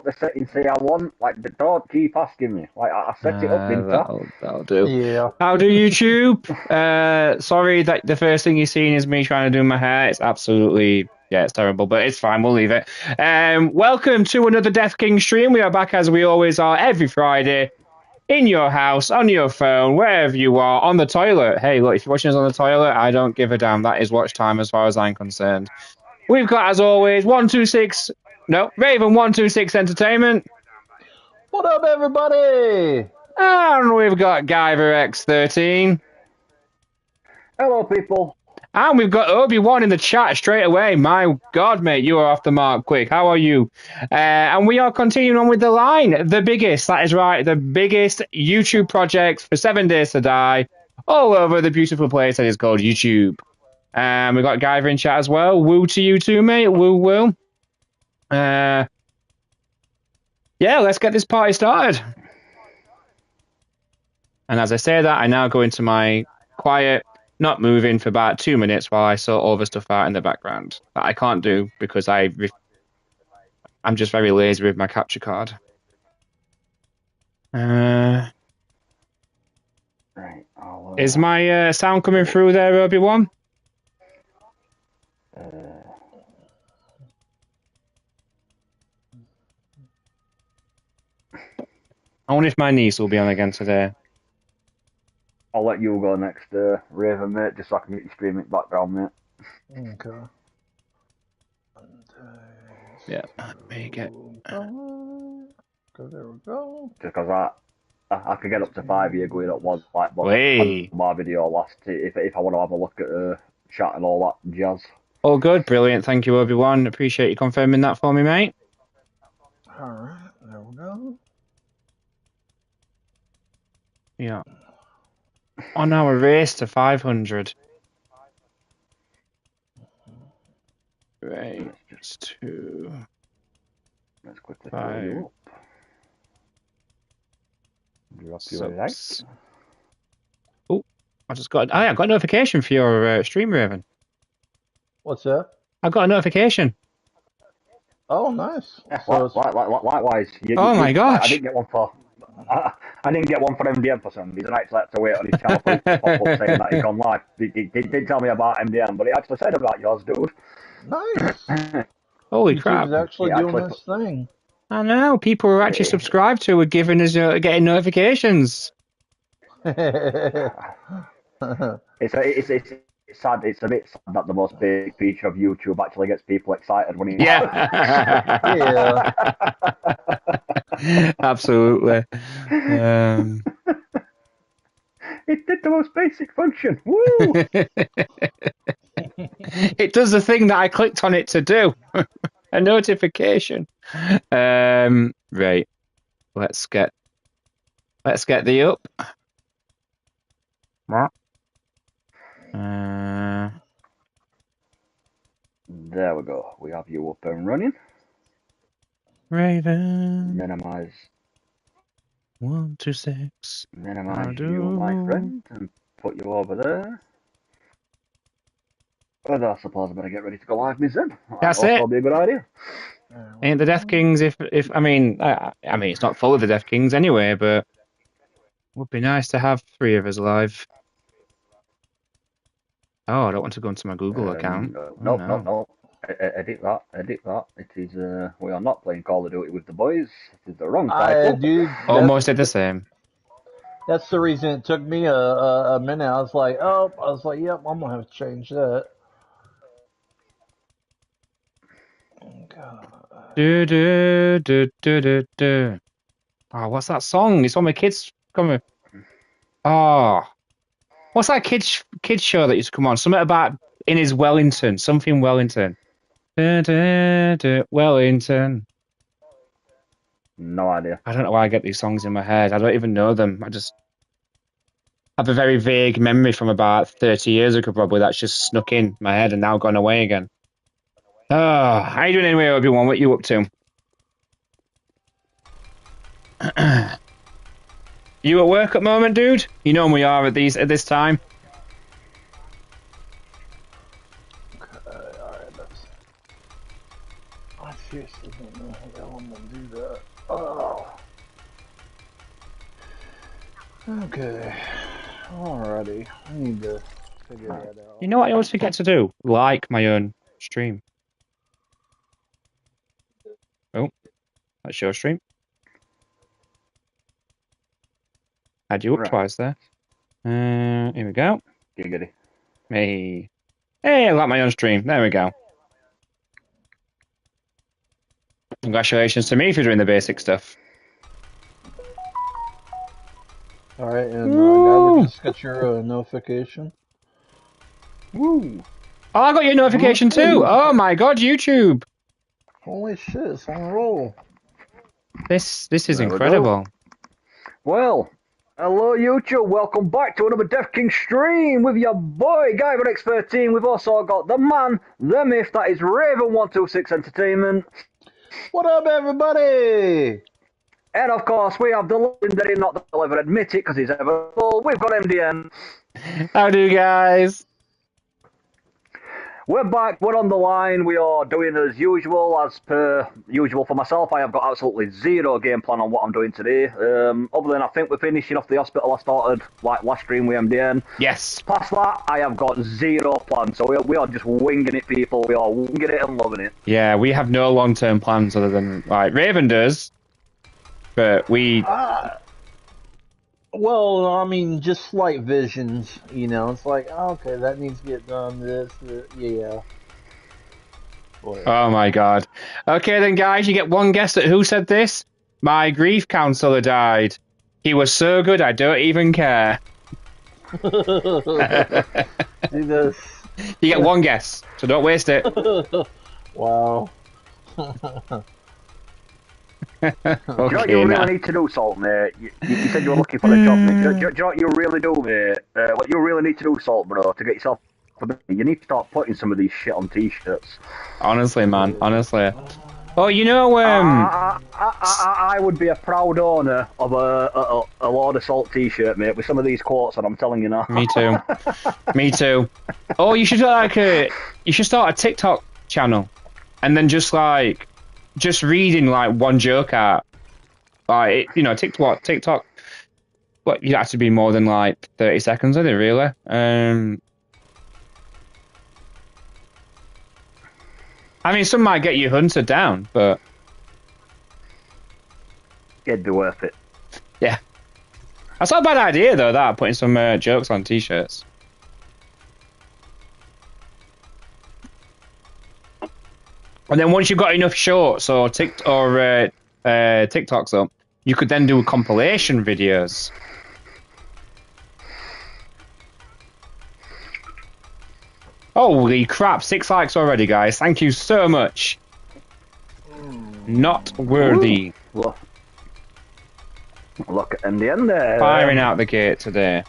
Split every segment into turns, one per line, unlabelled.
the settings say I want. Like, don't keep asking me. Like, I set it up, didn't I?
That'll do.
Yeah.
How do YouTube? Sorry that the first thing you've seen is me trying to do my hair. It's absolutely, yeah, it's terrible, but it's fine. We'll leave it. Welcome to another Death King stream. We are back as we always are every Friday. In your house, on your phone, wherever you are, on the toilet. Hey, look, if you're watching us on the toilet, I don't give a damn. That is watch time as far as I'm concerned. We've got, as always, Raven126 Entertainment.
What up, everybody?
And we've got Guyver X13.
Hello, people.
And we've got Obi-Wan in the chat straight away. My God, mate, you are off the mark quick. How are you? And we are continuing on with the line. The biggest, that is right, the biggest YouTube project for 7 Days to Die all over the beautiful place that is called YouTube. And we've got Guyver in chat as well. Woo to you too, mate. Woo, woo. Yeah, let's get this party started. And as I say that, I now go into my quiet, not moving for about 2 minutes while I sort all the stuff out in the background that I can't do because I'm just very lazy with my capture card.
Right.
Is my sound coming through there, Obi-Wan? I wonder if my niece will be on again today.
I'll let you go next, Raven, mate, just so I can get you streaming background, mate.
Okay.
Yeah, let me get...
There we go.
Just because I could get up to 5 year going at once, like, but
Wait.
my video last, if I want to have a look at chat and all that jazz.
All good, brilliant. Thank you, Obi-Wan. Appreciate you confirming that for me, mate.
Alright, there we go.
Yeah. On our race to 500. Right, just to...
Let's quickly pull you up. Drop you right.
Oh, I got a notification for your stream, Raven.
What's that?
I got a notification.
Oh, nice.
Yeah,
So
likewise.
My gosh.
I didn't get one for MDM for some reason. I actually had to wait on his channel for it to pop up saying that he'd gone live. He did tell me about MDM, but he actually said about yours, dude.
Nice.
Holy crap.
YouTube's actually doing this thing.
I know. People who are actually subscribed to are giving us getting notifications.
It's sad. It's a bit sad that the most basic feature of YouTube actually gets people excited when he.
Yeah. Absolutely.
It did the most basic function. Woo!
It does the thing that I clicked on it to do. A notification. Right. Let's get the up.
There we go. We have you up and running.
Raven.
Minimize.
126.
Minimize you, my friend, and put you over there. And I suppose I better get ready to go live, Miss Zen.
That's it.
That'll be a good idea.
Ain't the Death Kings? If I mean it's not full of the Death Kings anyway, but it would be nice to have 3 of us live. Oh, I don't want to go into my Google account.
No. Edit that. It is. We are not playing Call of Duty with the boys. It is the wrong title.
Dude,
almost did the same.
That's the reason it took me a minute. I was like, yep, I'm gonna have to change that.
Oh, what's that song? It's on my kids coming. Oh, what's that kids show that used to come on? Something about in his Wellington. Something Wellington. Wellington.
No idea.
I don't know why I get these songs in my head. I don't even know them. I just have a very vague memory from about 30 years ago, probably, that's just snuck in my head and now gone away again. Oh, how you doing anyway, Obi-Wan? What you up to? You at work at the moment, dude? You know when we are at this time.
Alright, I seriously don't know how I'm gonna do that. Okay. Alrighty. I need to figure that out.
You know what I always forget to do? Like my own stream. Oh, that's your stream. Had you up
Right.
twice there. Here we go.
Giggity.
Hey. Hey, I like my own stream. There we go. Congratulations to me for doing the basic stuff.
Alright, and
Woo!
Gabby just got your notification.
Woo!
Oh, I got your notification too. Oh my god, YouTube.
Holy shit, it's on a roll.
This is
There we go.
incredible.
Well, hello YouTube, welcome back to another deathkings stream with your boy Guyver13. We've also got the man, the myth, that is Raven126 Entertainment.
What up, everybody?
And of course, we have the legendary, not that I'll ever admit it because he's ever full. We've got MDN.
How do you guys?
We're back, we're on the line, we are doing as usual. As per usual for myself, I have got absolutely zero game plan on what I'm doing today. Other than I think we're finishing off the hospital I started like last stream with MDN.
Yes.
Past that, I have got zero plan, so we are just winging it, people. We are winging it and loving it.
Yeah, we have no long-term plans other than, like, Raven does. But we...
Well, I mean, just slight visions, you know. It's like, oh, okay, that needs to get done, this, yeah. Boy.
Oh my god. Okay then, guys, you get one guess at who said this. My grief counselor died. He was so good, I don't even care.
See this?
You get one guess, so don't waste it.
Wow.
Do you know what
Okay,
you
now.
really need to do, Salt, mate? You said you were looking for a job, mate. Do you know what you really do, mate? What you really need to do, Salt, bro, to get yourself... You need to start putting some of these shit on t-shirts.
Honestly, man, honestly. Oh, you know,
I would be a proud owner of a Lord of Salt t-shirt, mate, with some of these quotes, and I'm telling you now.
Me too. Me too. Oh, you should start a TikTok channel, and then just reading like one joke out. Like, you know, TikTok. But you have to be more than like 30 seconds, are they really? I mean, some might get you hunted down, but
It'd be worth it.
yeah. That's not a bad idea, though, that, putting some jokes on t-shirts. And then once you've got enough shorts or TikToks up, you could then do compilation videos. Holy crap, 6 likes already, guys. Thank you so much. Not worthy.
Look at MDN there.
Firing out the gate today.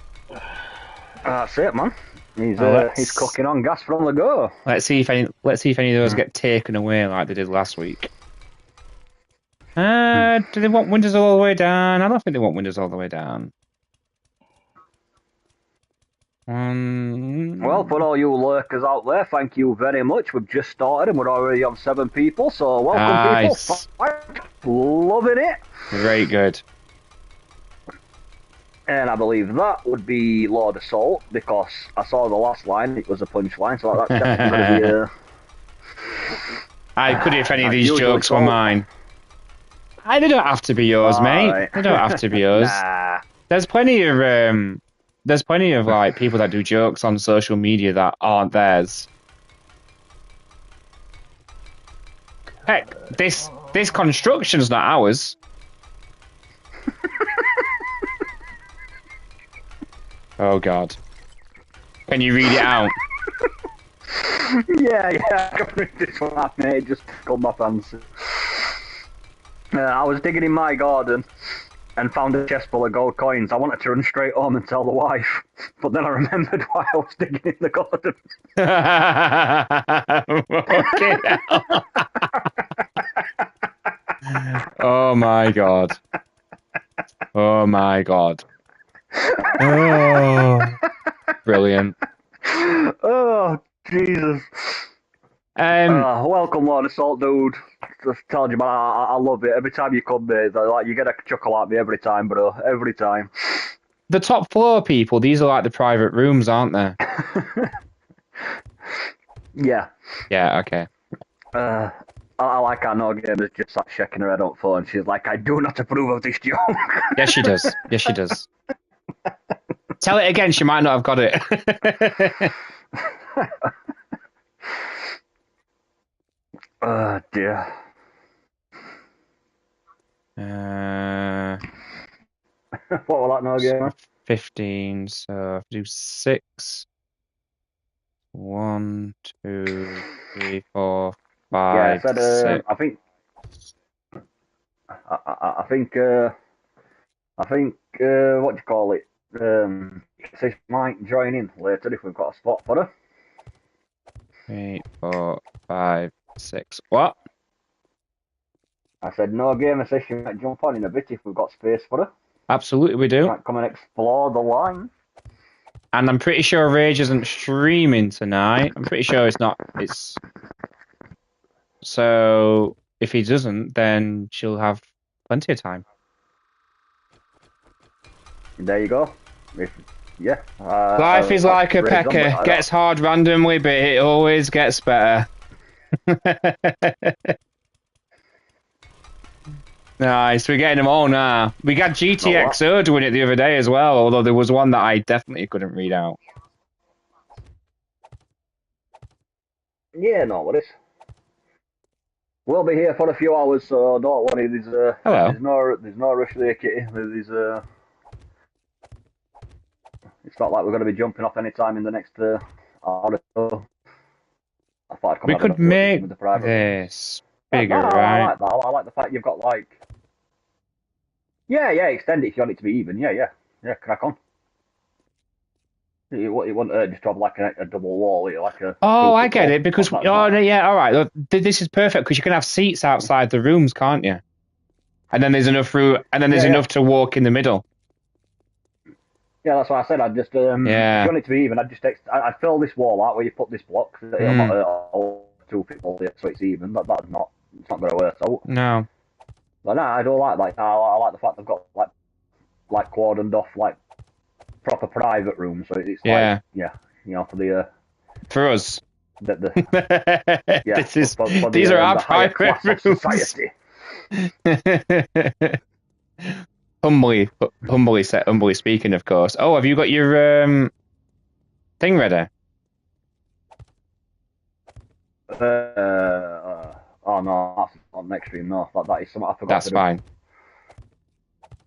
That's it, man. He's cooking on gas from the go.
Let's see if any of those get taken away like they did last week. Do they want windows all the way down? I don't think they want windows all the way down.
Well, for all you lurkers out there, thank you very much. We've just started and we're already on 7 people, so welcome,
nice.
People. Loving it.
Very good.
And I believe that would be Lord of Salt, because I saw the last line, it was a punchline, so that's definitely going to be...
I could if any of these
usual
jokes were
Salt.
mine. They don't have to be yours, mate.
Right.
They don't have to be yours.
Nah.
There's plenty of like people that do jokes on social media that aren't theirs. Heck, this construction's not ours. Oh god. Can you read it out?
Yeah, I can read this one out, mate. Just tickled my fancy. I was digging in my garden and found a chest full of gold coins. I wanted to run straight home and tell the wife, but then I remembered why I was digging in the garden.
Oh my god. Oh my god. Oh, brilliant.
Oh, Jesus. Welcome, Lord of Salt, dude. Just told you, man, I love it. Every time you come, mate, like, you get a chuckle at me every time, bro. Every time.
the top floor people, these are like the private rooms, aren't they?
Yeah.
Yeah, okay.
I like our no gamers just sat shaking her head up phone. She's like, I do not approve of this joke.
Yes, she does. Yes, she does. Tell it again. She might not have got it.
Oh, dear. What was that no gamer?
15. So if I do 6. 1, 2, 3, 4, 5,
Yeah, I said,
6.
I think, what do you call it? She might join in later if we've got a spot for her.
3, 4, 5, 6. What?
I said, no gamer says she might jump on in a bit if we've got space for her.
Absolutely, we do.
Might come and explore the line.
And I'm pretty sure Rage isn't streaming tonight. I'm pretty sure it's not. It's so if he doesn't, then she'll have plenty of time.
There you go. Yeah.
Life is like a pecker. Gets hard randomly, but it always gets better. Nice, we're getting them all now. We got GTXO doing it the other day as well, although there was one that I definitely couldn't read out.
Yeah, no worries. We'll be here for a few hours, so don't worry.
Hello.
There's no rush there, Kitty. It's not like we're going to be jumping off any time in the next hour or so. I thought I'd come
We could make
the private
this bigger,
no,
right?
I like that. I like the fact you've got like. Yeah, extend it if you want it to be even. Yeah, crack on. You want just to have like a double wall here, like a.
Oh, I get it because yeah, all right. This is perfect because you can have seats outside the rooms, can't you? And then there's enough room, and then there's enough to walk in the middle.
Yeah, that's what I said. I'd just if you want it to be even, I'd fill this wall out where you put this block. It'll not all 2 people here, so it's even. It's not going to work out.
No.
But no, I don't like I like the fact they've got like cordoned off like proper private rooms. So it's like for the
for us.
Yeah,
these are our private rooms.
Society.
Humbly speaking, of course. Oh, have you got your thing ready?
Oh no, that's on next stream. No, that is something I forgot.
That's fine.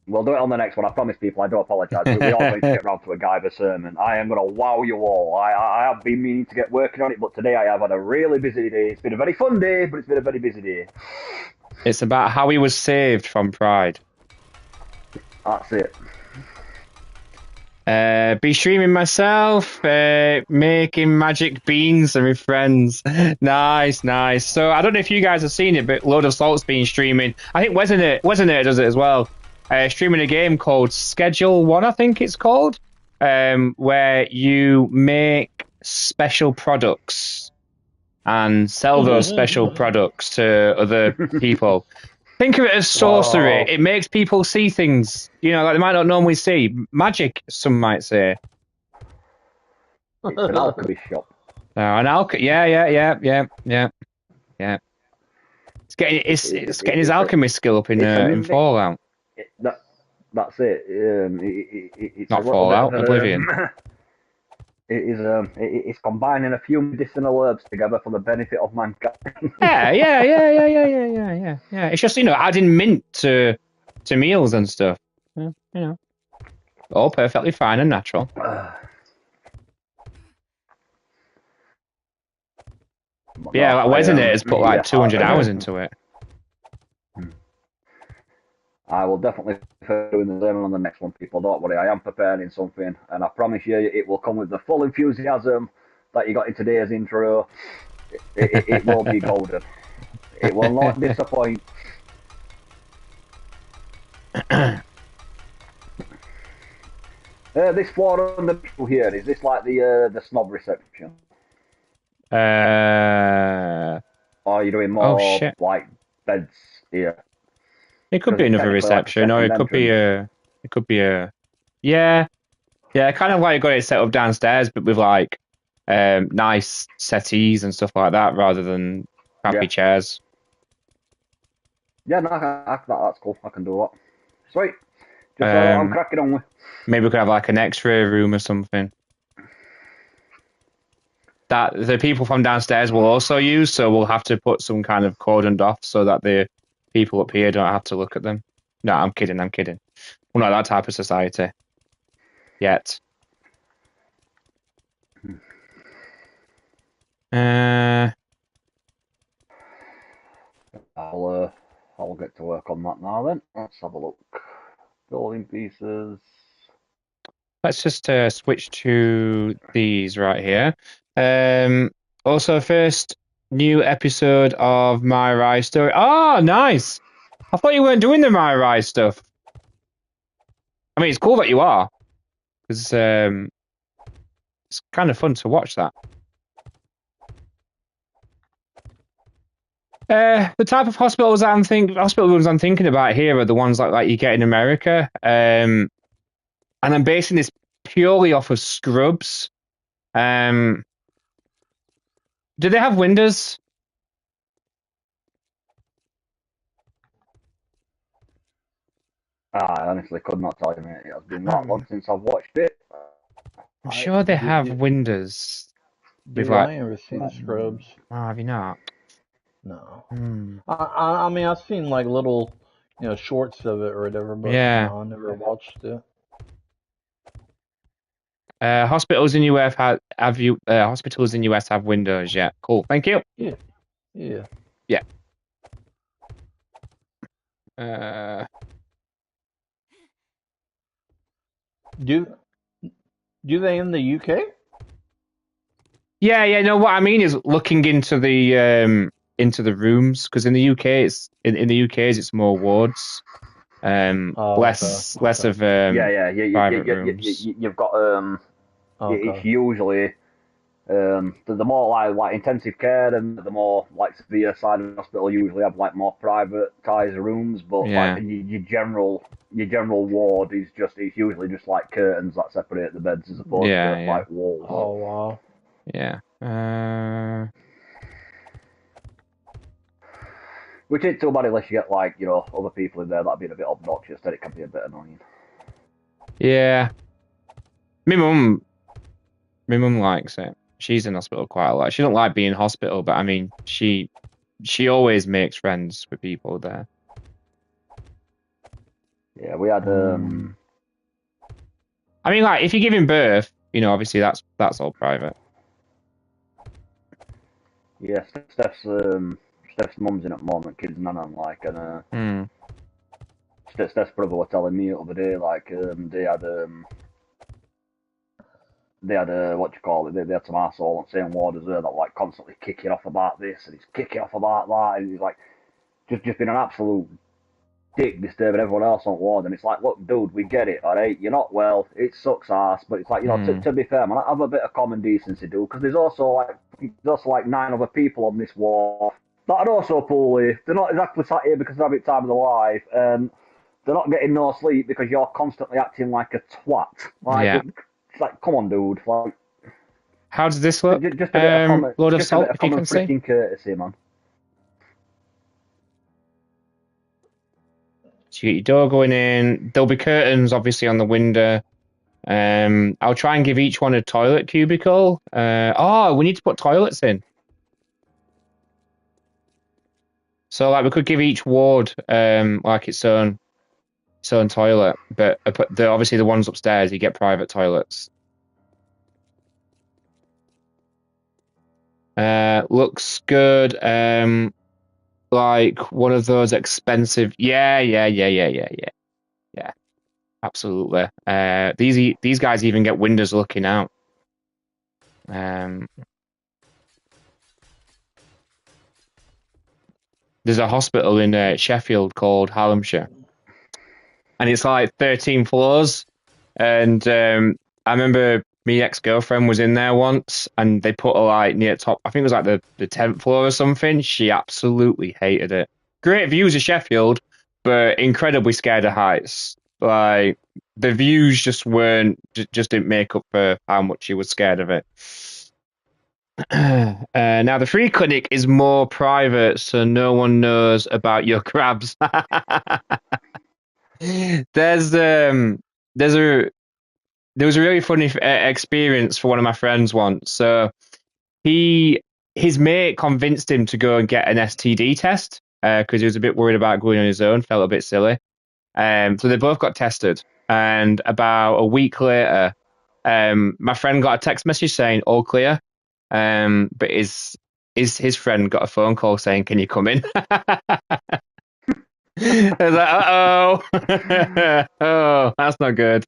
We'll do it on the next one. I promise people. I do apologise. We all going to get round to a Guyver sermon. I am going to wow you all. I have been meaning to get working on it, but today I have had a really busy day. It's been a very fun day, but it's been a very busy day.
It's about how he was saved from pride.
That's it.
Be streaming myself, making magic beans and with friends. Nice. So I don't know if you guys have seen it, but Load of Salt's been streaming. I think Wasn't it does it as well. Streaming a game called Schedule 1, I think it's called, where you make special products and sell those special products to other people. Think of it as sorcery. It makes people see things, like they might not normally see. Magic, some might say.
It's an alchemy shop.
Yeah. It's getting his alchemist skill up in Fallout.
That's it. It's
not Fallout, Oblivion.
It's combining a few medicinal herbs together for the benefit of mankind.
Yeah. It's just adding mint to meals and stuff. All perfectly fine and natural. Yeah, like Wasn't it has put like 200 hours into it.
I will definitely be doing the same on the next one, people. Don't worry, I am preparing something, and I promise you, it will come with the full enthusiasm that you got in today's intro. It will be golden. It will not disappoint. This floor on the middle here, is this like the snob reception? Or are you doing more like beds here?
It could be another reception, or it could be a. Yeah, Yeah, kind of like got it set up downstairs, but with like nice settees and stuff like that, rather than crappy
Yeah.
chairs.
Yeah, no, that's cool. I can do that. Sweet. Just I'm cracking on with.
Maybe we could have like an X-ray room or something that the people from downstairs will also use. So we'll have to put some kind of cordoned off so that the people up here don't have to look at them. No, I'm kidding. We're not that type of society yet.
I'll get to work on that now then. Let's have a look. Building pieces.
Let's just switch to these right here. Also, first new episode of My Rise story. Oh, nice! I thought you weren't doing the My Rise stuff. I mean, it's cool that you are, because it's kind of fun to watch that. The type of hospital rooms I'm thinking about here are the ones like you get in America. And I'm basing this purely off of Scrubs. Do they have windows?
I honestly could not tell you, mate. It has been that long since I've watched it.
I'm sure they have windows.
Did I ever see the Scrubs?
Oh, have you not?
No.
Hmm.
I mean, I've seen like little, shorts of it or whatever, but
Yeah.
no, I never watched it.
Hospitals in US hospitals in US have windows. Yeah, cool. Thank you.
Yeah.
Yeah.
Do they in the UK?
Yeah. No, what I mean is looking into the rooms, because in the UK in the UK's it's more wards, less of private rooms.
You've got it's usually the more like intensive care and the more like severe side of the hospital usually have like more privatized rooms, but like your general ward is it's usually just like curtains that separate the beds as opposed to like walls.
Oh wow.
Yeah.
Which ain't too bad unless you get like, other people in there that being a bit obnoxious, then it can be a bit annoying.
Yeah. My mum likes it. She's in hospital quite a lot. She don't like being in hospital, but I mean, she always makes friends with people there.
Yeah, we had.
I mean, like if you're giving birth, obviously that's all private.
Yeah, Steph's mum's in at the moment, kids and I'm like, and Steph's brother were telling me the other day, like they had what do you call it? They had some arsehole on the same ward as her that like constantly kicking off about this and he's kicking off about that, and he's like just been an absolute dick disturbing everyone else on ward, and it's like, look, dude, we get it, alright, you're not well, it sucks ass, but it's like, to be fair, man, have a bit of common decency, dude, because there's also like 9 other people on this ward that are also poorly. They're not exactly sat here because they're having time of their life, and they're not getting no sleep because you're constantly acting like a twat. Like, it's like, come on, dude. Like,
how does this look?
Just a bit of common,
Lord of Salt, if you can see.
Freaking courtesy, man.
So you get your door going in. There'll be curtains, obviously, on the window. I'll try and give each one a toilet cubicle. We need to put toilets in. So, like, we could give each ward like its own toilet, but obviously the ones upstairs, you get private toilets. Looks good. Like one of those expensive. Yeah. Absolutely. These guys even get windows looking out. There's a hospital in Sheffield called Hallamshire, and it's like 13 floors. And I remember my ex-girlfriend was in there once, and they put her like near top. I think it was like the 10th floor or something. She absolutely hated it. Great views of Sheffield, but incredibly scared of heights. Like the views just just didn't make up for how much he was scared of it. Now the free clinic is more private, so no one knows about your crabs. There's a there was a really funny experience for one of my friends once. So his mate convinced him to go and get an STD test because he was a bit worried about going on his own, felt a bit silly. So they both got tested, and about a week later, my friend got a text message saying all clear, but his friend got a phone call saying, "Can you come in?" I was like, "Uh-oh, oh, that's not good."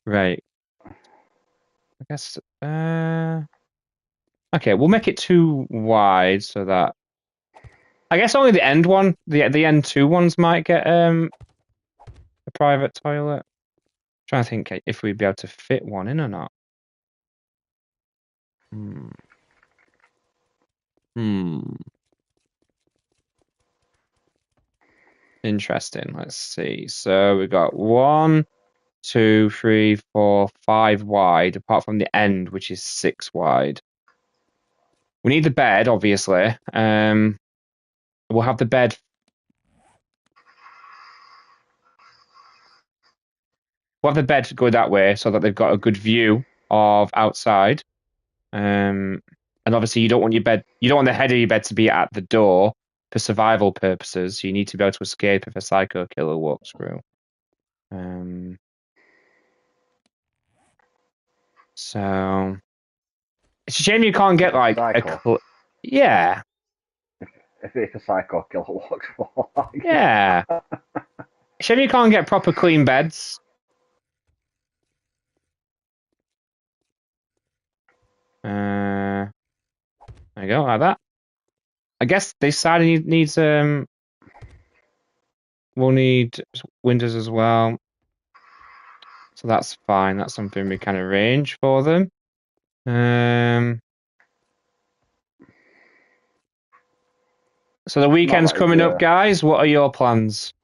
Right, I guess. Okay, we'll make it too wide so that I guess only the end one, the end two ones might get a private toilet. Trying to think if we'd be able to fit one in or not. Interesting. Let's see. So we've got 1, 2, 3, 4, 5 wide, apart from the end, which is 6 wide. We need the bed, obviously. We'll have the bed. We'll have the bed go that way so that they've got a good view of outside. And obviously, you don't want the head of your bed to be at the door for survival purposes. You need to be able to escape if a psycho killer walks through. So it's a shame you can't get like yeah.
If a psycho killer walks for
Yeah. Shame you can't get proper clean beds. There you go, like that. I guess this side needs we'll need windows as well. So that's fine. That's something we can arrange for them. So the weekend's coming up, guys. What are your plans?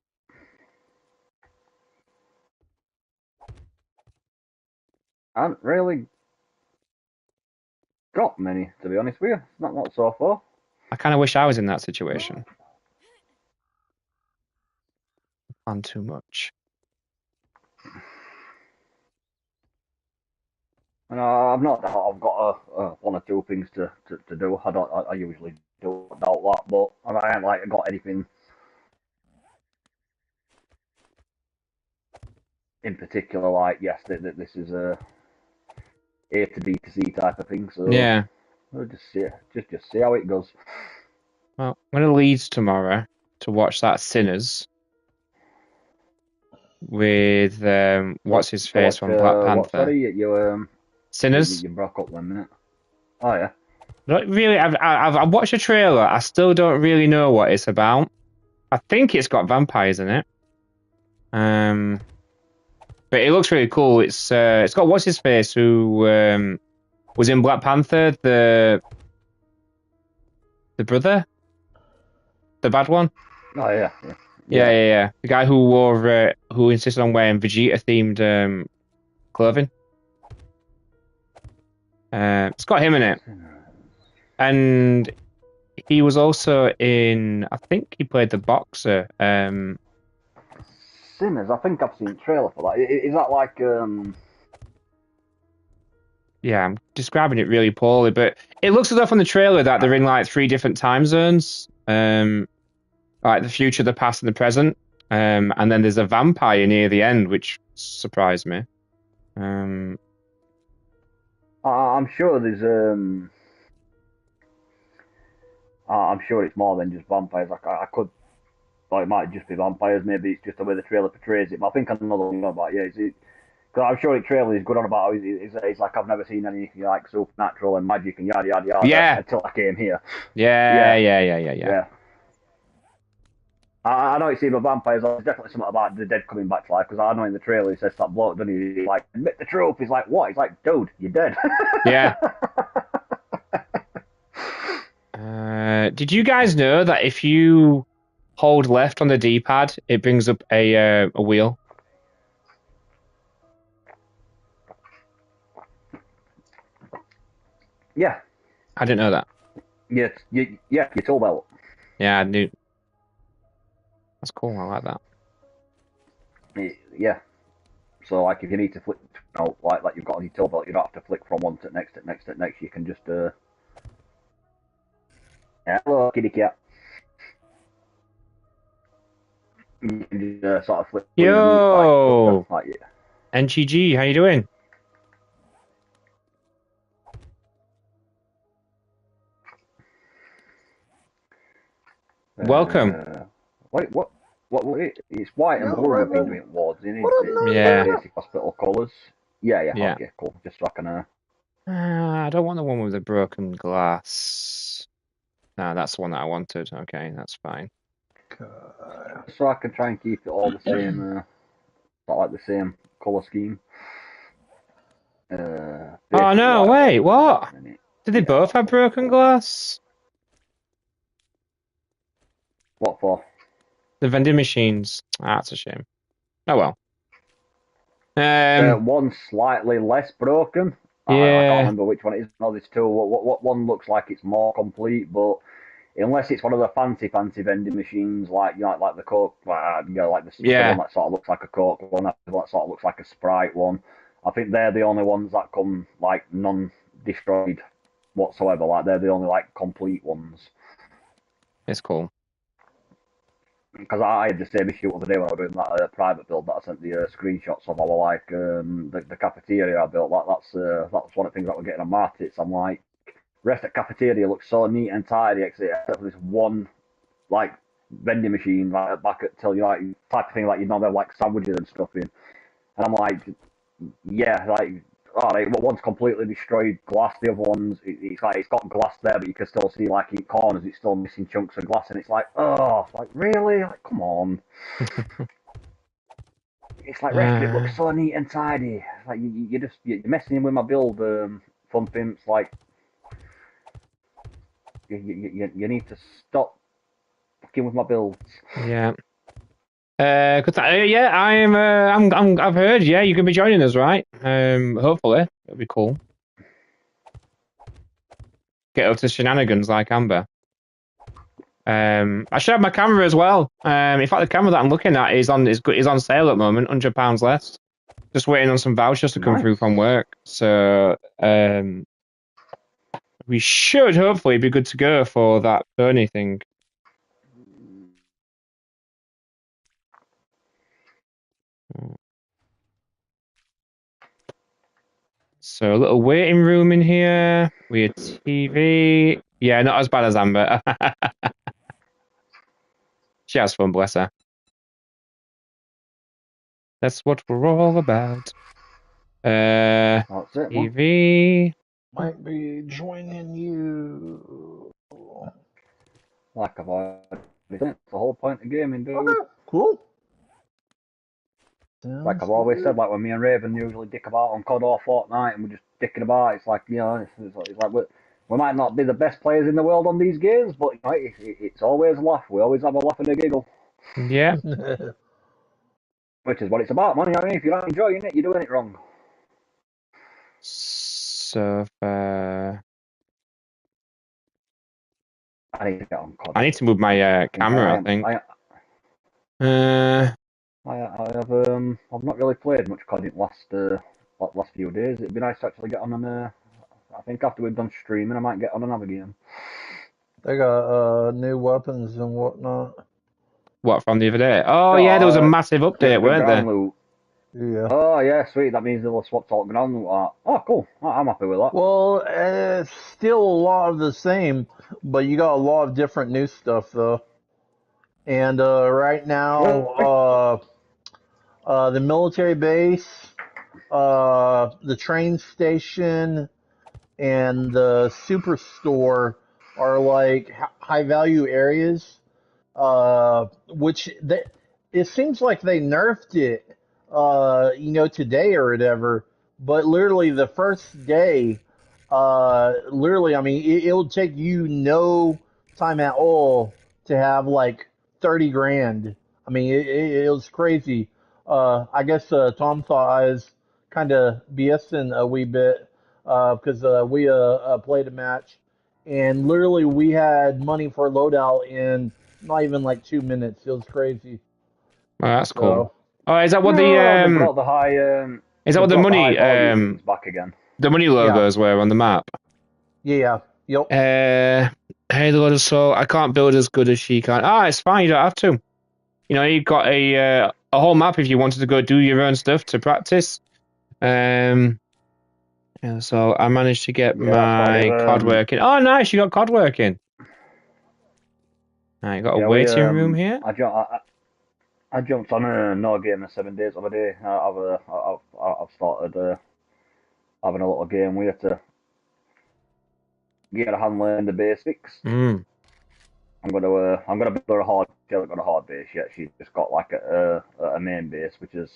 I haven't really got many, to be honest with you. Not so far.
I kind of wish I was in that situation. I plan too much.
And I've not. I've got one or two things to do. I usually do doubt that, but I haven't like got anything in particular. Like yes, this is a to B to C type of thing. So
yeah,
we'll just see how it goes.
Well, I'm going to Leeds tomorrow to watch that Sinners with what's his face from Black Panther.
Sorry, you
Sinners.
You broke up 1 minute. Oh yeah.
Not really. I've watched a trailer. I still don't really know what it's about. I think it's got vampires in it. But it looks really cool. It's got what's his face who was in Black Panther, the brother, the bad one.
Oh yeah.
Yeah. The guy who insisted on wearing Vegeta themed clothing. It's got him in it, and he was also in. I think he played the boxer.
Sinners. I think I've seen a trailer for that. Is that like
Yeah, I'm describing it really poorly, but it looks as though from the trailer that they're in like 3 different time zones. Like the future, the past, and the present. And then there's a vampire near the end, which surprised me.
I'm sure there's I'm sure it's more than just vampires. I could, or it might just be vampires. Maybe it's just the way the trailer portrays it. But I think I know what about. Yeah, because I'm sure the trailer is good on about. It's like I've never seen any like supernatural and magic and yada yada yada.
Yeah.
Until I came here.
Yeah.
I know it's even vampires. There's definitely something about the dead coming back to life because I know in the trailer he says that bloke, doesn't he? He's like, admit the truth. He's like, what? He's like, dude, you're dead.
Yeah. Did you guys know that if you hold left on the D-pad, it brings up a wheel?
Yeah.
I didn't know that.
Yeah, your tool belt.
Yeah, I knew. That's cool. I like that.
Yeah. So like if you need to flick, like you've got on your tool belt, you don't have to flick from one to the next, to the next, to the next. You can just hello kitty cat. You can just sort of flip between them like
Yo,
like yeah.
NGG, how you doing? Welcome.
Wait, what? It's white and
Yo,
blue. We've been
Raven.
doing wards in it.
What up,
The
Yeah,
Nanda?
basic hospital colours. Yeah.
yeah.
Okay, cool. Just so I can
I don't want the one with the broken glass. No, that's the one that I wanted. Okay, that's fine.
so I can try and keep it all the same, like the same colour scheme.
Oh
Basically
no,
white
wait,
walls and
what?
everything in it.
Did they
Yeah,
both
that's
have
cool.
broken glass?
What for?
The vending machines. Ah, that's a shame. Oh well.
One's slightly less broken. I can't
Yeah,
remember which one it is. No, there's two. What one looks like it's more complete, but unless it's one of the fancy vending machines, like like the Coke, like the one
yeah.
that sort of looks like a Coke one, that sort of looks like a Sprite one. I think they're the only ones that come like non-destroyed whatsoever. Like they're the only like complete ones.
It's cool.
Because I had the same issue the other day when I was doing that private build that I sent the screenshots of. I was like, the cafeteria I built. That's one of the things that we're getting on Martits. I'm like, rest of the cafeteria looks so neat and tidy, except for this one like vending machine like back at till you like type of thing like you know they're like sandwiches and stuff in. And I'm like, yeah, like all right, well, one's completely destroyed glass, the other one's it's like it's got glass there, but you can still see like in corners it's still missing chunks of glass, and it's like, oh, like really, like come on. It's like rest of it
Uh,
looks so neat and tidy. Like you're messing with my build, fun pimps. Like you need to stop fucking with my builds.
yeah. Yeah, I've heard. Yeah, you can be joining us, right? Hopefully, it'll be cool. Get up to shenanigans like Amber. I should have my camera as well. In fact, the camera that I'm looking at is on sale at the moment, £100 less. Just waiting on some vouchers to come
Nice.
through from work. So we should hopefully be good to go for that Bernie thing. So a little waiting room in here. We have TV. Yeah, not as bad as Amber. She has fun, bless her. That's what we're all about.
That's it, man.
TV.
Might be joining you.
Like I've already said, it's the whole point of gaming, dude.
Okay, cool.
Like
Sounds
I've always
good.
said, like when me and Raven usually dick about on COD or Fortnite and we're just dicking about, it's like, it's like we might not be the best players in the world on these games, but it's always a laugh. We always have a laugh and a giggle,
Yeah.
which is what it's about, man. You know what I mean? If you're not enjoying it, you're doing it wrong.
So
I need to get on COD.
I need to move my camera, I think.
I have I've not really played much COD in the last few days. It'd be nice to actually get on and I think after we've done streaming, I might get on another game.
They got new weapons and whatnot.
What, from the other day? Oh,
No,
yeah, there was a massive update,
the
weren't there?
ground loot.
Yeah.
Oh yeah, sweet. That means they'll swap all ground loot out. Oh, cool. I'm happy with that.
Well, it's still a lot of the same, but you got a lot of different new stuff though. And right now, the military base, the train station, and the superstore are like high value areas, which it seems like they nerfed it, today or whatever. But literally the first day, literally, I mean, it'll take you no time at all to have like 30 grand. I mean, it was crazy. I guess Tom thought I was kind of BSing a wee bit, because we played a match, and literally we had money for loadout in not even like 2 minutes. It was crazy.
Oh, that's cool.
So
Oh, is that what
No, they brought the high.
is that
They
what
brought the high value things back again.
the money
yeah,
logos were on the map?
yeah, yep.
Hey, Lord of Soul, I can't build as good as she can. Ah, it's fine. You don't have to. You know, you've got a whole map if you wanted to go do your own stuff to practice. Yeah, so I managed to get
Yeah, that's what I
my COD
did.
working. Oh, nice, you got COD working. Right, got a
Yeah,
waiting room here.
I jumped on a no game in 7 days the other day. I've started having a little game with her to get a handle in the basics.
Mm.
I'm gonna build her a hard. She hasn't got a hard base yet. She's just got like a main base, which is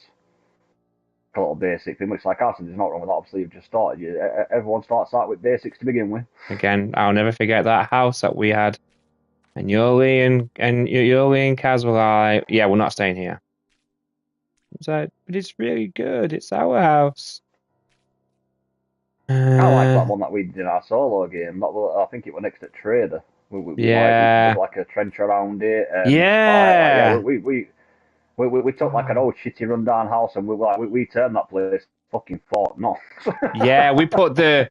a little basic thing. Which like I said, there's not wrong with that. Obviously, you've just started. Everyone starts out with basics to begin with.
Again, I'll never forget that house that we had. And Yoli and Kaz were like, yeah, we're not staying here. It's like, but it's really good. It's our house.
I like that one that we did in our solo game. I think it was next to Trader. We
Yeah.
did like a trench around it, and yeah,
Yeah.
we took like an old shitty rundown house, and we turned that place fucking Fort Knox.
Yeah, we put the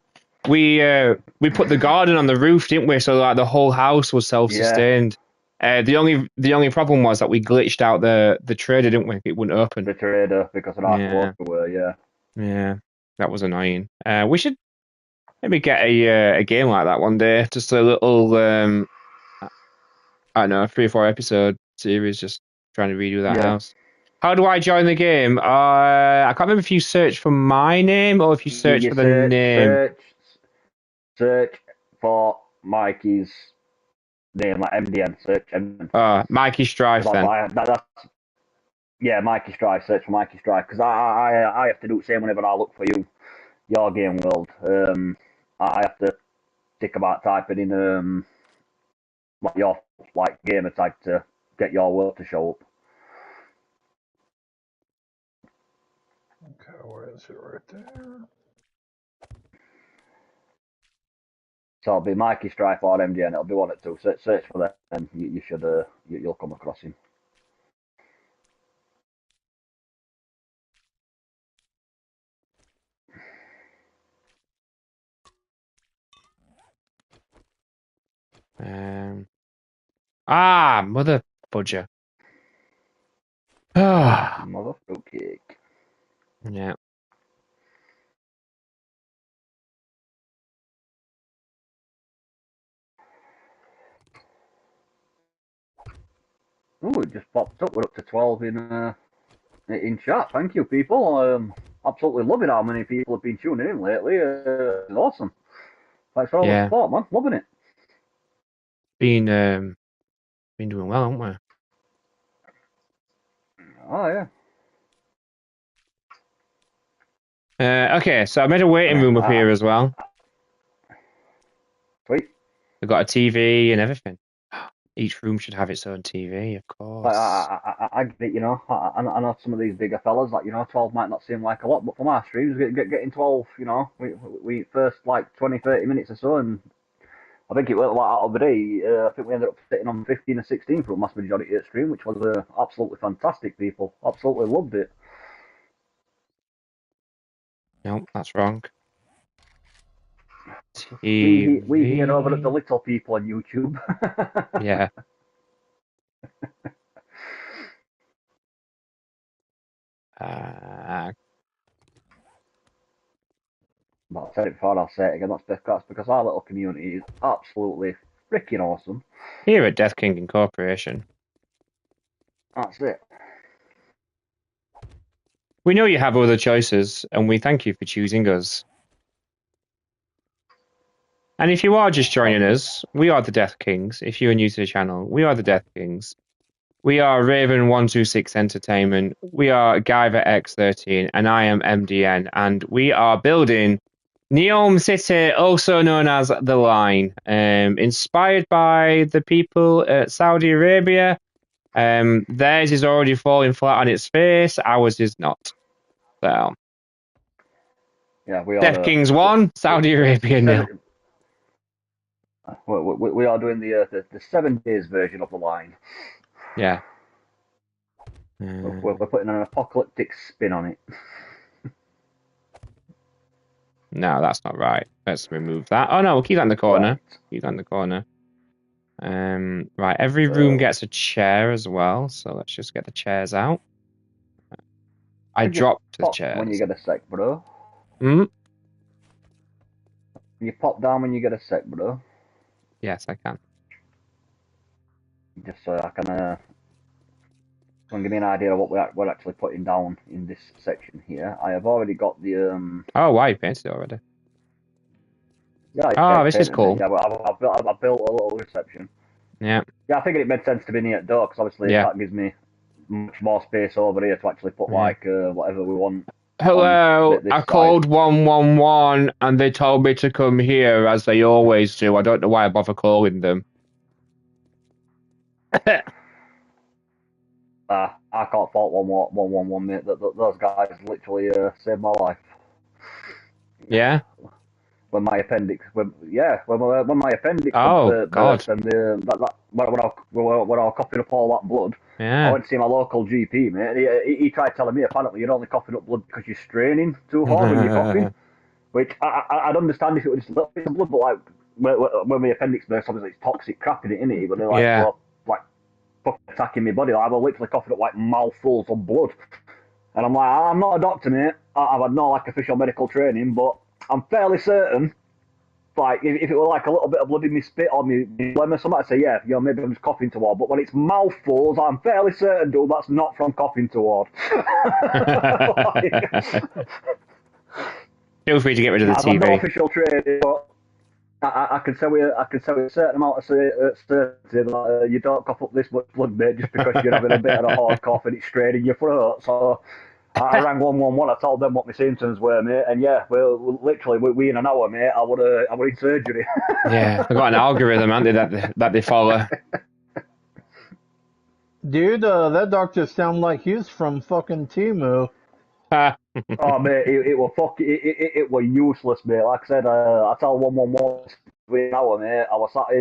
garden on the roof, didn't we? So like the whole house was
Yeah,
self-sustained. The only problem was that we glitched out the trader, didn't we? It wouldn't open.
the Trader because of our
Yeah,
were, yeah.
yeah, that was annoying. We should maybe get a game like that one day. Just a little I don't know, 3 or 4 episode series, just trying to redo that
Yeah.
house. How do I join the game? I can't remember if you search for my name or if you search
You
for the name.
search for Mikey's name, like MDN. Search MDN.
Mikey Strife then.
Yeah, Mikey Strife. Search for Mikey Strife because I have to do the same whenever I look for your game world. I have to think about typing in like your like gamer tag to get your world to show up.
Okay, where is it? Right there.
So it'll be Mikey Strife or MDN. It'll be one or two. Search for that, and you should you'll come across him.
Mother fudger. Ah,
Mother fruitcake.
yeah.
Oh, it just popped up. We're up to 12 in chat. Thank you, people. Absolutely loving how many people have been tuning in lately. It's awesome. Thanks for all the
Yeah.
support, man. Loving it.
Been doing well, haven't we?
Oh yeah.
Okay, so I made a waiting room up here as well.
Sweet.
We've got a TV and everything. Each room should have its own TV, of course.
I get it, you know. I know some of these bigger fellas, like, you know, 12 might not seem like a lot, but for my streams, getting 12, you know, we first like 20, 30 minutes or so, and I think it went like out of the day. I think we ended up sitting on 15 or 16 for a mass majority of the stream, which was absolutely fantastic, people. Absolutely loved it.
No, that's wrong.
We here over at the little people on YouTube.
Yeah.
But I've said it before, I'll say it again. That's because our little community is absolutely freaking awesome.
Here at Death King Incorporation.
That's it.
We know you have other choices, and we thank you for choosing us. And if you are just joining us, we are the Death Kings. If you are new to the channel, we are the Death Kings. We are Raven126 Entertainment. We are Guyver X13, and I am MDN. And we are building Neom City, also known as The Line, inspired by the people at Saudi Arabia. Theirs is already falling flat on its face. Ours is not. So,
Yeah, we are
Death Kings 1, Saudi Arabia 0.
We are doing the 7 days version of the line.
Yeah.
We're putting an apocalyptic spin on it.
No, that's not right. Let's remove that. Oh no, we'll keep that in the corner.
Right.
Keep that in the corner. Right, every room gets a chair as well, so let's just get the chairs out. I dropped the chairs.
When you get a sec, bro.
Hmm?
You pop down when you get a sec, bro.
Yes, I can.
Just so I can give me an idea of what we're actually putting down in this section here. I have already got the
Oh, wow, you painted it already.
Yeah.
Oh, this is cool.
Yeah, I've built a little reception.
Yeah.
Yeah, I figured it made sense to be near the door because obviously that gives me much more space over here to actually put like whatever we want.
Hello, I called 111 and they told me to come here as they always do. I don't know why I bother calling them.
I can't fault 111, mate. Those guys literally saved my life.
Yeah.
When my appendix, when my appendix
burst
and when I was coughing up all that blood,
yeah.
I went to see my local GP, mate. He tried telling me apparently you're only coughing up blood because you're straining too hard when you're coughing, which I'd understand if it was just a little bit of blood, but like when my appendix bursts, obviously it's toxic crap in it, innit? But they're like, well, like fucking attacking my body. Like, I was literally coughing up like mouthfuls of blood, and I'm like, I'm not a doctor, mate. I've had no like official medical training, but I'm fairly certain, like, if it were like a little bit of blood in my spit or my phlegm or something, I'd say, yeah, maybe I'm just coughing toward. But when it's mouthfuls, I'm fairly certain, dude, that's not from coughing toward.
Feel free to get rid of the TV.
I've no official training, but I can say with a certain amount of certainty that you don't cough up this much blood, mate, just because you're having a bit of a hard cough and it's straining your throat. So I rang 111. I told them what my symptoms were, mate, and yeah, well, literally, we in an hour, mate, I would in surgery.
Yeah, they've got an algorithm, haven't they, that they follow.
Dude, that doctor sounds like he's from fucking Timu.
Oh, mate, it were useless, mate. Like I said, I told 111 within an hour, mate. I was sat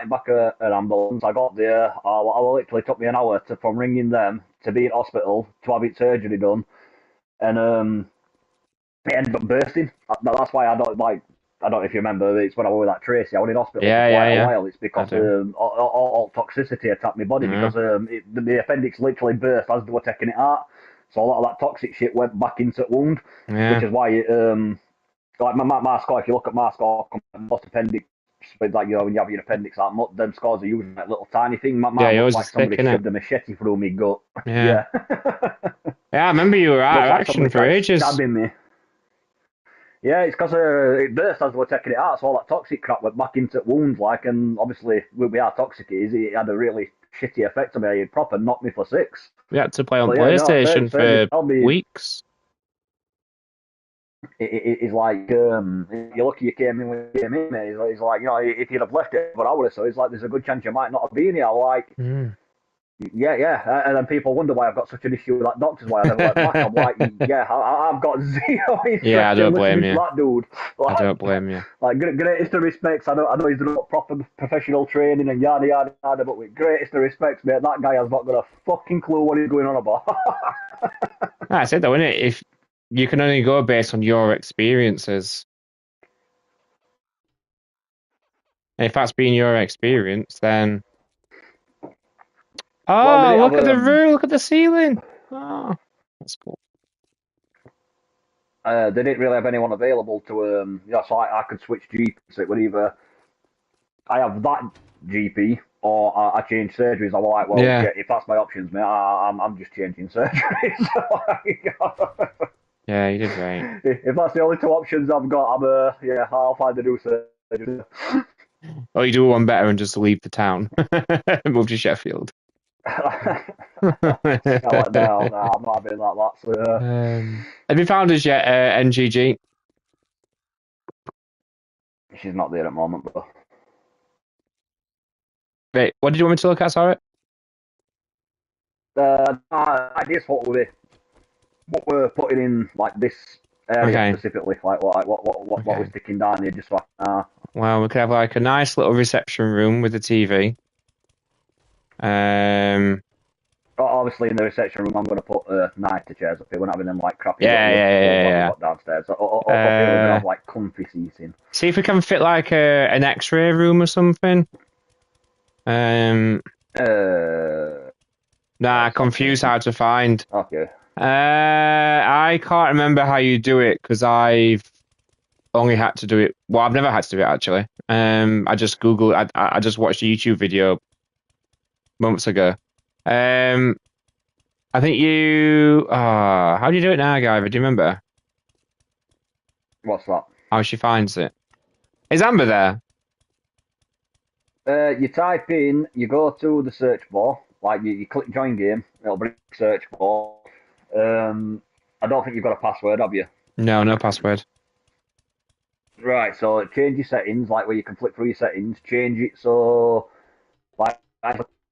in back of an ambulance. I got there. I literally took me an hour from ringing them to be in hospital to have it surgery done, and it ended up bursting. That's why I don't know if you remember. It's when I was with that Tracy. I was in hospital for quite a while. It's because all toxicity attacked my body because the appendix literally burst as they were taking it out. So a lot of that toxic shit went back into the wound, which is why like my score. If you look at my score, most appendix, like when you have your appendix out, them scores are usually like little tiny thing. Mine looks like somebody shoved a machete through me gut. Yeah.
Yeah, I remember you were out of action for ages.
Stabbing me. Yeah, it's because it burst as they were taking it out, so all that toxic crap went back into wounds, like, and obviously, with how toxic it is, it had a really shitty effect on me. It proper knocked me for 6.
We had to play on PlayStation for weeks.
It's like, you're lucky you came in when you came in, mate. It's like, if you'd have left it for hours or so, it's like, there's a good chance you might not have been here. Like, yeah. And then people wonder why I've got such an issue with that doctor's why I never went back. I'm like, yeah, I've got zero interest
I don't blame you.
that dude. Like,
I don't blame you.
Like, greatest of respects, I know he's done proper professional training and yada yada yada, but with greatest of respects, mate, that guy has not got a fucking clue what he's going on about.
That's it though, isn't it? If you can only go based on your experiences. And if that's been your experience, then look at the roof, look at the ceiling. Oh, that's cool.
They didn't really have anyone available to, so I could switch GPs. So it would either I have that GP or I change surgeries. I'm like, well, if that's my options, mate, I'm just changing surgeries.
Yeah, you did right.
If that's the only 2 options I've got, I'll find a new surgery.
Or you do one better and just leave the town. Move to Sheffield.
No, I'm not having that. So,
have you found us yet, NGG?
She's not there at the moment, but.
Wait, what did you want me to look at, sorry?
Ideas what we're putting in, like, this
Okay.
specifically, like what was sticking down here, just like
Well, we could have like a nice little reception room with a TV.
Obviously, in the reception room, I'm going to put nicer chairs up here. We're not having them like crappy little
Yeah.
we've got downstairs. Up here, we're going to have like comfy seating.
See if we can fit like an X-ray room or something. Confused how to find.
Okay.
I can't remember how you do it because I've only had to do it. Well, I've never had to do it actually. I just Googled. I just watched a YouTube video months ago. I think you. How do you do it now, Guyver? Do you remember?
What's that?
How she finds it? Is Amber there?
You type in, you go to the search bar, like you click join game, it'll bring search bar. I don't think you've got a password, have you?
No password.
Right, so change your settings, like where you can flick through your settings, change it so, like,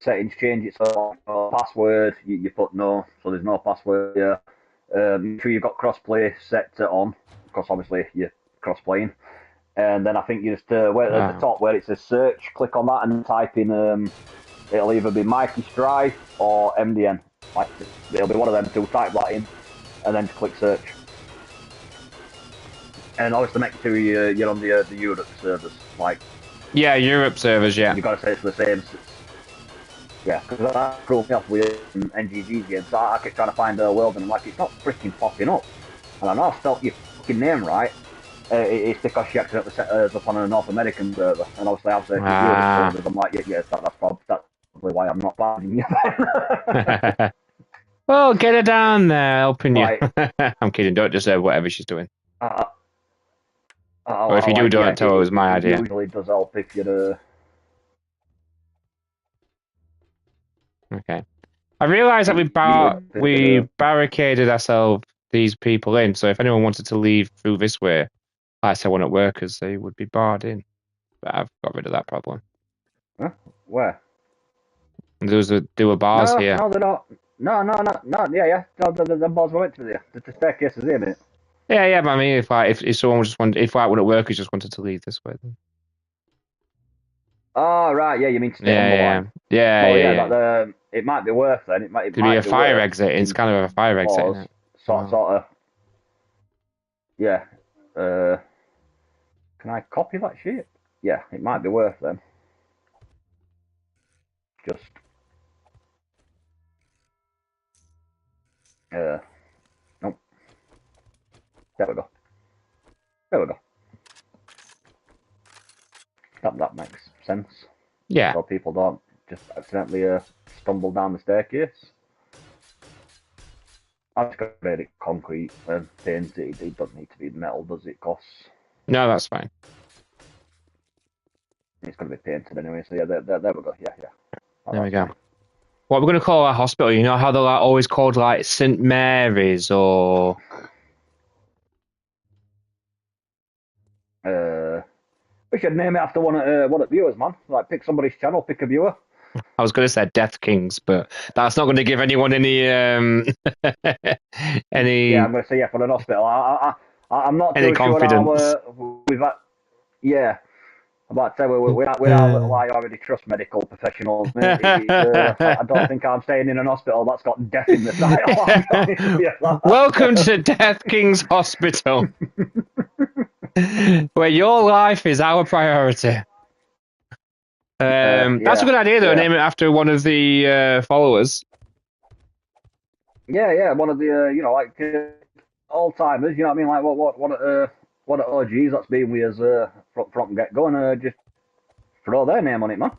settings, change it so password, you put no, so there's no password here. Make sure you've got crossplay set to on, because obviously you're cross-playing. And then I think you just, at the top where it says search, click on that and type in, it'll either be Mikey Strife or MDN. Like, it'll be one of them two, type that in, and then click search. And obviously make sure you're on the Europe servers, like...
Yeah, Europe servers, yeah.
You've got to say it's the same... Yeah, because that threw me off with NGG's games. So I kept trying to find a world and I'm like, it's not freaking popping up. And I know I've spelled your fucking name right. It's because she accidentally set hers up on a North American server. And obviously I've searched Europe servers. I'm like, that's probably why I'm not finding you.
Well, get her down there, helping you. I'm kidding, don't just say whatever she's doing. Or if you do, don't tell her it was my idea.
It usually does help if you're...
Okay. I realised that we barricaded ourselves, these people in, so if anyone wanted to leave through this way, like I said, one at workers, they would be barred in. But I've got rid of that problem.
Huh? Where?
There were bars here.
No, they're not. No, yeah. No, the bars were meant to be there. The staircase is in it.
Yeah, but I mean, if someone just wanted, if one at workers just wanted to leave this way, then.
Oh, right, yeah, you mean to stay on the line.
Yeah.
But, it might be worth then. It might
be a fire exit. It's kind of a fire exit, isn't it?
Sort of. Yeah. Can I copy that shit? Yeah, it might be worth then. Just. Nope. There we go. That makes sense.
Yeah.
So people don't just accidentally stumble down the staircase. I've just got to make it concrete and painted. It doesn't need to be metal, does it? Costs.
No, that's fine.
It's going to be painted anyway. So yeah, there we go. Yeah.
There we go. What we're going to call our hospital? You know how they're like always called like St Mary's or.
We should name it after one of the viewers, man. Like, pick somebody's channel, pick a viewer.
I was going to say deathkings, but that's not going to give anyone any any.
Yeah, I'm going to say for an hospital. I'm not
any
too
confidence.
Sure how we've had. Yeah, I'm about to say we already trust medical professionals. Mate. I don't think I'm staying in an hospital that's got death in the title.
Welcome to Death Kings Hospital. Where your life is our priority. That's a good idea, though. Name it after one of the followers.
Yeah, one of the all timers. You know what I mean? Like what OGs that's been with us from get go, and just throw their name on it, man.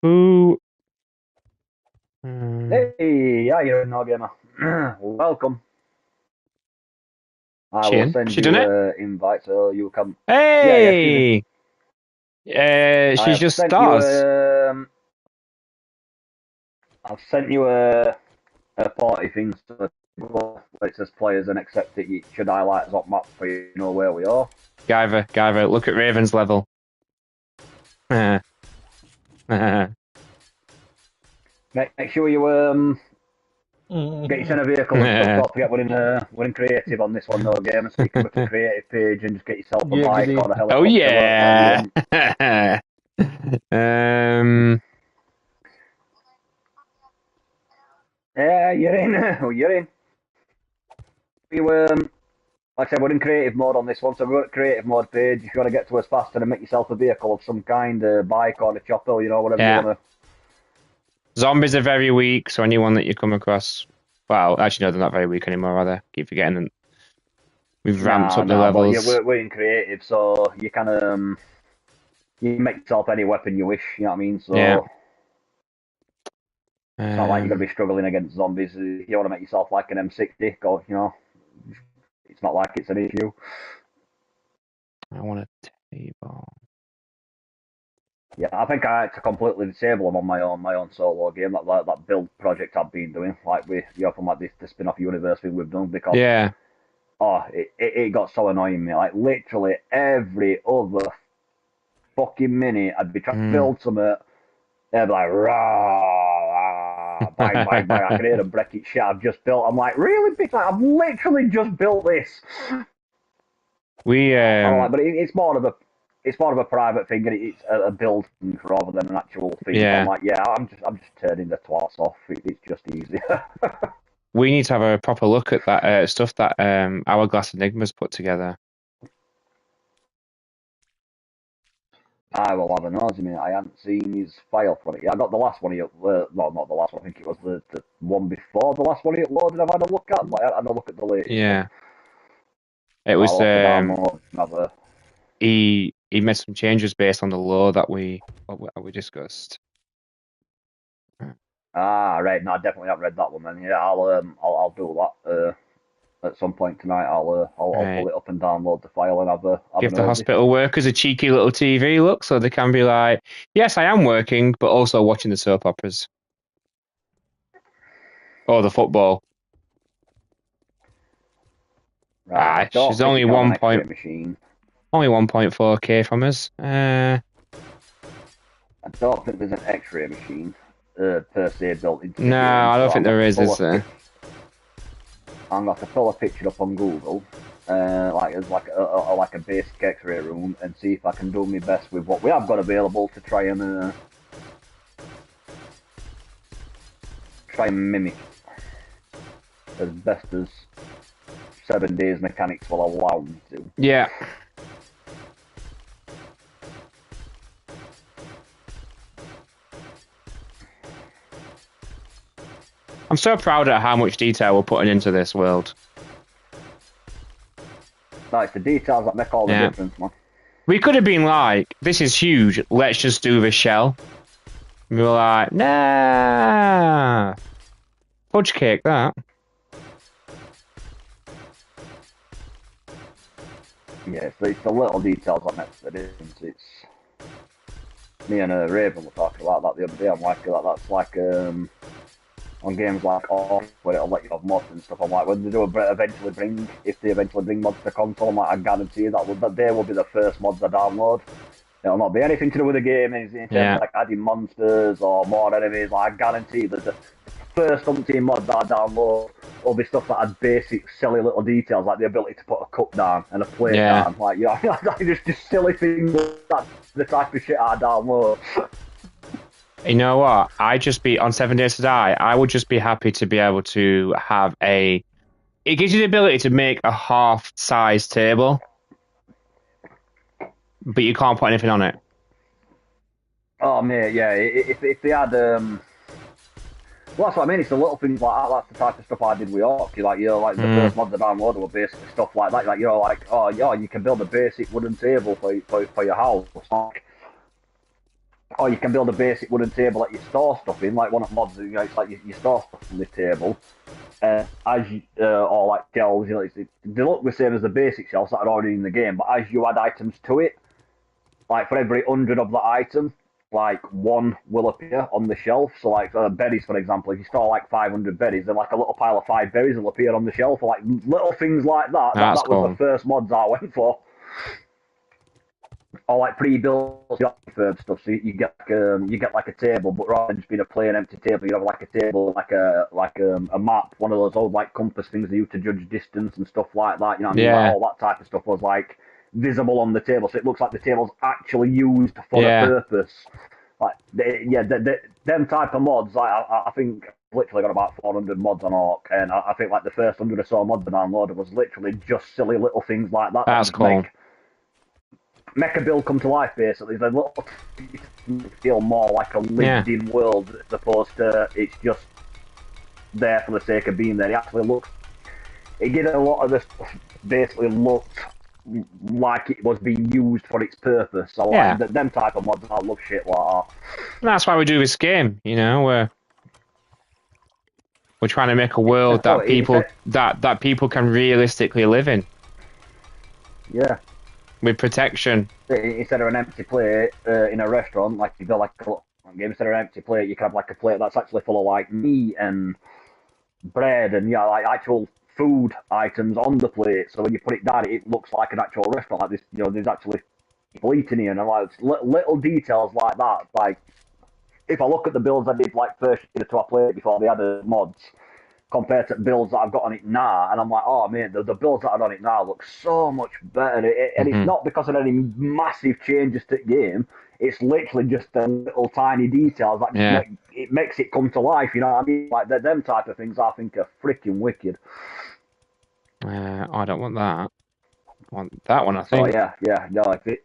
Who?
Hey, yeah, you're a no gamer. Welcome. I will send you an invite so you come.
Hey! She's just stars.
I've sent you a party thing so it says players and accept it. You should highlight that map so you know where we are.
Guyver, look at Raven's level.
Make sure you Get yourself a vehicle and stuff. Don't forget we're in creative on this one, though, game. So you can go to the creative page and just get yourself a bike or a helicopter.
Oh yeah.
Yeah, you're in. You're in. You like I said, we're in creative mode on this one, so go to creative mode page. If you want to get to us faster and make yourself a vehicle of some kind, a bike or a chopper, you know, whatever you want to.
Zombies are very weak, so anyone that you come across, well, actually no, they're not very weak anymore, are they? Keep forgetting them. We've ramped up the levels.
But yeah, we're in creative, so you can you can make yourself any weapon you wish. You know what I mean? So
yeah.
It's not like you're going to be struggling against zombies. If you want to make yourself like an M60, go, you know, it's not like it's an issue.
I want a table.
Yeah, I think I had to completely disable them on my own solo game. That build project I've been doing, like with from like the spin-off universe thing we've done, because it got so annoying me. Like literally every other fucking minute, I'd be trying to build something, they'd be like rah, bang bang bang. I can hear them break it shit I've just built. I'm like, really? I've literally just built this. But it's more of a private thing, and it's a build thing rather than an actual thing.
Yeah.
So I'm like, yeah, I'm just turning the twats off. It's just easier.
We need to have a proper look at that stuff that Hourglass Enigma's put together.
I will have a nosy minute. I hadn't seen his file from it. Yeah, I got the last one he uploaded. No, not the last one. I think it was the one before the last one he uploaded. I've had a look at. I had a look at the latest.
Yeah. It was he made some changes based on the law that we discussed.
Ah, right. No, I definitely haven't read that one. Then yeah, I'll do that at some point tonight. I'll pull it up and download the file and have
give the hospital workers a cheeky little TV look, so they can be like, yes, I am working, but also watching the soap operas or the football.
Right.
She's only 1.4K from us. I
don't think there's an X-ray machine per se built into.
No, I don't think there is there?
I'm going to pull a picture up on Google, like a basic X-ray room, and see if I can do my best with what we have got available to try and mimic as best as 7 days mechanics will allow me to.
Yeah. I'm so proud at how much detail we're putting into this world.
No, it's the details that make all the difference, man.
We could have been like, this is huge, let's just do the shell. And we were like, nah. Fudge cake, that.
Yeah, so it's the little details that makes the difference. It's me and Raven were talking about that the other day. I'm like, that's like on games like Off, where it'll let you have mods and stuff. I'm like, when they do if they eventually bring mods to console, I'm like, I guarantee that they will be the first mods I download. It'll not be anything to do with the game, in terms of like adding monsters or more enemies. Like, I guarantee that the first umpteen mod that I download will be stuff that had basic silly little details, like the ability to put a cup down and a plate down. Like, you know, just silly things. That's the type of shit I download.
You know what? On 7 Days to Die, I would just be happy to be able to have it gives you the ability to make a half-size table, but you can't put anything on it.
Oh, mate, yeah. If they had, well, that's what I mean. It's the little things like that. That's the type of stuff I did with Orc. Like, you know, like the first mods I downloaded were basically stuff like that. Like, you know, like, oh, yeah, you can build a basic wooden table for your house. Or you can build a basic wooden table that you store stuff in, like one of the mods. You know, it's like you store stuff on the table, or like shelves. You know, they look the same as the basic shelves that are already in the game, but as you add items to it, like for every 100 of the item, like one will appear on the shelf. So like berries, for example, if you store like 500 berries, then like a little pile of 5 berries will appear on the shelf, or like little things like that. That
cool.
was the first mods I went for. or like pre-built refurb stuff. So you get like a table, but rather than just being a plain empty table, you have like a table, like a map, one of those old like compass things they use to judge distance and stuff like that. You know what I mean? Like
Yeah.
all that type of stuff was like visible on the table, so it looks like the table's actually used for
Yeah.
a purpose. Like them type of mods, I think I've literally got about 400 mods on Orc, and I think like the first 100 or so mods I downloaded was literally just silly little things like that.
That's
That
cool.
make a build come to life, basically. They little feel more like a lived-in world as opposed to it's just there for the sake of being there. It actually looks. It did a lot of this. Basically, looked like it was being used for its purpose. So like them type of mods, I love shit like that.
And that's why we do this game. You know, we're trying to make a world that people that people can realistically live in.
Yeah.
With protection.
Instead of an empty plate in a restaurant, like you go like a game, instead of an empty plate, you can have like a plate that's actually full of like meat and bread and like actual food items on the plate. So when you put it down, it looks like an actual restaurant. Like this, there's actually people eating here, and like little details like that. Like if I look at the builds I did like first to a plate before they added mods, compared to builds that I've got on it now, and I'm like, oh man, the builds that I've on it now look so much better. And it's not because of any massive changes to the game. It's literally just the little tiny details that it makes it come to life. You know what I mean? Like them type of things, I think are freaking wicked.
I don't want that. I want that one, I think.
Oh yeah. No, if they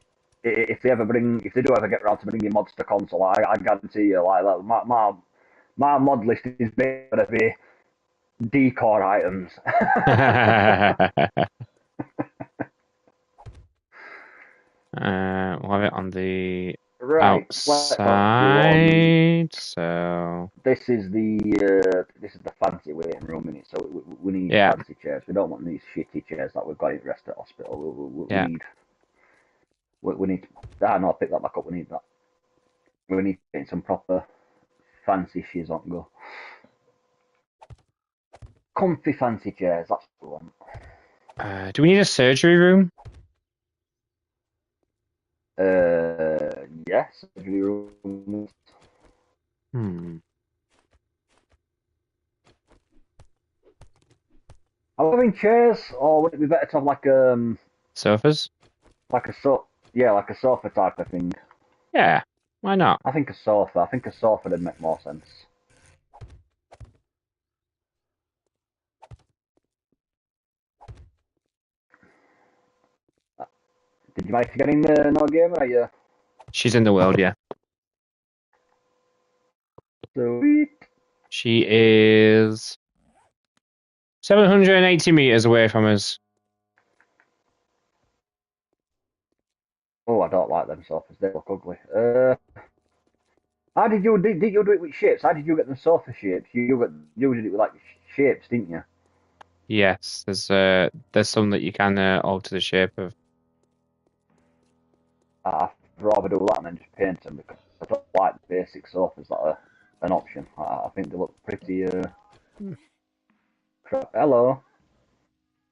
do ever get around to bringing mods to console, I guarantee you, like my mod list is going to be decor items.
We'll have it on the
outside.
So
this is the fancy waiting room in it. So we need fancy chairs. We don't want these shitty chairs that we've got in the rest of the hospital. We need. No, pick that back up. We need that. We need to get some proper fancy shiz on go. Comfy fancy chairs, that's the one.
Do we need a surgery room?
Yes, surgery room. Are we having chairs, or would it be better to have like
sofas?
Like a sofa type of thing.
Yeah, why not?
I think a sofa would make more sense. Did you manage to get in no game, or are you?
She's in the world, yeah.
Sweet.
She is 780 meters away from us.
Oh, I don't like them sofas. They look ugly. How did you do it with shapes? How did you get the sofa shapes? You did it with like shapes, didn't you?
Yes, there's some that you can alter the shape of.
I'd rather do that and then just paint them because I don't like the basic sofas that are an option. I think they look pretty. Hello.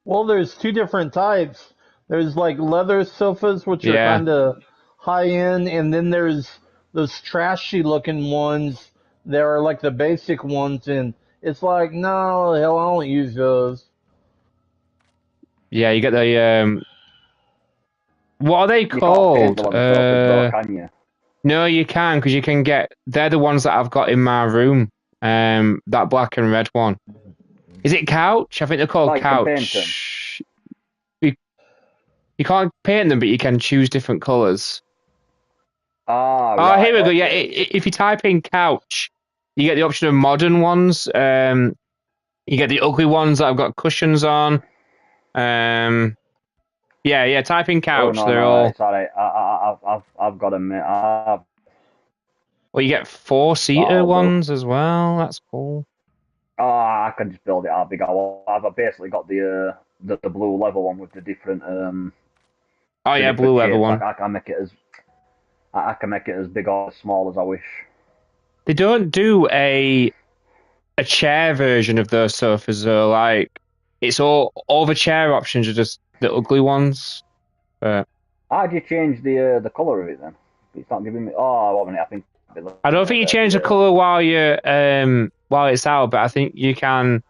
Well, there's two different types. There's like leather sofas, which are kind of high end, and then there's those trashy looking ones that are like the basic ones, and it's like, no, hell, I don't use those.
Yeah, you get the what are they called?
Though, can you?
No, you can, because you can get. They're the ones that I've got in my room. That black and red one. Is it couch? I think they're called couch. You can't paint them, but you can choose different colours.
Right,
here we go. Yeah, if you type in couch, you get the option of modern ones. You get the ugly ones that have got cushions on. Yeah. Type in couch. They're all.
Sorry, I've got them.
Well, you get 4-seater ones as well. That's cool.
I can just build it how big I want. I've basically got the blue level one with the different.
Blue level one.
I can make it as big or as small as I wish.
They don't do a chair version of those sofas though. Like it's all the chair options are just the ugly ones. But
How'd you change the colour of it then? It's not giving me. Oh, wait a minute. I think I'll be
I
looking
don't
at
think
it
you
there.
change the color while it's out, but I think you can.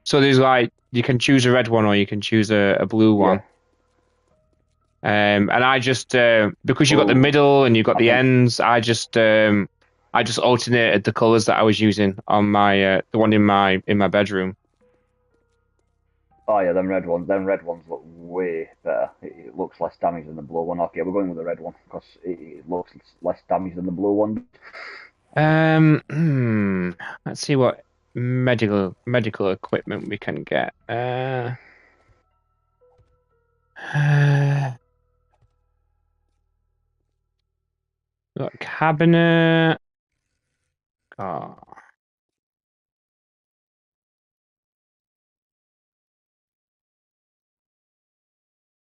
So there's like you can choose a red one or you can choose a blue
Yeah.
one. And I just because you got the
Oh,
middle and you got
I
the
think.
ends, I just alternated the colors that I was using on my the one in my bedroom.
Oh yeah, them red ones. Them red ones look way better. It looks less damage than the blue one. Okay, we're going with the red one because it looks less damage than the blue one.
Let's see what medical equipment we can get. Got cabinet. Oh,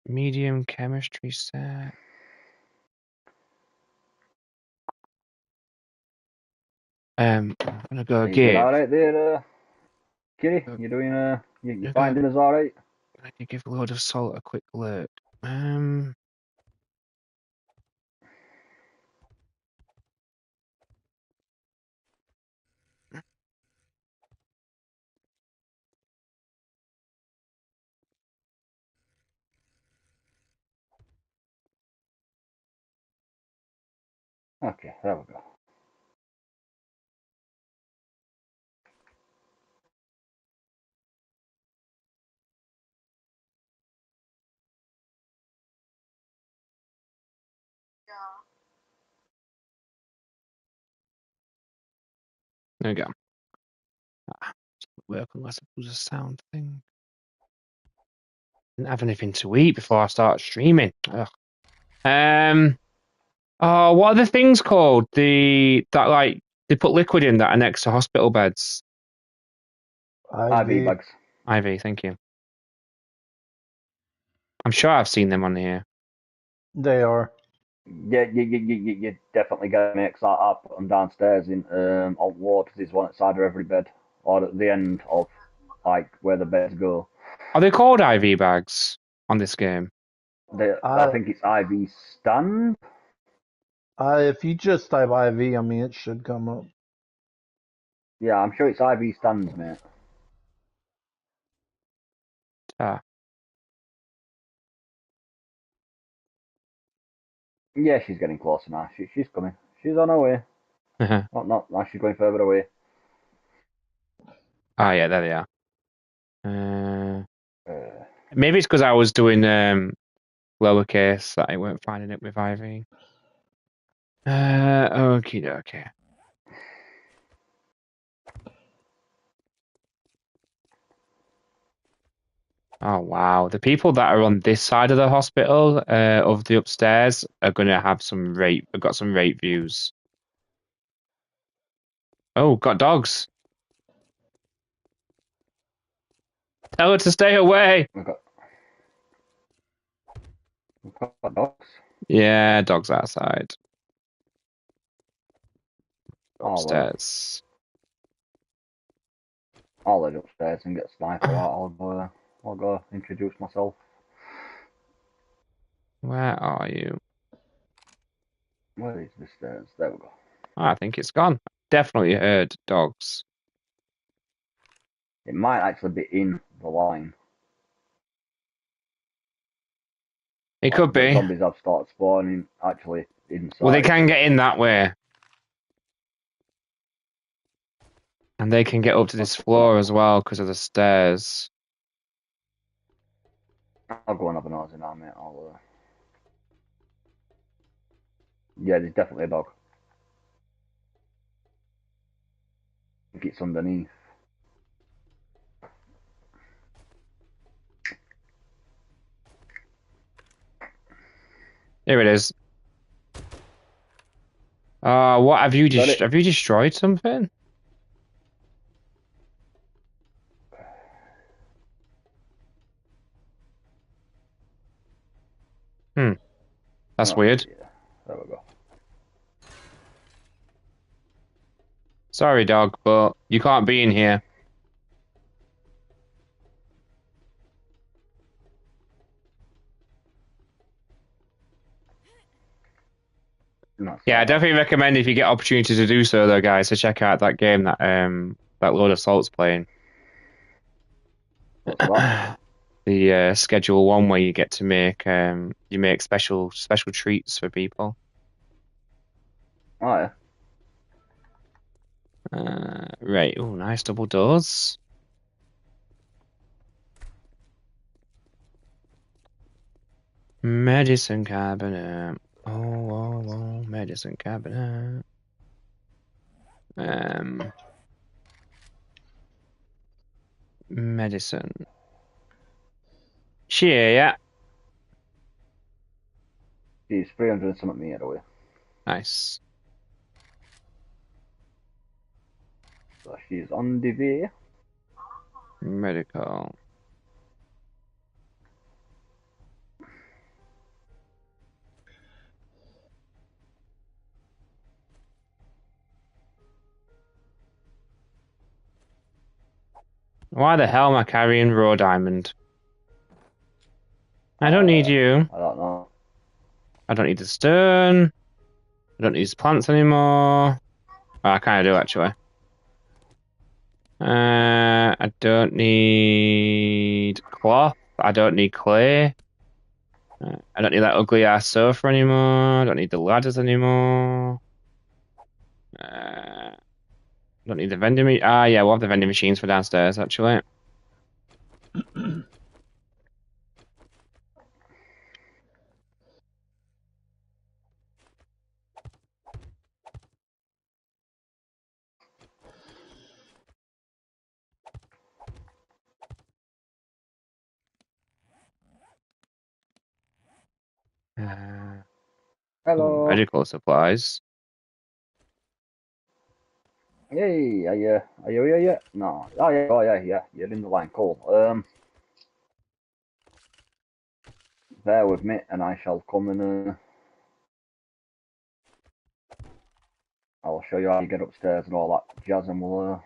medium chemistry set. I'm gonna go
Are you doing
give.
all right there, Kitty? You doing you
I'm gonna
finding us all right?
give a load of salt a quick look.
Okay, there we go.
There we go. Work unless it was a sound thing. Didn't have anything to eat before I start streaming. Ugh. Oh, what are the things called? That like they put liquid in that are next to hospital beds.
IV
IV.
bags.
IV, thank you. I'm sure I've seen them on here.
They are.
Yeah, you definitely get mix that up and downstairs in on waters. There's one at the side of every bed or at the end of like where the beds go.
Are they called IV bags on this game?
I think it's IV stand.
If you just type IV, I mean, it should come up.
Yeah, I'm sure it's IV stands, mate.
Ah.
Yeah, she's getting closer now. She's coming. She's on her way. Not now. She's going further away.
Oh yeah, there they are. Uh,
Uh,
maybe it's because I was doing lowercase that I weren't finding it with IV. Okay. Oh wow, the people that are on this side of the hospital, of the upstairs, are gonna have some rate. Have got some rate views. Oh, got dogs. Tell her to stay away.
we've got dogs.
Yeah, dogs outside.
I'll
Upstairs.
I'll head upstairs and get Sniper out. I'll go introduce myself.
Where are you?
Where is the stairs? There we go.
Oh, I think it's gone. Definitely heard dogs.
It might actually be in the line.
It
Like
could
the
be.
zombies have started spawning actually
Well, they
inside.
can get in that way. And they can get up to this floor as well because of the stairs.
I'll go and have a nosy now, mate. Yeah, there's definitely a dog. I think it's underneath.
Here it is. What have you
Got it.
have you destroyed something? That's
Oh
weird.
yeah, there we go.
Sorry, dog, but you can't be in here. Yeah, I definitely recommend if you get opportunity to do so, though, guys, to check out that game that that Lord of Salt's playing.
What's that?
The Schedule 1 where you get to make special treats for people.
Oh
yeah. Right. Oh, nice double doors. Medicine cabinet. Oh, medicine cabinet. Medicine. Yeah.
She's 300 and something meters away.
Nice.
So she's on the way.
Medical. Why the hell am I carrying raw diamond? I don't need you.
I don't know.
I don't need the stone. I don't need these plants anymore. Well, I kind of do, actually. I don't need cloth. I don't need clay. I don't need that ugly ass sofa anymore. I don't need the ladders anymore. I don't need the vending machine. Ah, yeah, we'll have the vending machines for downstairs, actually.
Hello.
Medical supplies.
Hey, are you here yet? No. Oh yeah. You're in the line. Cool. Bear with me, and I shall come and I'll show you how you get upstairs and all that jazz, and we'll.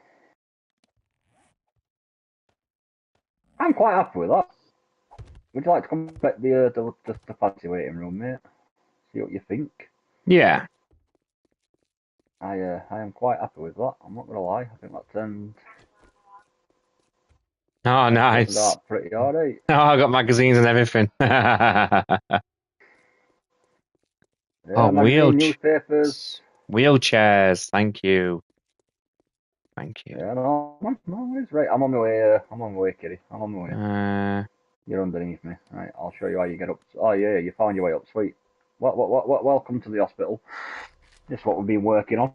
I'm quite happy with that. Would you like to come back the fancy waiting room, mate? See what you think.
Yeah.
I am quite happy with that. I'm not gonna lie. I think that turned.
Oh, nice.
Turned out pretty alright.
Oh, I got magazines and everything.
Yeah, newspapers.
Wheelchairs. Thank you.
Yeah, no, it's right. I'm on my way. I'm on my way, Kitty. I'm on my way. You're underneath me. Right, I'll show you how you get up. Oh yeah, you found your way up. Sweet. Welcome to the hospital. This is what we've been working on.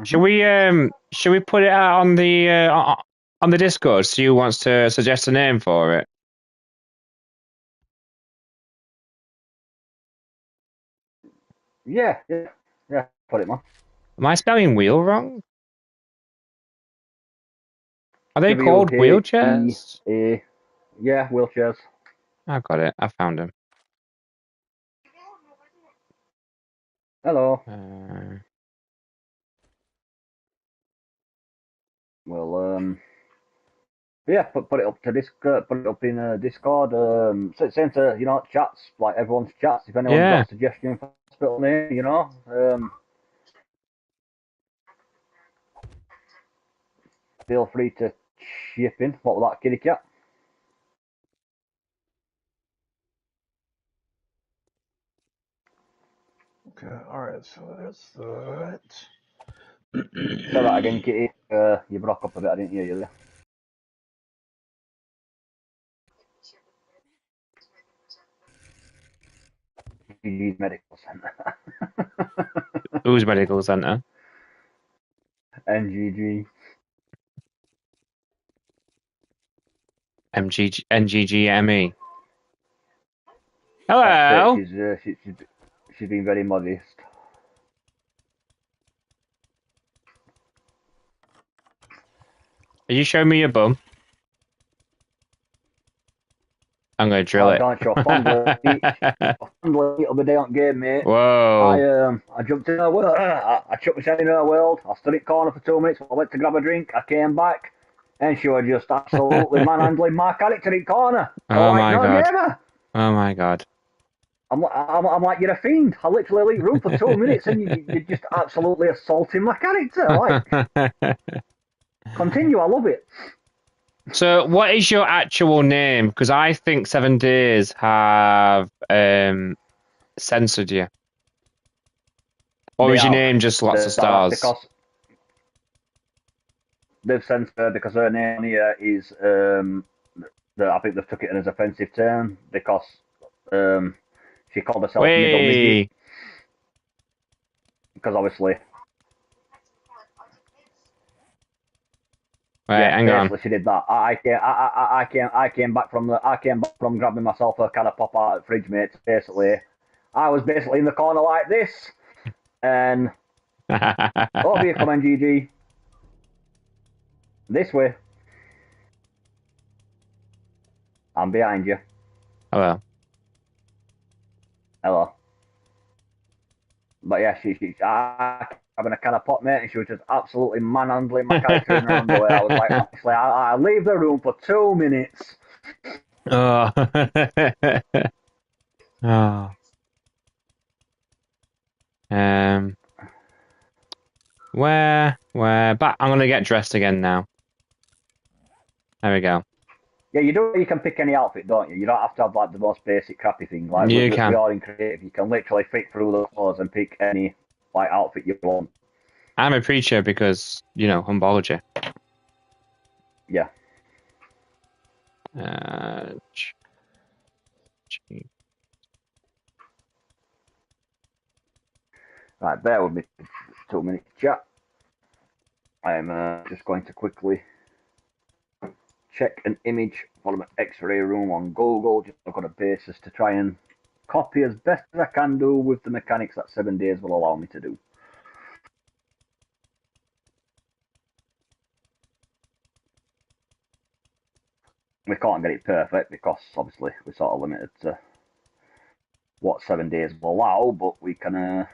Should we put it out on the Discord? See who wants to suggest a name for it.
Yeah. Put it, man.
Am I spelling wheel wrong? Are they called wheelchairs?
Yeah, wheelchairs.
I've got it. I found them.
Hello. Well, yeah, put it up to Discord. Put it up in Discord. Same to chats, like everyone's chats. If anyone's got a suggestion for hospital name, feel free to chip in. What was that, kitty cat?
Okay, alright, so that's that.
Say that again, kitty. You broke up a bit, I didn't hear you there. NGG Medical Centre.
Whose medical centre?
NGG.
NGGME. Hello.
She's been very modest.
Are you showing me your bum? I'm gonna drill it.
Don't show fondly. It'll be day on game, mate.
Whoa.
I jumped in her world. I chucked myself in her world. I stood in the corner for 2 minutes. I went to grab a drink. I came back, and she was just absolutely manhandling my character in corner.
Oh my god.
Gamer.
Oh my god.
I'm like, you're a fiend. I literally leave room for 2 minutes and you're just absolutely assaulting my character. Like, continue, I love it.
So, what is your actual name? Because I think 7 Days have censored you. Or
They
is your
have.
name just lots of stars?
Because they've censored her because her name here is, I think they've took it as an offensive term because she called herself middle midget.
Wait.
Because obviously,
Right,
yeah,
hang on.
basically she did that. I came back from grabbing myself a can of pop out of the fridge, mate. Basically, I was basically in the corner like this, and over here, come on, GG. This way. I'm behind you.
Hello.
Hello. But yeah, she's having a can of pop, mate, and she was just absolutely manhandling my character in her underwear. I was like, honestly, I leave the room for 2 minutes.
Oh. Oh. Where? Back. I'm gonna get dressed again now. There we go.
Yeah, you can pick any outfit, don't you? You don't have to have like the most basic crappy thing. Like
You
we
can.
are in creative, you can literally flick through the clothes and pick any like outfit you want.
I'm a preacher because, humbology.
Yeah. Right, bear with me 2 minutes, chat. I'm just going to quickly check an image from an X-ray room on Google. Just I've got a basis to try and copy as best as I can do with the mechanics that 7 Days will allow me to do. We can't get it perfect because obviously we're sort of limited to what 7 Days will allow, but we can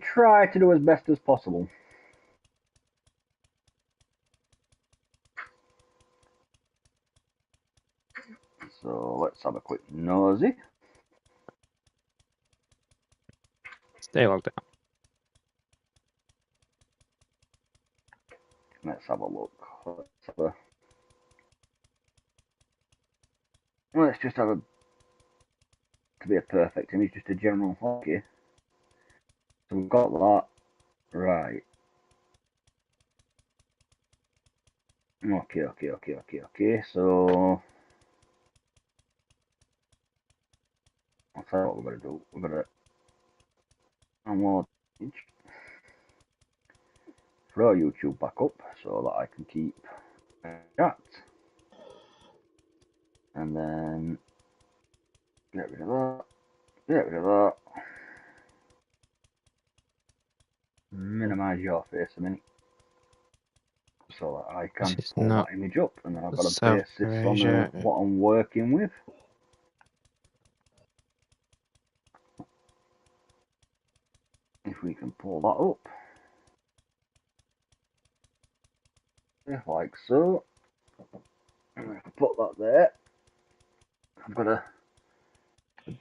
try to do as best as possible. So let's have a quick nosy.
Stay logged out.
Let's have a look. Let's just have to be a perfect image, just a general. Okay. So we've got that. Right. Okay. So I'll tell you what we're going to do. We're going to download image, throw YouTube back up so that I can keep that. And then get rid of that. Get rid of that. Minimize your face a minute. So that I can pull that image up, and then I've got to base this on what I'm working with. If we can pull that up, yeah, like so, and I can put that there. I've got a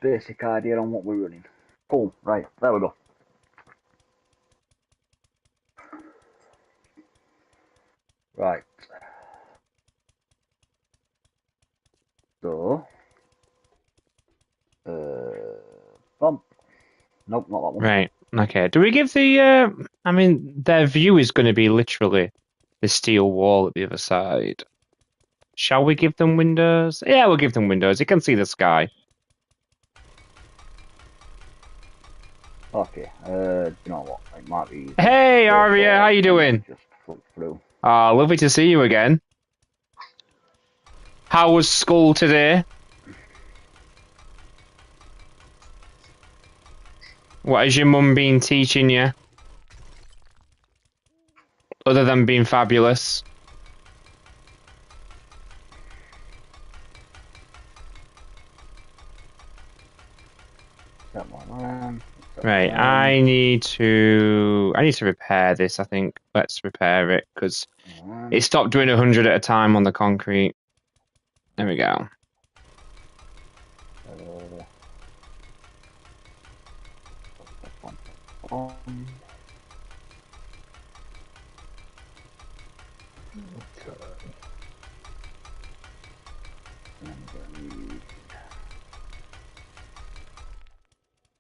basic idea on what we're running. Cool, right, there we go. Right. So, bump. Nope, not that one.
Right. Okay. Do we give the? I mean, their view is going to be literally the steel wall at the other side. Shall we give them windows? Yeah, we'll give them windows. You can see the sky.
Okay. You know what? It might be easy.
Hey, Aria, how you doing?
Just flip through.
Ah, lovely to see you again. How was school today? What has your mum been teaching you? Other than being fabulous. Right, I need to repair this, I think. Let's repair it, because it stopped doing 100 at a time on the concrete. There we go.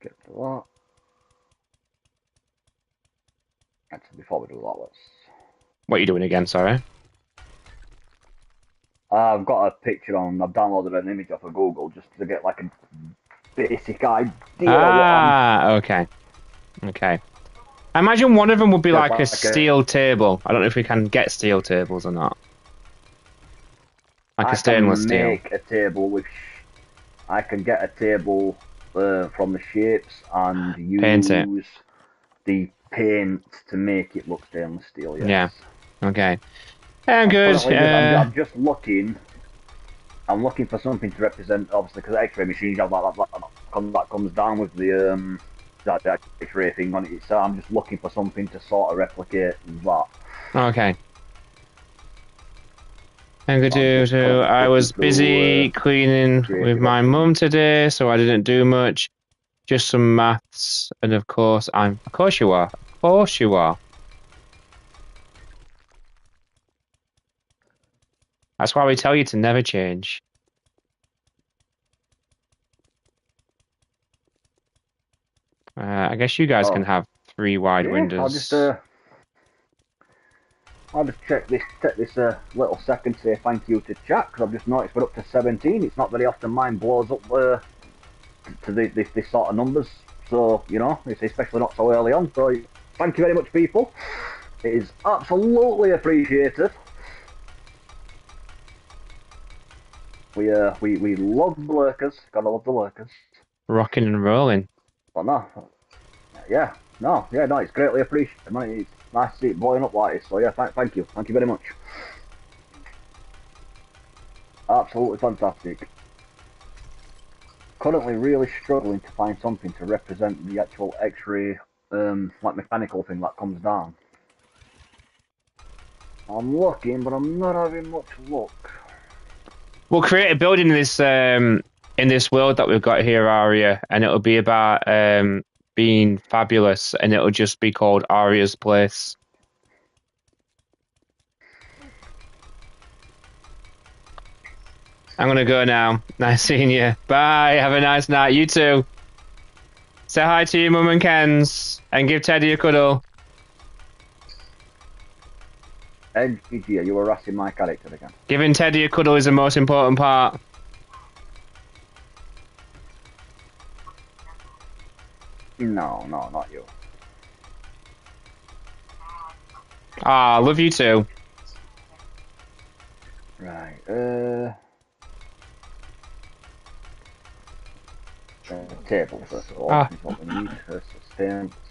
Get to that. Actually, before we do that, let's.
What are you doing again? Sorry.
I've got a picture on. I've downloaded an image off of Google just to get like a basic idea.
Okay. Okay. I imagine one of them would be like a steel table. I don't know if we can get steel tables or not. Like a stainless steel.
I can make a table with. I can get a table from the shapes and use the paint to make it look stainless steel. Yes.
Yeah. Okay. Good.
I'm just looking. I'm looking for something to represent, obviously, because X-ray machines have that comes down with the that X-ray thing on it. So I'm just looking for something to sort of replicate that.
Okay. I was busy cleaning with my mum today, so I didn't do much. Just some maths, and of course Of course you are. Of course you are. That's why we tell you to never change. I guess you guys can have 3 wide windows.
I'll just take this little second to say thank you to chat, because I've just noticed we're up to 17. It's not very often mine blows up to this sort of numbers, so, you know, it's especially not so early on. So thank you very much, people. It is absolutely appreciated. We love the lurkers. Gotta love the lurkers.
Rocking and rolling.
But no, it's greatly appreciated. Man, it's nice to see it blowing up like this. So yeah, thank you very much. Absolutely fantastic. Currently, really struggling to find something to represent the actual X-ray, like mechanical thing that comes down. I'm looking, but I'm not having much luck.
We'll create a building in this world that we've got here, Aria, and it'll be about being fabulous, and it'll just be called Aria's Place. I'm gonna go now. Nice seeing you. Bye. Have a nice night. You too. Say hi to your mum and Kens, and give Teddy a cuddle.
NGG, are you harassing my character again?
Giving Teddy a cuddle is the most important part.
No, not you.
Ah, love you too.
Right, table first of all is what we need.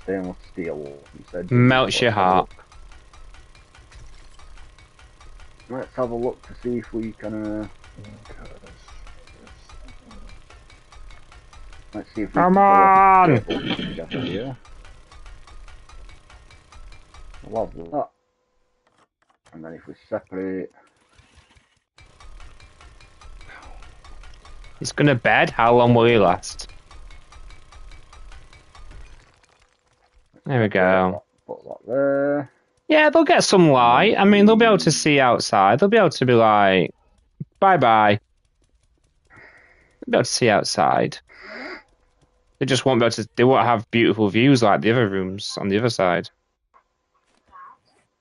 Stainless steel. You said
melts your heart.
Let's have a look to see if we can. Let's see if we
Come
can
on!
Here. Love that. And then if we separate.
He's gonna bed. How long will he last? There we go.
Put that there.
Yeah, they'll get some light. I mean, they'll be able to see outside. They'll be able to be like, bye-bye. They'll be able to see outside. They just won't be able to. They won't have beautiful views like the other rooms on the other side.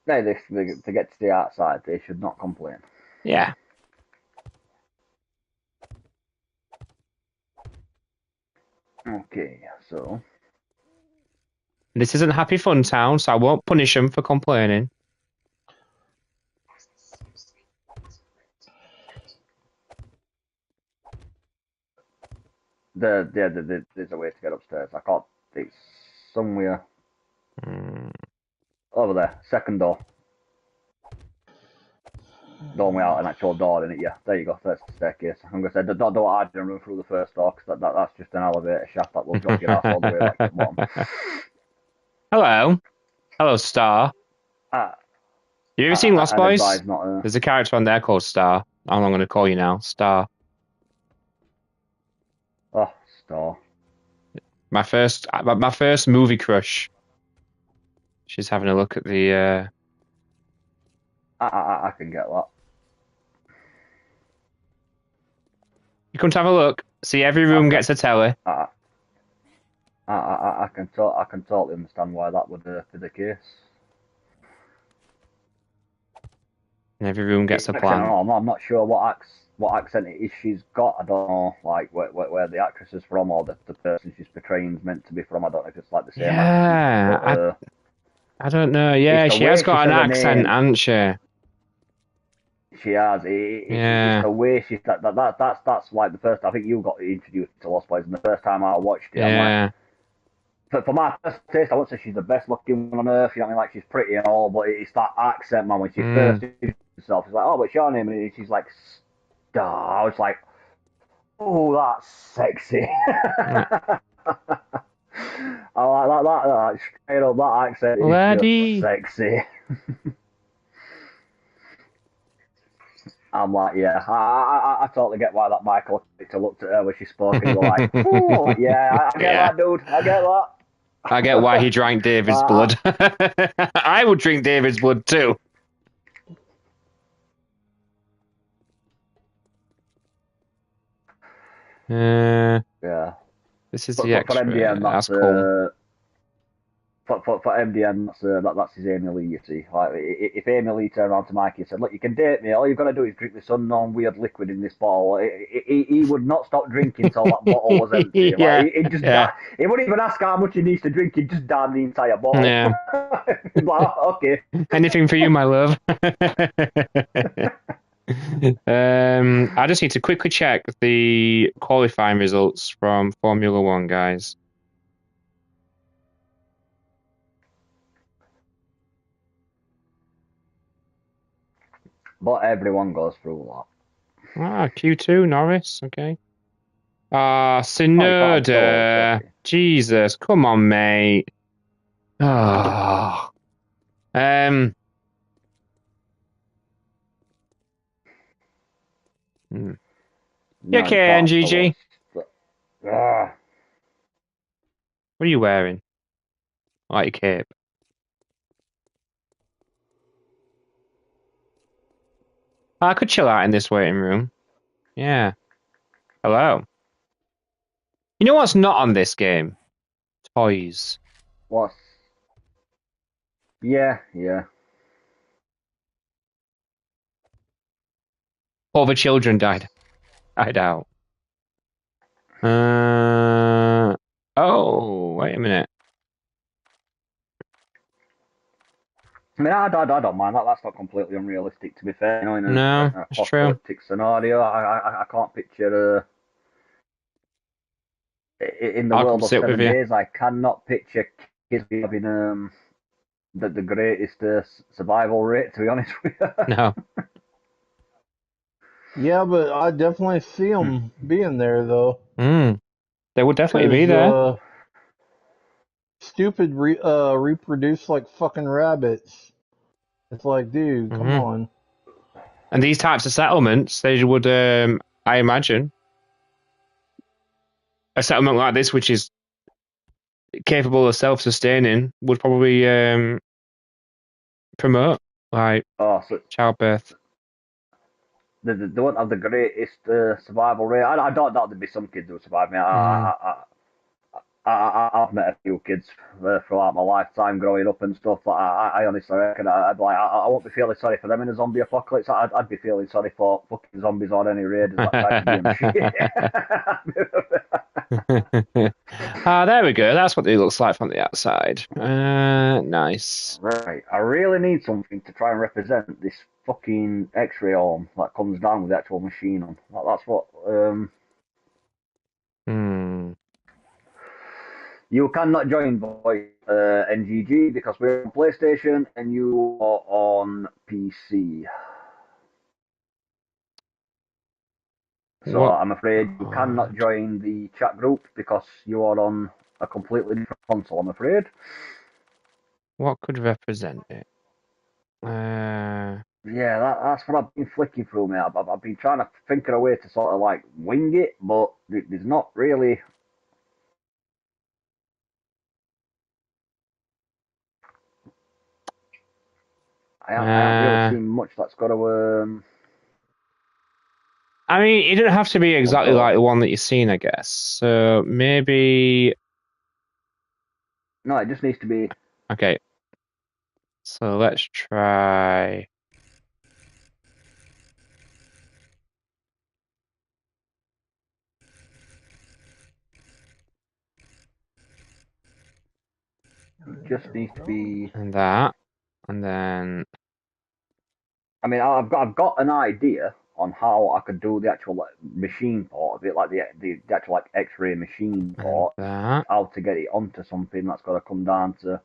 No, to get to the outside, they should not complain.
Yeah.
Okay, so.
This isn't Happy Fun Town, so I won't punish them for complaining.
There's a way to get upstairs. I can't. It's somewhere over there. Second door. Don't way out an actual door in it. Yeah, there you go. That's the staircase. I'm gonna say don't hide and run through the first door, because that's just an elevator shaft that will drop your ass all the way back to the bottom.
Hello, Star. You ever seen Lost Boys? There's a character on there called Star. I'm going to call you now, Star.
Oh, Star.
My first movie crush. She's having a look at the.
I can get that.
You come to have a look. See, every room gets a telly.
I can totally understand why that would be the case.
And every room gets a plan.
I'm not sure what accent it is she's got. I don't know, like where the actress is from or the person she's portraying is meant to be from. I don't know if it's like the same
Yeah,
accent. But,
I don't know. Yeah, she has got an accent, hasn't she?
She has.
Yeah.
It's the way she's that's like the first. I think you got introduced to Lost Boys, and the first time I watched it,
Yeah.
I'm like, for my first taste, I won't say she's the best looking one on earth. You know what I mean? Like she's pretty and all, but it's that accent, man. When she first introduced herself, she's like, "Oh, what's your name?" And she's like, "Star." I was like, "Oh, that's sexy." I like that. Straight up, that accent is just sexy. I'm like, yeah, I totally get why that Michael looked at her when she spoke and he was like, oh, yeah, I get that, dude. I get that.
I get why he drank David's blood. I would drink David's blood too.
Yeah.
This is the X-ray.
For MDM,
that's cool.
For MDM, that's his Amy Lee, you see. Like, if Amy Lee turned around to Mikey and said, look, you can date me, all you've got to do is drink this unknown weird liquid in this bottle, he would not stop drinking until that bottle was empty.
Yeah.
Like, he wouldn't even ask how much he needs to drink, he'd just down the entire bottle.
Yeah.
Like, oh, okay.
Anything for you, my love. I just need to quickly check the qualifying results from Formula One, guys.
But everyone goes through that.
Q2, Norris, okay. Tsunoda. Jesus, come on, mate. Oh. You okay, NGG? What are you wearing? I like your cape. I could chill out in this waiting room. Yeah. Hello. You know what's not on this game? Toys.
What? Yeah.
All the children died out. Oh, wait a minute.
I mean, I don't mind that. That's not completely unrealistic, to be fair. You know, in a
it's
post-apocalyptic scenario, I can't picture. In the world of 7 days, I cannot picture kids having the greatest survival rate. To be honest with you.
No.
Yeah, but I definitely see them being there, though.
They would definitely be there.
Stupid reproduce like fucking rabbits. It's like, dude, come on.
And these types of settlements, they would, I imagine, a settlement like this, which is capable of self-sustaining, would probably promote like childbirth.
They won't have the greatest survival rate. I don't doubt there'd be some kids who would survive. I've met a few kids throughout my lifetime growing up and stuff. I honestly reckon I won't be feeling sorry for them in a zombie apocalypse. I'd be feeling sorry for fucking zombies on any raiders that try to do them shit.
There we go. That's what it looks like from the outside. Nice.
Right. I really need something to try and represent this fucking X-ray arm that comes down with the actual machine on. That's what. You cannot join voice NGG because we're on PlayStation and you are on PC. So I'm afraid you cannot join the chat group because you are on a completely different console, I'm afraid.
What could represent it?
Yeah, that's what I've been flicking through, mate. I've been trying to think of a way to sort of like wing it, but there's not really. I haven't really seen much that's got to.
I mean, it didn't have to be exactly like the one that you've seen, I guess. So maybe.
No, it just needs to be.
Okay. So let's try.
It just needs to be.
And that. And then.
I mean, I've got an idea on how I could do the actual like, machine port of it, like the actual like X-ray machine port.
That.
How to get it onto something that's got to come down to.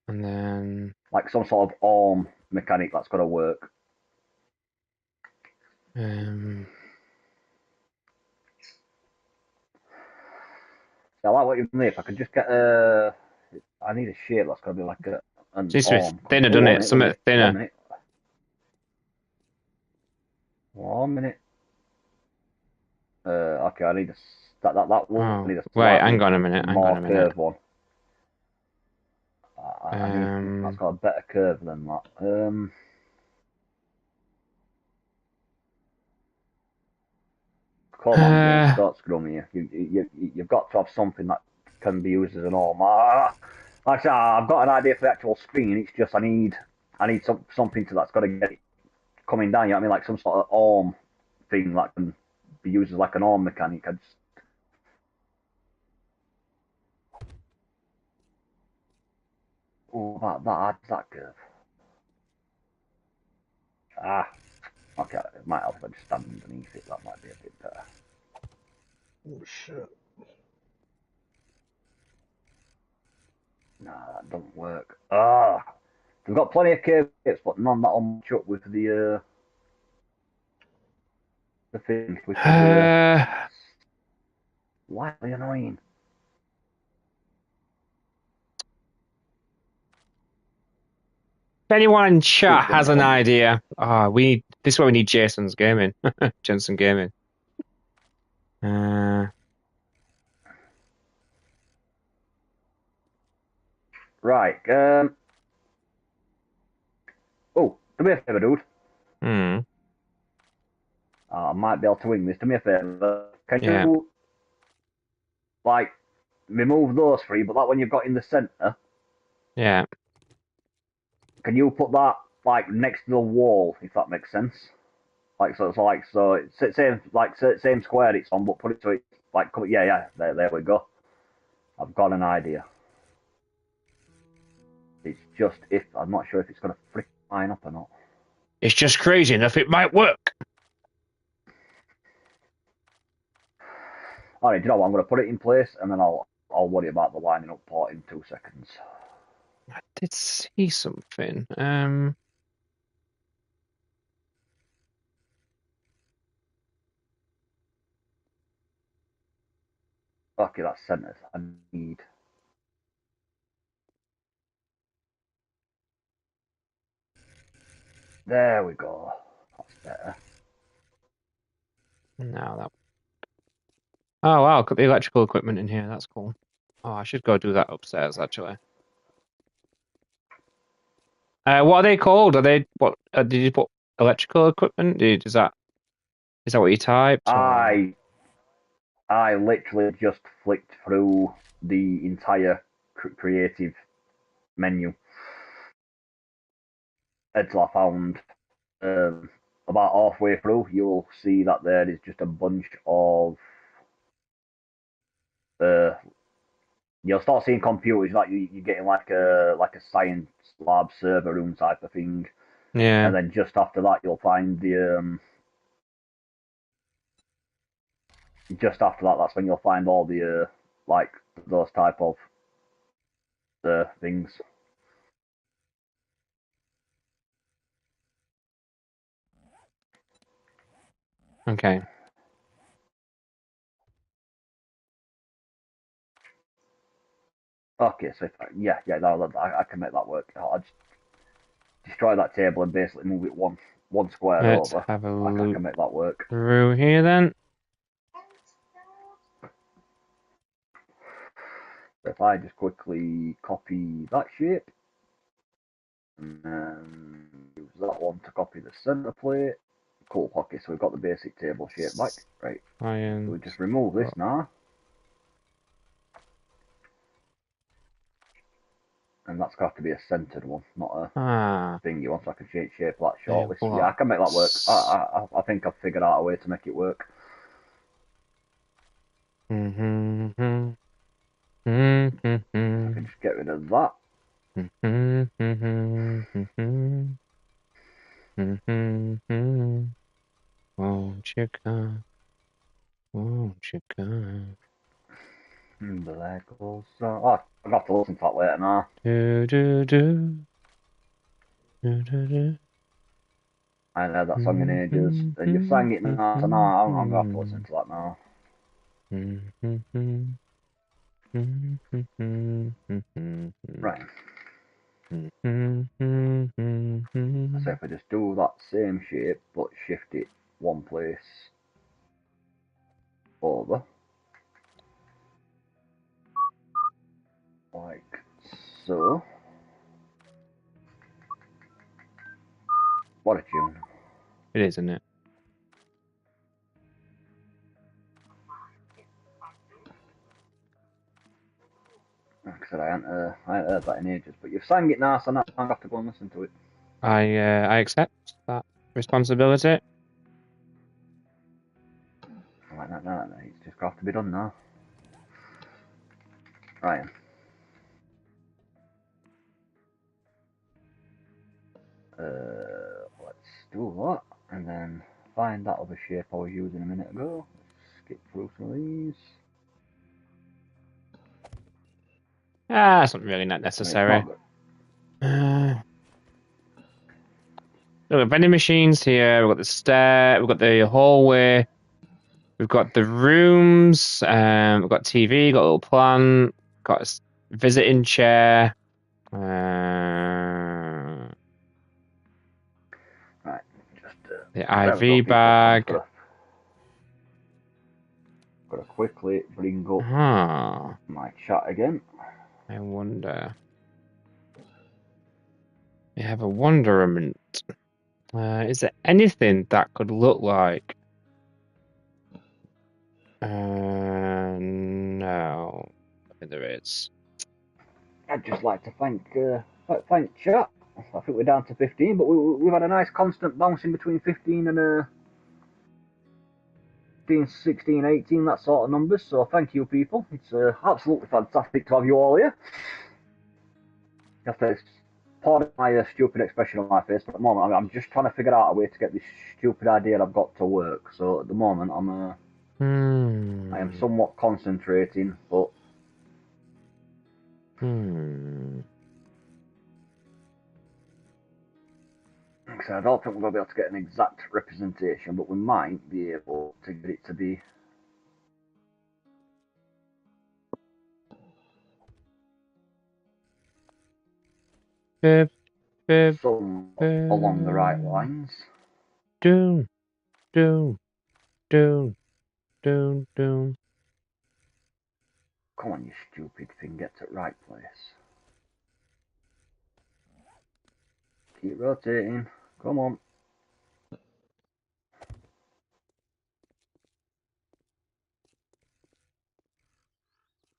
And then.
Like some sort of arm mechanic that's got to work. So I like what you've made. If I could just get I need a shape that's got to be like an
It's
arm.
thinner, doesn't it? Something thinner.
1 minute. 1 minute. Okay, I need that one.
Oh,
I need a
wait, hang on a minute. Hang on a minute.
Curve one. I need that's got a better curve than that. Come on, James, start scrumming you. You've got to have something that can be used as an arm. Like I said, I've got an idea for the actual screen. It's just I need something that's got to get it coming down. You know what I mean? Like some sort of arm thing that can be used as like an arm mechanic. Oh, that curve. Okay. It might help if I just stand underneath it. That might be a bit better.
Oh shit.
Nah, that doesn't work. We've got plenty of curves, but none that'll match up with the thing, which is slightly annoying.
If anyone in chat has an idea, this is why we need Jason's gaming. Jensen Gaming.
Right. Oh, do me a favour, dude. I might be able to wing this. Do me a favour. Can you, like, remove those three, but that one you've got in the centre?
Yeah.
Can you put that, like, next to the wall, if that makes sense? Like, so it's same square it's on, but put it to it, like, yeah, there we go. I've got an idea. It's just I'm not sure if it's going to flick line up or not.
It's just crazy enough it might work.
Alright, do you know what? I'm going to put it in place and then I'll worry about the lining up part in 2 seconds.
I did see something.
Okay, that's centered. I need. There we go. That's better.
No, that. Oh wow, got the electrical equipment in here. That's cool. Oh, I should go do that upstairs actually. What are they called? Are they what? Did you put electrical equipment? Is that what you typed?
Or? I literally just flicked through the entire creative menu until I found about halfway through. You'll see that there is just a bunch of. You'll start seeing computers like you're getting like a science lab server room type of thing.
Yeah.
And then just after that, you'll find the just after that, that's when you'll find all the like those type of things.
Okay.
Okay, so no, I can make that work. I'll just destroy that table and basically move it one square
Let's
over.
have a
I
look
can make that work.
through here then.
So if I just quickly copy that shape. And then use that one to copy the centre plate. Cool, okay, so we've got the basic table shape back. Right. So we just remove this now. And that's got to be a centred one, not a thingy one, so I can change shape like shortlist. Yeah, I can make that work. I think I've figured out a way to make it work. I can just get rid of that.
Won't you come? Won't you come?
Black holes. Oh, I'll have to listen to that later now.
Do do do. Do do do.
I haven't heard that song in ages. You've sang it now, so now I'm gonna have to listen to that now. Right. So if I just do that same shape, but shift it one place over, like so. What a tune.
It is, isn't it?
Like I said, I ain't heard that in ages, but you've sang it now, so now I'll have to go and listen to it.
I accept that responsibility.
Like that, it's just got to be done now. Right. Let's do that, and then find that other shape I was using a minute ago. Skip through some of these.
That's not really not necessary. Look at vending machines here. We've got the stair. We've got the hallway. We've got the rooms. We've got TV. Got a little plant. Got a visiting chair.
Right. Just
the IV bag.
Gotta quickly bring up my chat again.
I wonder. I have a wonderment. Is there anything that could look like? No. I think there is.
I'd just like to thank chat. I think we're down to 15, but we've had a nice constant bouncing between 15 and 15, 16, 18, that sort of numbers. So thank you, people. It's absolutely fantastic to have you all here. It's pardon my stupid expression on my face, but at the moment I'm just trying to figure out a way to get this stupid idea I've got to work. So at the moment I am somewhat concentrating, but so I don't think we're going to be able to get an exact representation, but we might be able to get it to be somewhat along the right lines.
Doom.
Come on, you stupid thing, get to the right place. Keep rotating. Come on.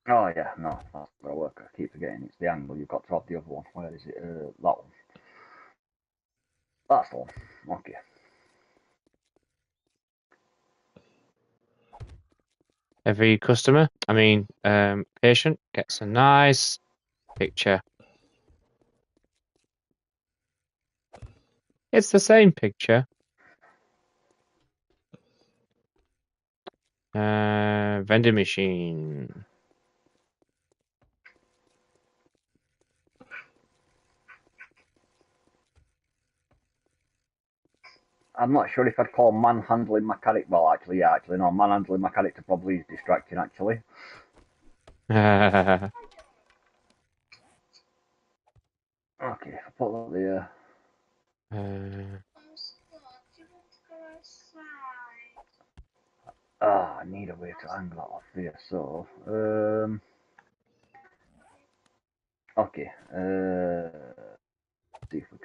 Oh yeah, no, that's not going to work. I keep forgetting it's the angle. You've got to have the other one. Where is it? That one. That's the one. Okay.
Every customer, patient gets a nice picture. It's the same picture. Vending machine.
I'm not sure if I'd call manhandling mechanic. Well, actually, no. Manhandling mechanic to probably is distracting, actually. Okay, if I put that there. I need a way to angle that off here. So, okay. See if we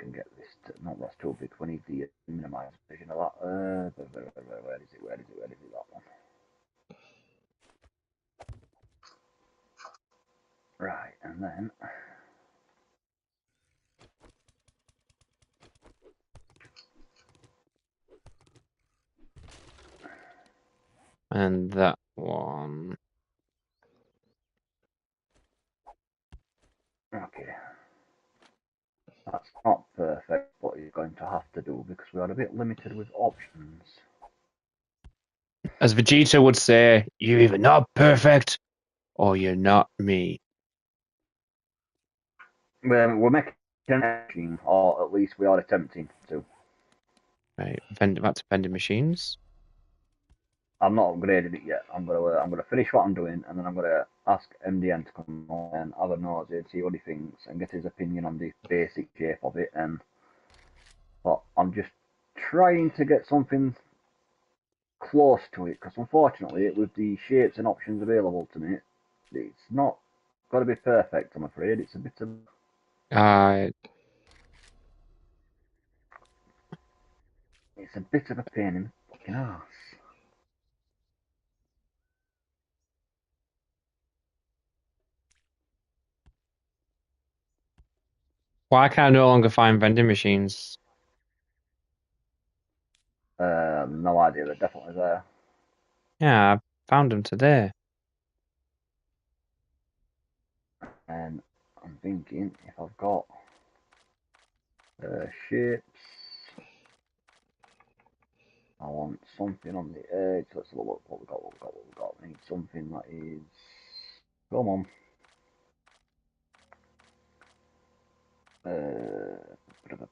that's too big. We need the minimize version of that. Where is it? That one. Right, and then.
And that one.
Okay. That's not perfect, but you're going to have to do because we are a bit limited with options.
As Vegeta would say, you're either not perfect or you're not me.
We're making an machine, or at least we are attempting to.
Right, back to vending machines.
I'm not upgraded it yet. I'm gonna finish what I'm doing, and then I'm gonna ask MDN to come on and have a nosy and see what he thinks and get his opinion on the basic shape of it. But I'm just trying to get something close to it because unfortunately, with the shapes and options available to me, it's not got to be perfect. I'm afraid it's a bit of it's a bit of a pain in the fucking ass.
Why can I no longer find vending machines?
No idea. They're definitely there.
Yeah, I found them today.
And I'm thinking if I've got shapes, I want something on the edge. Let's have a look. What we got. We need something that is. Come on. Come on.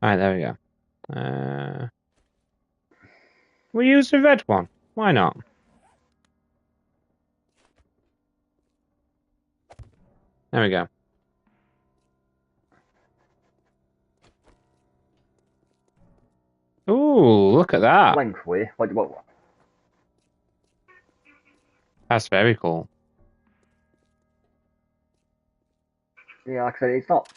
Alright, there we go. We use the red one. Why not? There we go. Ooh, look at that.
Lengthway. What?
That's very cool.
Yeah, like I said, it's not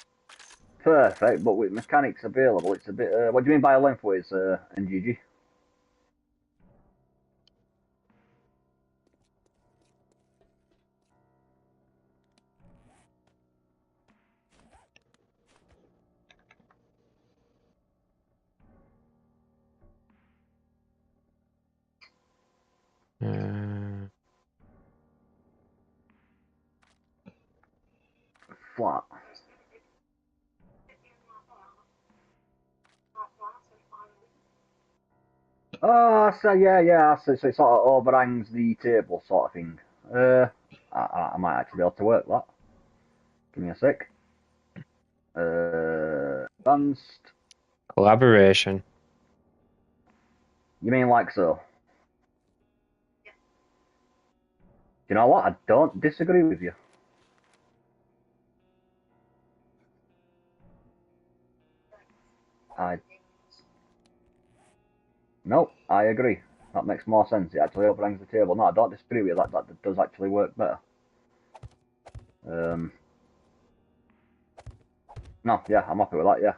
perfect, but with mechanics available, it's a bit. What do you mean by lengthways, NGG? Flat. Oh, so yeah. So it sort of overhangs the table, sort of thing. I might actually be able to work that. Give me a sec. Advanced.
Collaboration.
You mean like so? You know what? I don't disagree with you. No, I agree. That makes more sense. It actually overhangs the table. No, I don't disagree with you. That does actually work better. No, yeah, I'm happy with that. Yeah.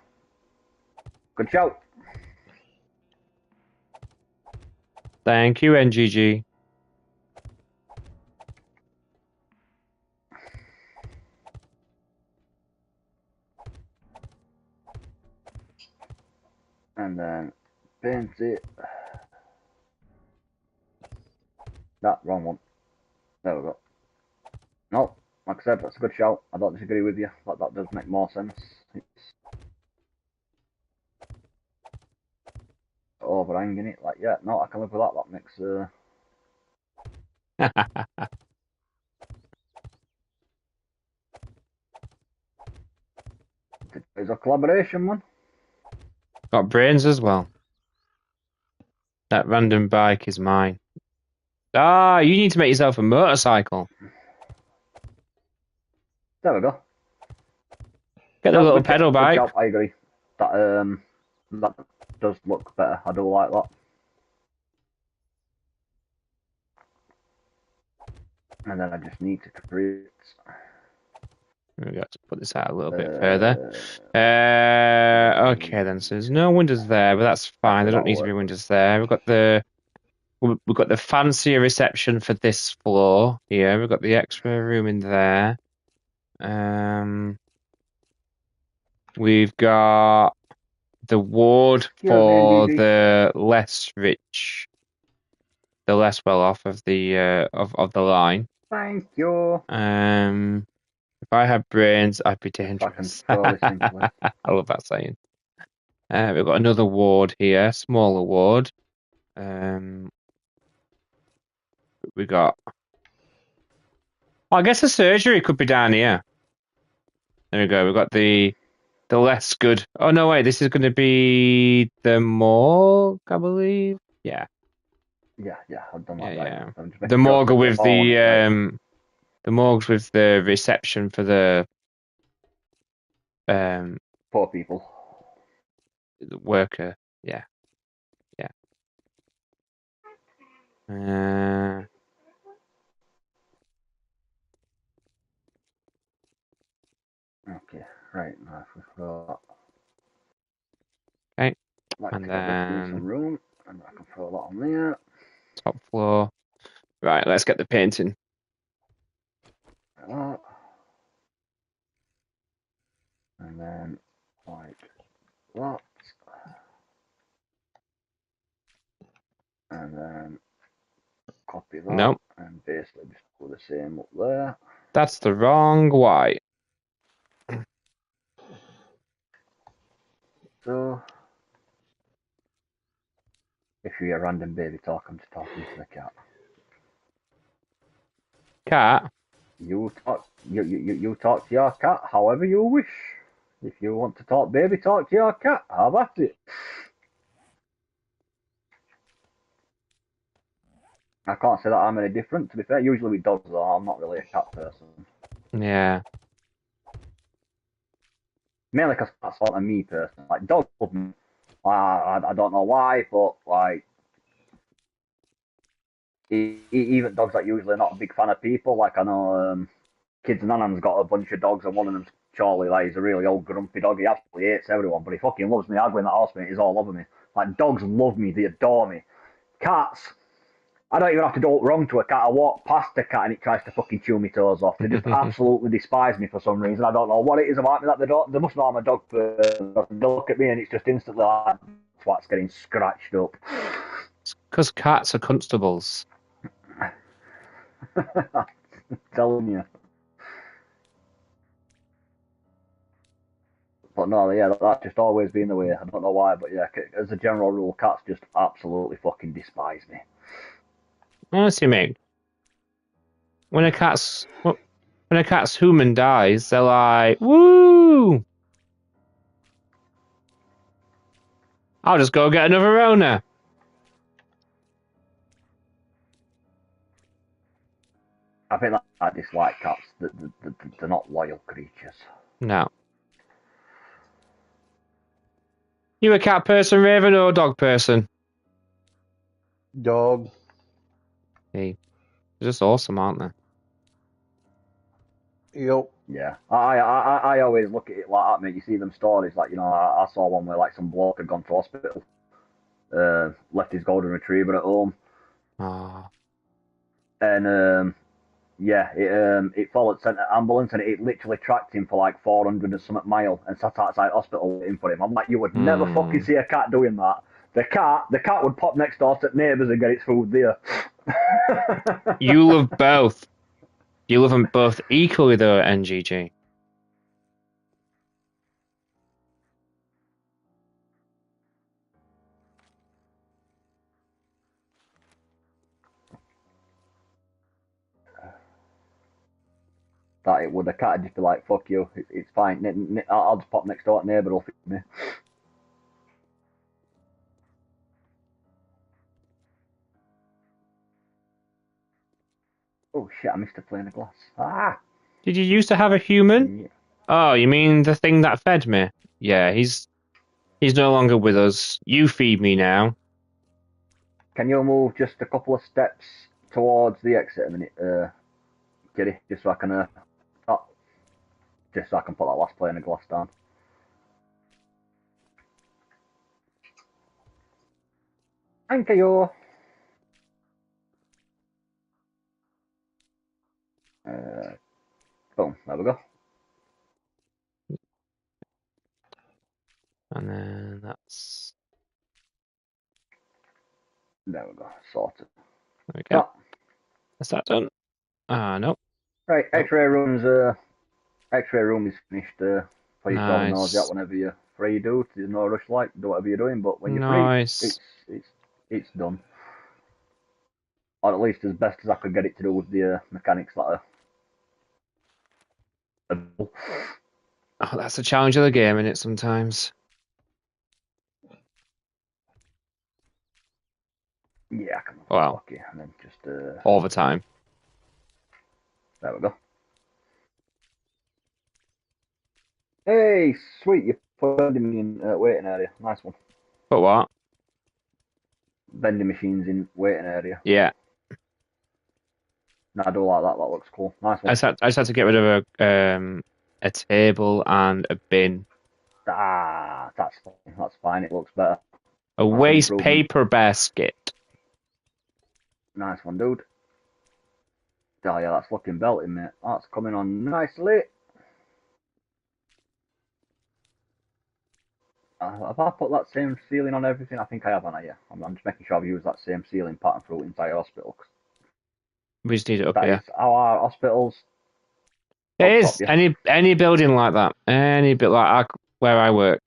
Good shout.
Thank you, NGG.
And then paint it. That wrong one. There we go. No, like I said, that's a good shout. I don't disagree with you. That does make more sense. It's overhanging it. Like, yeah, no, I can live with that. That makes it's a collaboration, man.
Got brains as well. That random bike is mine. Ah, you need to make yourself a motorcycle.
There we go.
Get the
No,
little
good
pedal
shout, good
bike.
shout, I agree. That does look better. I do like that. And then I just need to create.
We got to put this out a little bit further. Okay then, so there's no windows there, but that's fine. There don't need to be windows there. We've got the fancier reception for this floor here. We've got the extra room in there. We've got the ward for the less rich, the less well off of the line.
Thank you.
If I had brains, I'd be dangerous.
I
love that saying. We've got another ward here, smaller ward. We got. I guess the surgery could be down here. There we go. We've got the less good. Oh no, wait. This is going to be the morgue, I believe. Yeah.
Yeah. I've done that.
Yeah. The morgue with the morgues with the reception for the
poor people.
The worker. Yeah.
Okay, right. Now if we throw
Okay,
and then some room, and I can throw that on there.
Top floor. Right, let's get the painting.
Like that. And then like that. And then copy that.
Nope.
And basically just put the same up there.
That's the wrong white.
So if you hear random baby talk, I'm just talking to the cat.
Cat?
You talk to your cat however you wish. If you want to talk baby talk to your cat, have at it. I can't say that I'm any different, to be fair. Usually with dogs, though, I'm not really a cat person.
Yeah.
Mainly because that's sort of me person. Like, dogs love me. I don't know why, but, like, even dogs that usually not a big fan of people. Like, I know Kids Nanan's got a bunch of dogs, and one of them's Charlie. Like, he's a really old, grumpy dog. He absolutely hates everyone, but he fucking loves me. I go in that house, mate, he's all over me. Like, dogs love me. They adore me. Cats, I don't even have to do it wrong to a cat. I walk past a cat and it tries to fucking chew me toes off. They just absolutely despise me for some reason. I don't know what it is about me that they don't. They must know I'm a dog person. They look at me and it's just instantly like, what's getting scratched up.
It's because cats are constables.
I'm telling you. But no, yeah, that's just always been the way. I don't know why, but yeah, as a general rule, cats just absolutely fucking despise me.
Honestly, mate, when a cat's human dies, they're like, "Woo! I'll just go get another owner."
I think that I dislike cats. They're not loyal creatures.
No. You a cat person, Raven, or a dog person?
Dog.
Hey, they're just awesome, aren't they?
Yep.
Yeah, I always look at it like that, mate. You see them stories, like, you know, I saw one where like some bloke had gone to hospital, left his golden retriever at home, and yeah, it followed, sent an ambulance, and it literally tracked him for like 400 and something mile, and sat outside hospital waiting for him. I'm like, you would never fucking see a cat doing that. The cat would pop next door to neighbours and get its food there.
You love both. You love them both equally, though, NGG.
That it would. The cat would just be like, fuck you, it's fine. I'll just pop next door to neighbour, will feed me. Oh shit, I missed a pane of glass. Ah!
Did you used to have a human?
Yeah.
Oh, you mean the thing that fed me? Yeah, he's He's no longer with us. You feed me now.
Can you move just a couple of steps towards the exit a minute, Kitty? Just so I can, oh, just so I can put that last plane of glass down. Thank you. Boom, there we go.
And then that's...
There we go, sorted.
There we go.
Oh.
Is that done? No.
Right,
Nope.
X-ray room is finished. For you to have a nose out whenever you're free, do. There's no rush, like do whatever you're doing. But when you're free, it's done. Or at least as best as I could get it to do with the mechanics that are.
Oh, that's the challenge of the game, isn't it? Sometimes.
Yeah, I can.
Wow.
Okay, and then just
all the time.
There we go. Hey, sweet! You put vending machine in waiting area. Nice one.
But what?
Vending machines in waiting area.
Yeah.
No, I do like that. That looks cool. Nice one.
I just had to get rid of a table and a bin.
Ah, that's fine. That's fine. It looks better.
A waste paper basket.
Nice one, dude. Oh yeah, that's looking belting, mate. That's coming on nicely. Have I put that same ceiling on everything? I think I have, haven't I? Yeah. I'm just making sure I've used that same ceiling pattern through the entire hospital.
We just need it up
That
here.
is how our hospitals.
It is.
Top, yeah.
Any building like that. Any bit like where I work.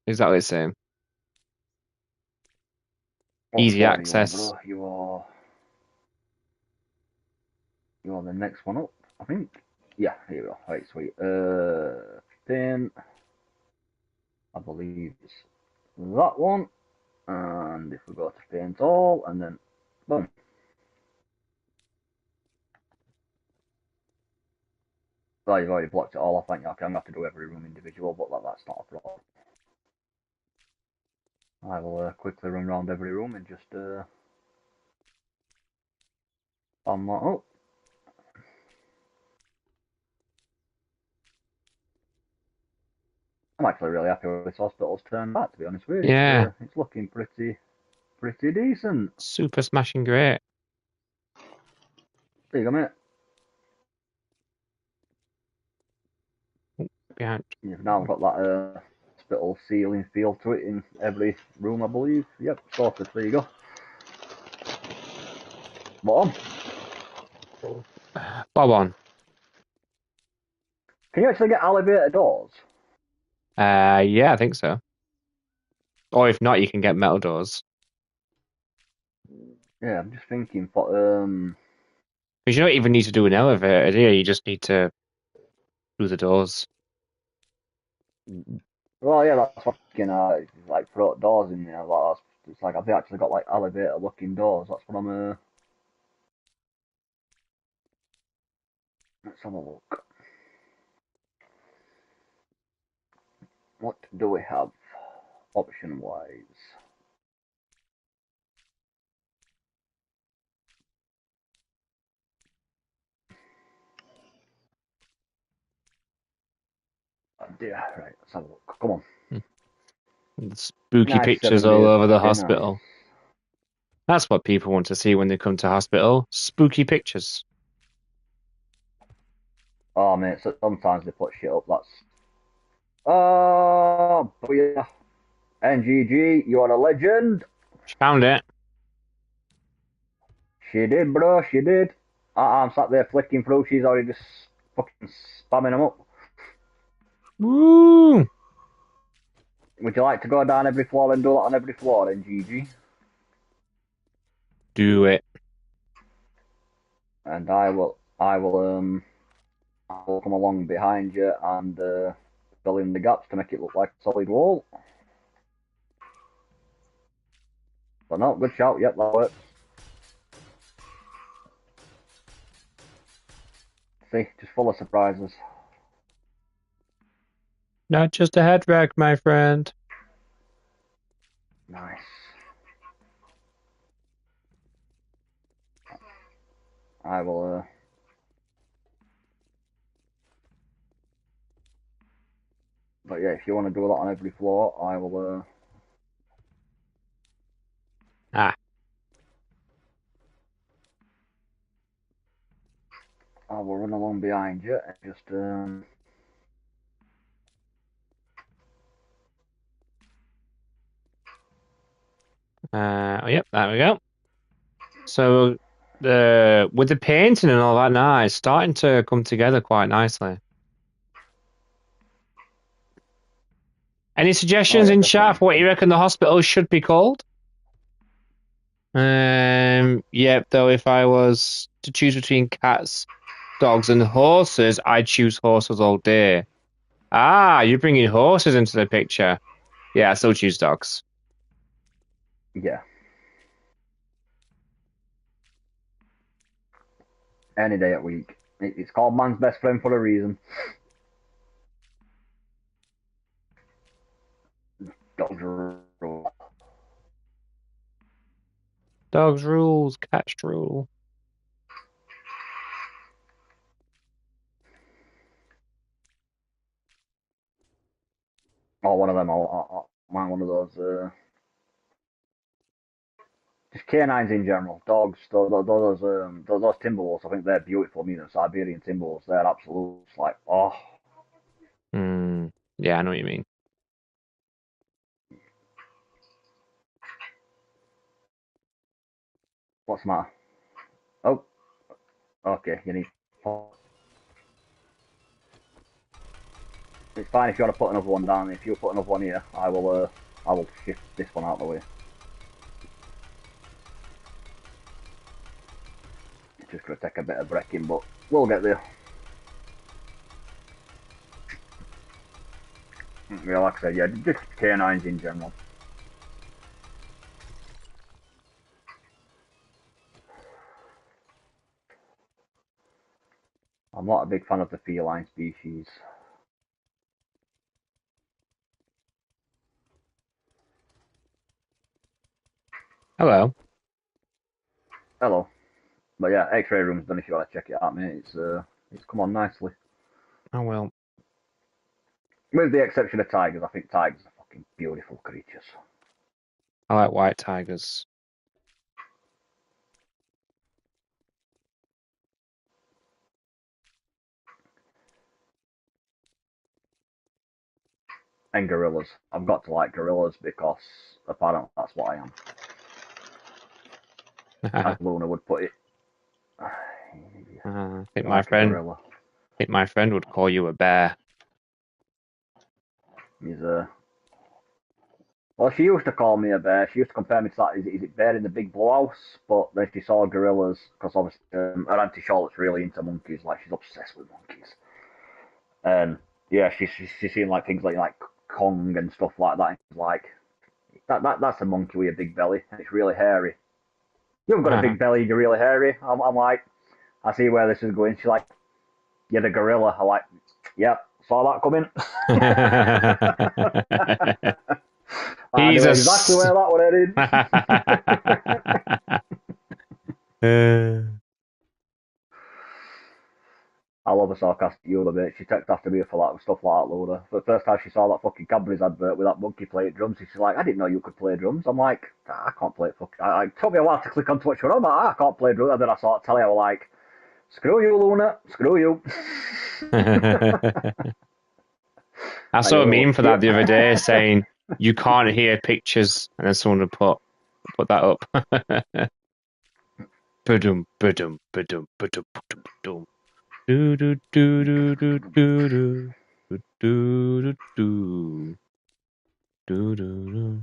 Exactly the same. Easy access.
You are the next one up, I think. Yeah, here we go. Right, sweet. Pin. I believe it's that one. And if we go to paint all, and then boom. Well, you've already blocked it all off, haven't you? Okay, I'm going to have to do every room individual, but that's not a problem. I will quickly run around every room and just on that up. I'm actually really happy with this hospital's turned out, to be honest with you.
Yeah.
It's looking pretty decent.
Super smashing great.
There you go, mate.
Behind.
You've now got that hospital ceiling feel to it in every room, I believe. Yep, sorted. There you go. Bob
on.
Can you actually get elevator doors?
Yeah, I think so. Or if not, you can get metal doors.
Yeah, I'm just thinking for
Because you don't even need to do an elevator, do you? You just need to do the doors.
Well, yeah, that's what I'm thinking. Like put doors in there. Like it's like I've actually got like elevator looking doors. That's what I'm. Let's have a look. What do we have option wise? Oh dear, right, let's have a look. Come on.
Spooky
Nice
pictures
7
all
days.
over the
Okay,
hospital.
nice.
That's what people want to see when they come to hospital. Spooky pictures.
Oh mate, so sometimes they put shit up. That's. Oh, but yeah. NGG, you are a legend.
She found it.
She did, bro. She did. I'm sat there flicking through. She's already just fucking spamming them up.
Woo!
Would you like to go down every floor and do that on every floor, NGG?
Do it.
And I will come along behind you and fill in the gaps to make it look like a solid wall. But no, good shout. Yep, that works. See, just full of surprises.
Not just a head wreck, my friend.
Nice. I will. But yeah, if you want to do that on every floor, I will.
Ah.
I will run along behind you and just.
Oh, yep, there we go. So with the painting and all that now, it's starting to come together quite nicely. Any suggestions
yeah,
in
definitely.
chat for what you reckon the hospital should be called? Yep, though if I was to choose between cats, dogs, and horses, I'd choose horses all day. Ah, you're bringing horses into the picture. Yeah, I still choose dogs.
Yeah. Any day at week. It's called man's best friend for a reason. Dogs rule.
Dogs rules, cats rule.
Or one of them. I'll mind one of those. Just canines in general. Dogs. Those Timberwolves. I think they're beautiful. I mean, the Siberian Timberwolves. They're absolute. Like, oh.
Yeah, I know what you mean.
What's the matter? Oh. Okay. You need. It's fine if you want to put another one down. If you put another one here, I will. I will shift this one out of the way. It's just going to take a bit of breaking, but we'll get there. Yeah, like I said, yeah, just canines in general. I'm not a big fan of the feline species.
Hello.
Hello. But yeah, X-ray room's done if you want to check it out, mate. It's come on nicely.
Oh well.
With the exception of tigers, I think tigers are fucking beautiful creatures.
I like white tigers.
And gorillas. I've got to like gorillas because apparently that's what I am. As
I
Luna would put it.
think
You're like a gorilla.
my friend would call you a bear.
He's Well, she used to call me a bear. She used to compare me to that. Is it bear in the big blue house? But then she saw gorillas, because obviously her Auntie Charlotte's really into monkeys. Like, she's obsessed with monkeys. And yeah, she's seen like things like Kong and stuff like that. And she's like, that's a monkey with a big belly, and it's really hairy. You've got a big belly, you're really hairy. I'm like, I see where this is going. She's like, you're the gorilla. I'm like, yep, saw that coming. I knew exactly where that one headed. I love a sarcastic humour, mate. She texted after me for like stuff like that, Luna. For the first time she saw that fucking Cadbury's advert with that monkey playing drums, she's like, I didn't know you could play drums. I'm like, I can't play it. It took me a while to click onto what she was on. I can't play drums. And then I saw it telling her, like, screw you, Luna. Screw you.
I saw a meme for that the other day saying you can't hear pictures, and then someone would put that up. Ba-dum, ba-dum, ba-dum, ba-dum, ba-dum, ba-dum. Do do do do do do do do do do do do.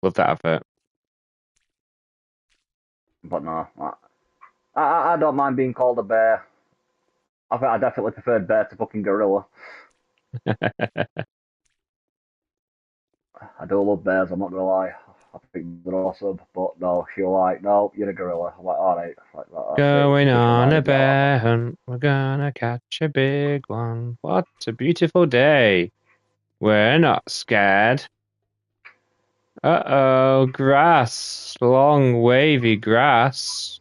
Love that advert.
But no, I don't mind being called a bear. I think I definitely preferred bear to fucking gorilla. I do love bears, I'm not gonna lie. I think they're awesome, but no, she'll like, no, you're a gorilla. I'm like, alright, that's it.
Going
Push her
on
down
a
and get out.
bear hunt, we're gonna catch a big one. What a beautiful day. We're not scared. Uh-oh, grass. Long, wavy grass.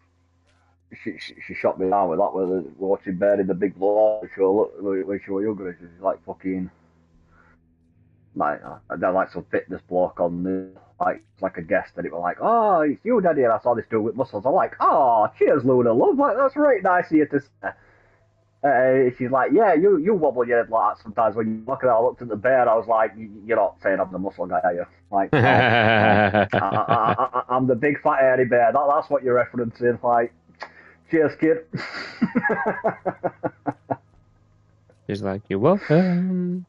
She shot me down with that. With watching Bear in the Big Law show. Look, when she was younger, she's like fucking like they're like some fitness bloke on the like a guest, and it was like, oh, it's you, Daddy, and I saw this dude with muscles. I'm like, oh, cheers, Luna, love, like that's right, nice of you to say. She's like, yeah, you wobble your head like that sometimes when you look at it. I looked at the bear and I was like, you're not saying I'm the muscle guy, are you? Like, no. I'm the big fat hairy bear. That's what you're referencing. Like, cheers, kid.
She's like, you're welcome.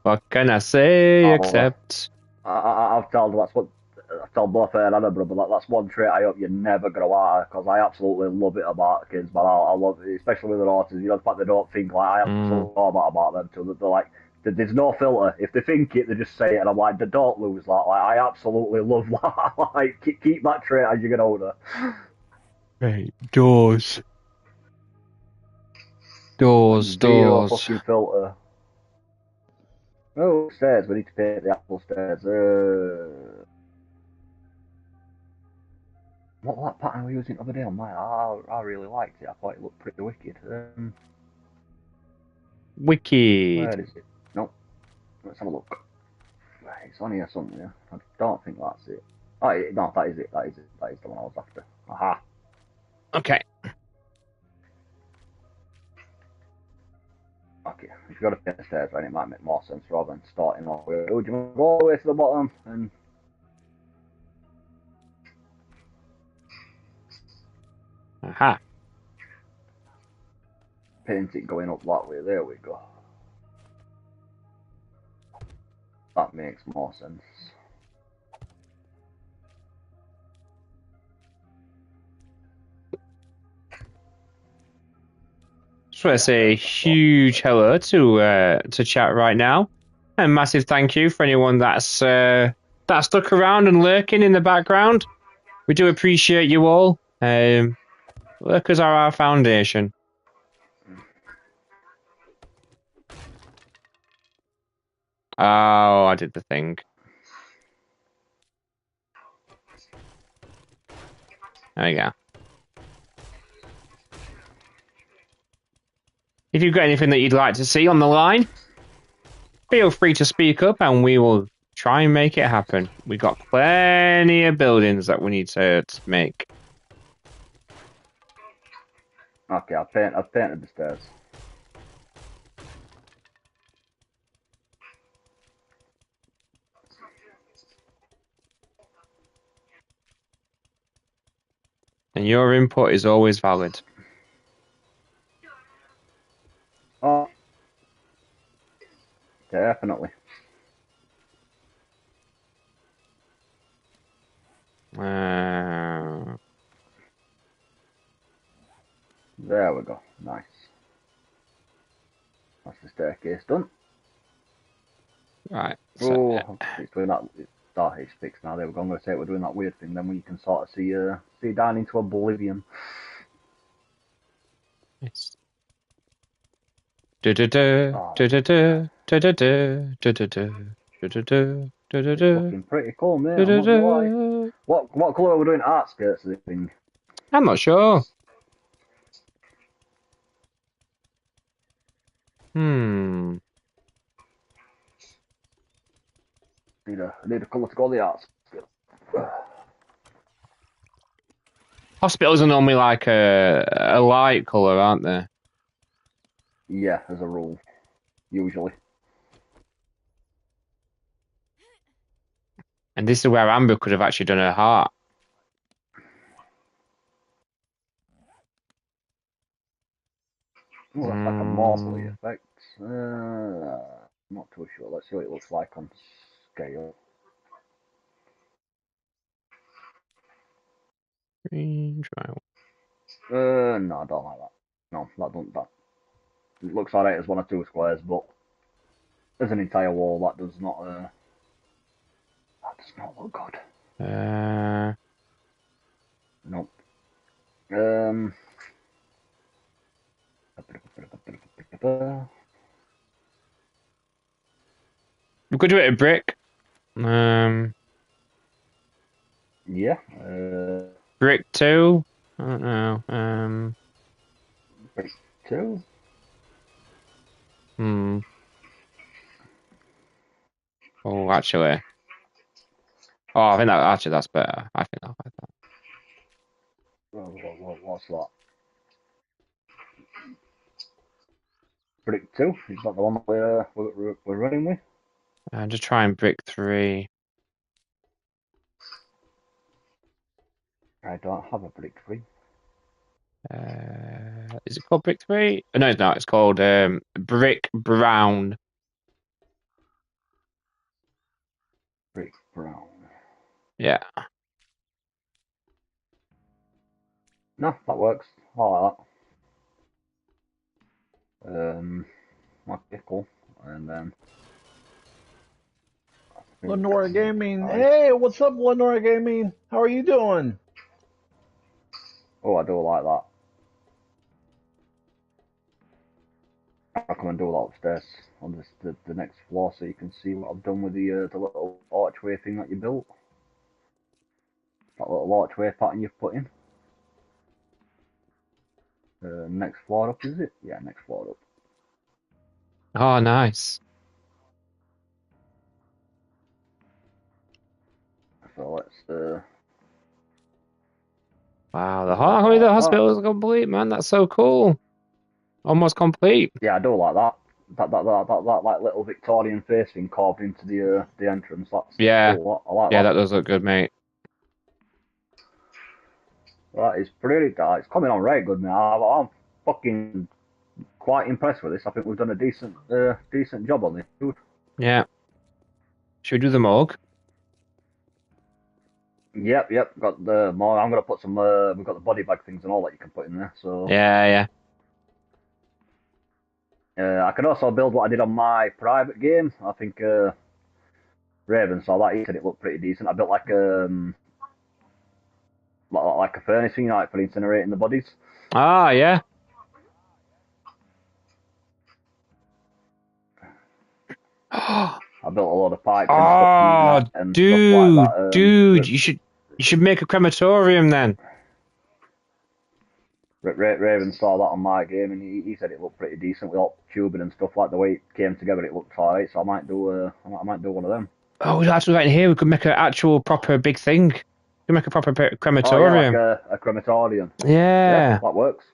What can I say except...
I've told both her and Anna, but that's one trait I hope you're never going to have, because I absolutely love it about kids, man. I love it, especially with their autism. You know, the fact they don't think, like, I absolutely love about them too. That they're like, there's no filter. If they think it, they just say it, and I'm like, they don't lose that. Like, I absolutely love that. Like, keep that trait as you get older.
Right, doors.
Zero fucking filter. Oh, stairs. We need to paint the apple stairs. What that pattern we were using the other day on mine? I really liked it. I thought it looked pretty wicked.
Wicked.
Where is it? Nope. Let's have a look. Right, it's on here somewhere. I don't think that's it. Oh, no, that is it. That is it. That is the one I was after. Aha.
Okay.
Okay. If you've got to paint the stairs, right, it might make more sense rather than starting off with, oh, do you want to go all the way to the bottom? And
Aha.
paint it going up that way. There we go. That makes more sense.
Just want to say a huge hello to chat right now, and massive thank you for anyone that's stuck around and lurking in the background. We do appreciate you all. Lurkers are our foundation. Oh, I did the thing. There you go. If you've got anything that you'd like to see on the line, feel free to speak up and we will try and make it happen. We've got plenty of buildings that we need to make.
Okay, I've painted the stairs.
And your input is always valid.
Oh, definitely. There we go. Nice. That's the staircase done.
Right. So,
it's doing that. It's fixed now. There we go. I'm going to say we're doing that weird thing. Then we can sort of see down into oblivion.
Yes.
Looking pretty cool, mate. What colour are we doing art skirts of this thing?
I'm not sure.
Need a colour to go the art skirt.
Hospitals are normally like a light colour, aren't they?
Yeah, as a rule, usually.
And this is where Amber could have actually done her heart.
Oh, that's like a marbly effect. Not too sure. Let's see what it looks like on scale.
Green trial.
No, I don't like that. No, that doesn't. That it looks alright as one or two squares, but as an entire wall, that does not. That does not look good. Nope.
We could do it a brick.
Yeah.
Brick 2? I don't know.
Brick 2.
Oh, actually. Oh, I think that's better. I think I'll like that.
What's that? Brick 2? Is that the one that we're running with?
Just try and brick 3.
I don't have a brick 3.
Is it called brick 3? No, it's not. It's called brick brown.
Brick brown.
Yeah.
No, that works. I like that. Okay, cool. And then
Lenora Gaming.
Nice.
Hey, what's up, Lenora Gaming? How are you doing?
Oh, I do like that. I'll come and do that upstairs on the next floor so you can see what I've done with the little archway thing that you built. That little archway pattern you've put in. Next floor up, is it? Yeah, next floor up.
Oh, nice.
So let's
Wow, the hospital is complete, man. That's so cool. Almost complete.
yeah, I do like that. That like little Victorian face thing carved into the entrance. That's cool. I like
Yeah,
that.
that does look good, mate.
That is pretty. It's coming on very good now. I'm fucking quite impressed with this. I think we've done a decent job on this, dude.
Yeah. Should we do the morgue?
Yep. Got the more. I'm gonna put some. We've got the body bag things and all that you can put in there. So
Yeah.
I can also build what I did on my private game. I think Raven saw that. He said it looked pretty decent. I built like a furnace thing, like for incinerating the bodies.
Ah, yeah.
I built a lot of pipes and stuff
Oh,
and stuff like
dude,
that.
you should make a crematorium then.
Raven saw that on my game and he said it looked pretty decent with all tubing and stuff like the way it came together. It looked alright, so I might do one of them.
Oh, that's right here. We could make an actual proper big thing. We could make a proper
Oh yeah, like
crematorium.
a crematorium.
Yeah.
That works.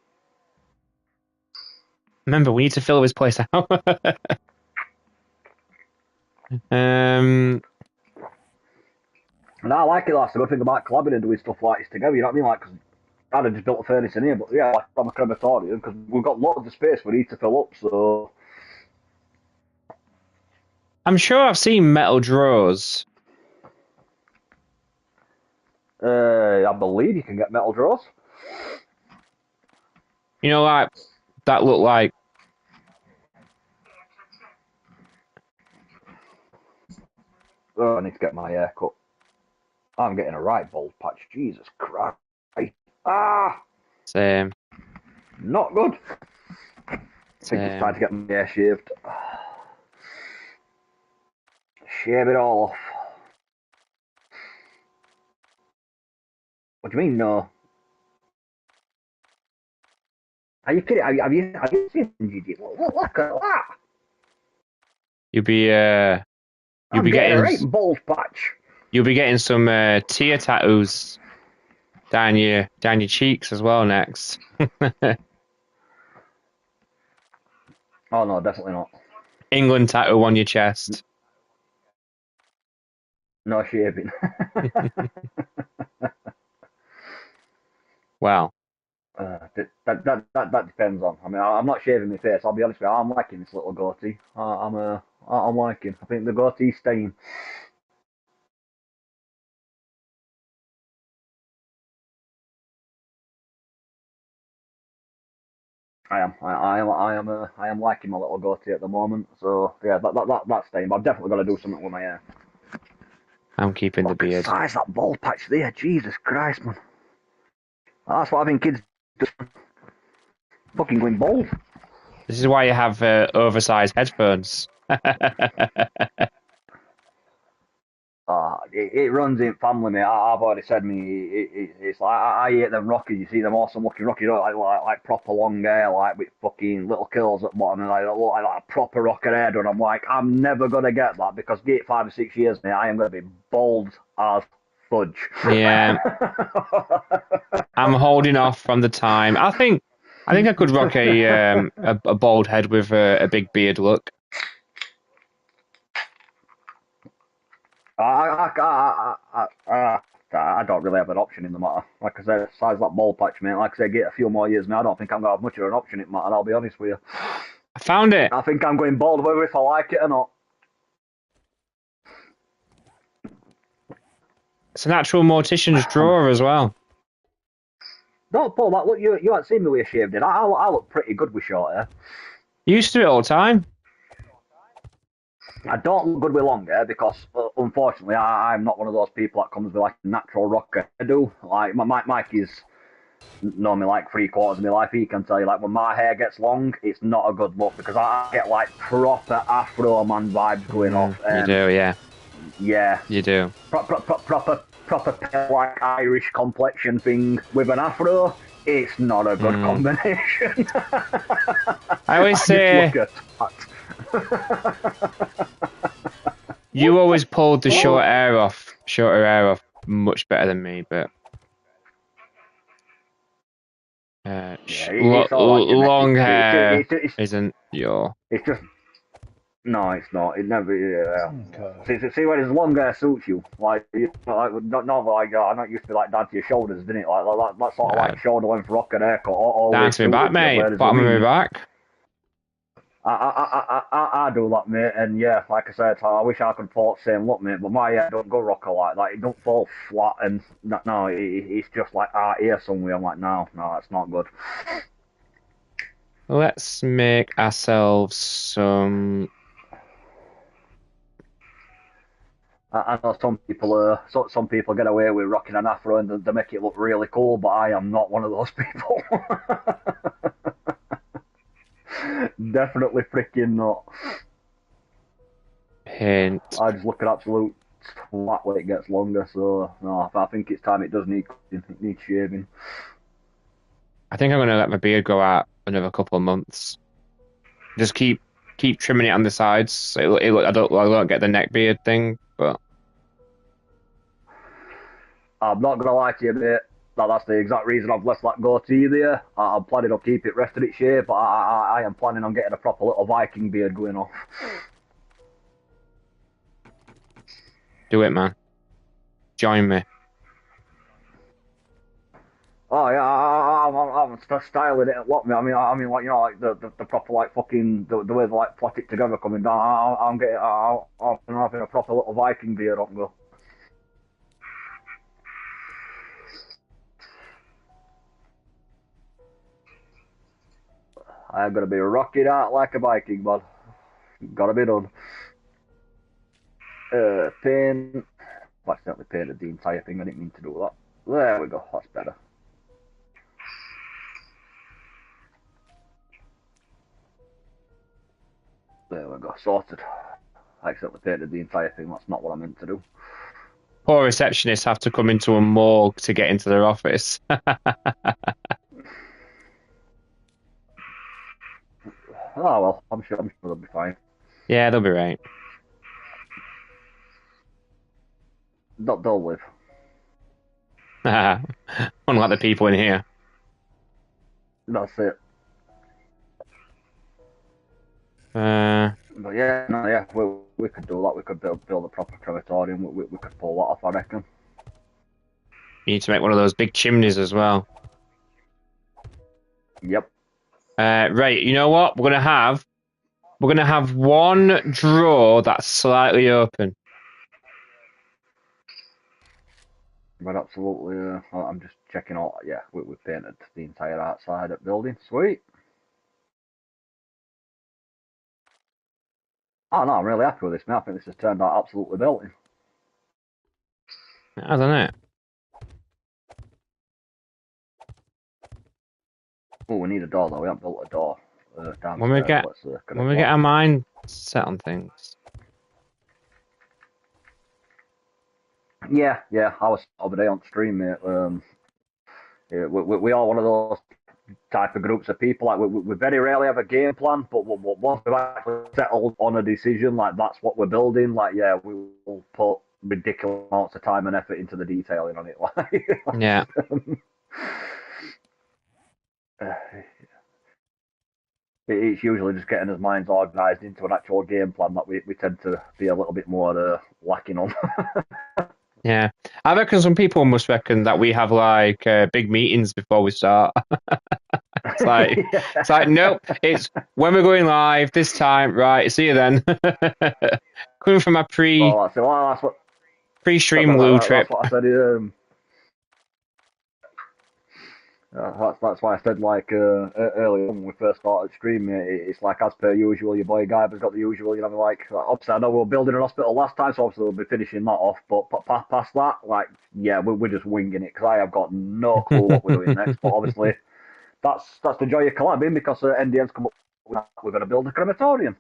Remember, we need to fill this place out.
And I like it. That's the good thing about collabing and doing stuff like this together. You know what I mean? Like, cause I'd have just built a furnace in here, but yeah, like from a crematorium because we've got loads of space we need to fill up. So
I'm sure I've seen metal drawers.
I believe you can get metal drawers.
You know, like that look like.
Oh, I need to get my hair cut. I'm getting a right bald patch. Jesus Christ. Ah!
Same.
Not good. I think it's time to get my hair shaved. Shave it all off. What do you mean, no? Are you kidding? Have you seen GG? Look at that!
You'll be
getting a right
getting
bald patch.
You'll be getting some tear tattoos down your cheeks as well next.
Oh no, definitely not.
England tattoo on your chest.
No shaving.
Wow.
That depends on. I mean, I'm not shaving my face. I'll be honest with you. I'm liking this little goatee. I'm liking. I think the goatee's staying. I am liking my little goatee at the moment. So yeah, that's staying. But I've definitely got to do something with my hair.
I'm keeping the beard.
Size that bald patch there. Jesus Christ, man. That's what I think kids do. Fucking going bald.
This is why you have oversized headphones.
It runs in family, mate. I've already said it's like I hate them rockies. You see them awesome looking rockies, you know, like proper long hair, like with fucking little curls at the bottom, and like they look like a proper rocker hair done. I'm like, I'm never gonna get that because get 5 or 6 years, mate, I am gonna be bald as fudge.
Yeah. I'm holding off from the time. I think I could rock a bald head with a big beard look.
I don't really have an option in the matter. Like I said, size that ball patch, mate. Like I said, get a few more years, mate. I don't think I'm gonna have much of an option in the matter. I'll be honest with you.
I found it.
I think I'm going bald, whether if I like it or not.
It's an actual mortician's drawer as well.
Don't pull that. Look, you haven't seen me with a shaved head. I look pretty good with short hair.
You used to do it all the time.
I don't look good with long hair because, unfortunately, I'm not one of those people that comes with like a natural rocker. I do. Like Mike is normally like 3/4 of my life. He can tell you, like when my hair gets long, it's not a good look because I get like proper Afro man vibes going off.
You do, yeah.
Yeah.
You do.
Proper like Irish complexion thing with an Afro. It's not a good combination.
I always say. You always pulled the shorter hair off much better than me, but long hair isn't your.
It's just no, it's not. It never. Yeah. See where his long hair suits you. Like, not like I'm not used to like down to your shoulders, didn't it? Like that sort of like shoulder length rocker haircut.
Down to my back, mate. Bottom of my back.
I do that, mate, and yeah, like I said, I wish I could fall the same look, mate, but my hair don't go rocker like that. It don't fall flat, and no, it's just like here somewhere. I'm like, no, that's not good.
Let's make ourselves some.
I know some people get away with rocking an afro and they make it look really cool, but I am not one of those people. Definitely freaking not.
Hint.
I just look at absolute twat when it gets longer, so no, I think it's time it does need shaving.
I think I'm going to let my beard go out another couple of months. Just keep trimming it on the sides. I don't get the neck beard thing, but
I'm not gonna lie to you, mate. That's the exact reason I've left that goatee there. I'm planning on keep it rest of its shape, but I am planning on getting a proper little Viking beard going off.
Do it, man. Join me.
Oh yeah, I'm styling it a lot. I mean, like like the proper like fucking the way they like plot it together coming down. I'm having a proper little Viking beard on go. I'm gonna be rocking out like a Viking, man. Gotta be done. Paint. I accidentally painted the entire thing. I didn't mean to do that. There we go. That's better. There we go. Sorted. I accidentally painted the entire thing. That's not what I meant to do.
Poor receptionists have to come into a morgue to get into their office.
Oh well, I'm sure they'll be fine.
Yeah, they'll be right.
They'll live.
Unlike the people in here.
That's it.
But
yeah, we could do that. We could build a proper crematorium. We could pull that off, I reckon.
You need to make one of those big chimneys as well.
Yep.
Right, you know what? We're gonna have one drawer that's slightly open.
But absolutely, I'm just checking out. Yeah, we painted the entire outside of the building. Sweet. Oh no, I'm really happy with this, man. I think this has turned out absolutely belting.
I don't know.
Oh, we need a door though. We haven't built a door.
When we get our mind set on things.
Yeah, yeah, I was over there on stream, mate. Yeah, we are one of those type of groups of people. Like we very rarely have a game plan, but once we've actually settled on a decision, like that's what we're building. Like yeah, we will put ridiculous amounts of time and effort into the detailing on it.
Yeah.
It's usually just getting his minds organised into an actual game plan that we tend to be a little bit more lacking on.
Yeah. I reckon some people must reckon that we have like big meetings before we start. It's like nope. It's when we're going live this time. Right. See you then. Coming from a
well, that's what
pre-stream loo trip.
that's what I said. That's why I said like earlier on when we first started streaming. It's like as per usual. Your boy Guyver's got the usual. You know, like obviously I know we were building an hospital last time, so obviously we'll be finishing that off. But past that, like yeah, we're just winging it because I have got no clue what we're doing next. But obviously that's the joy of collabing because NDN's come up with that. We're going to build a crematorium.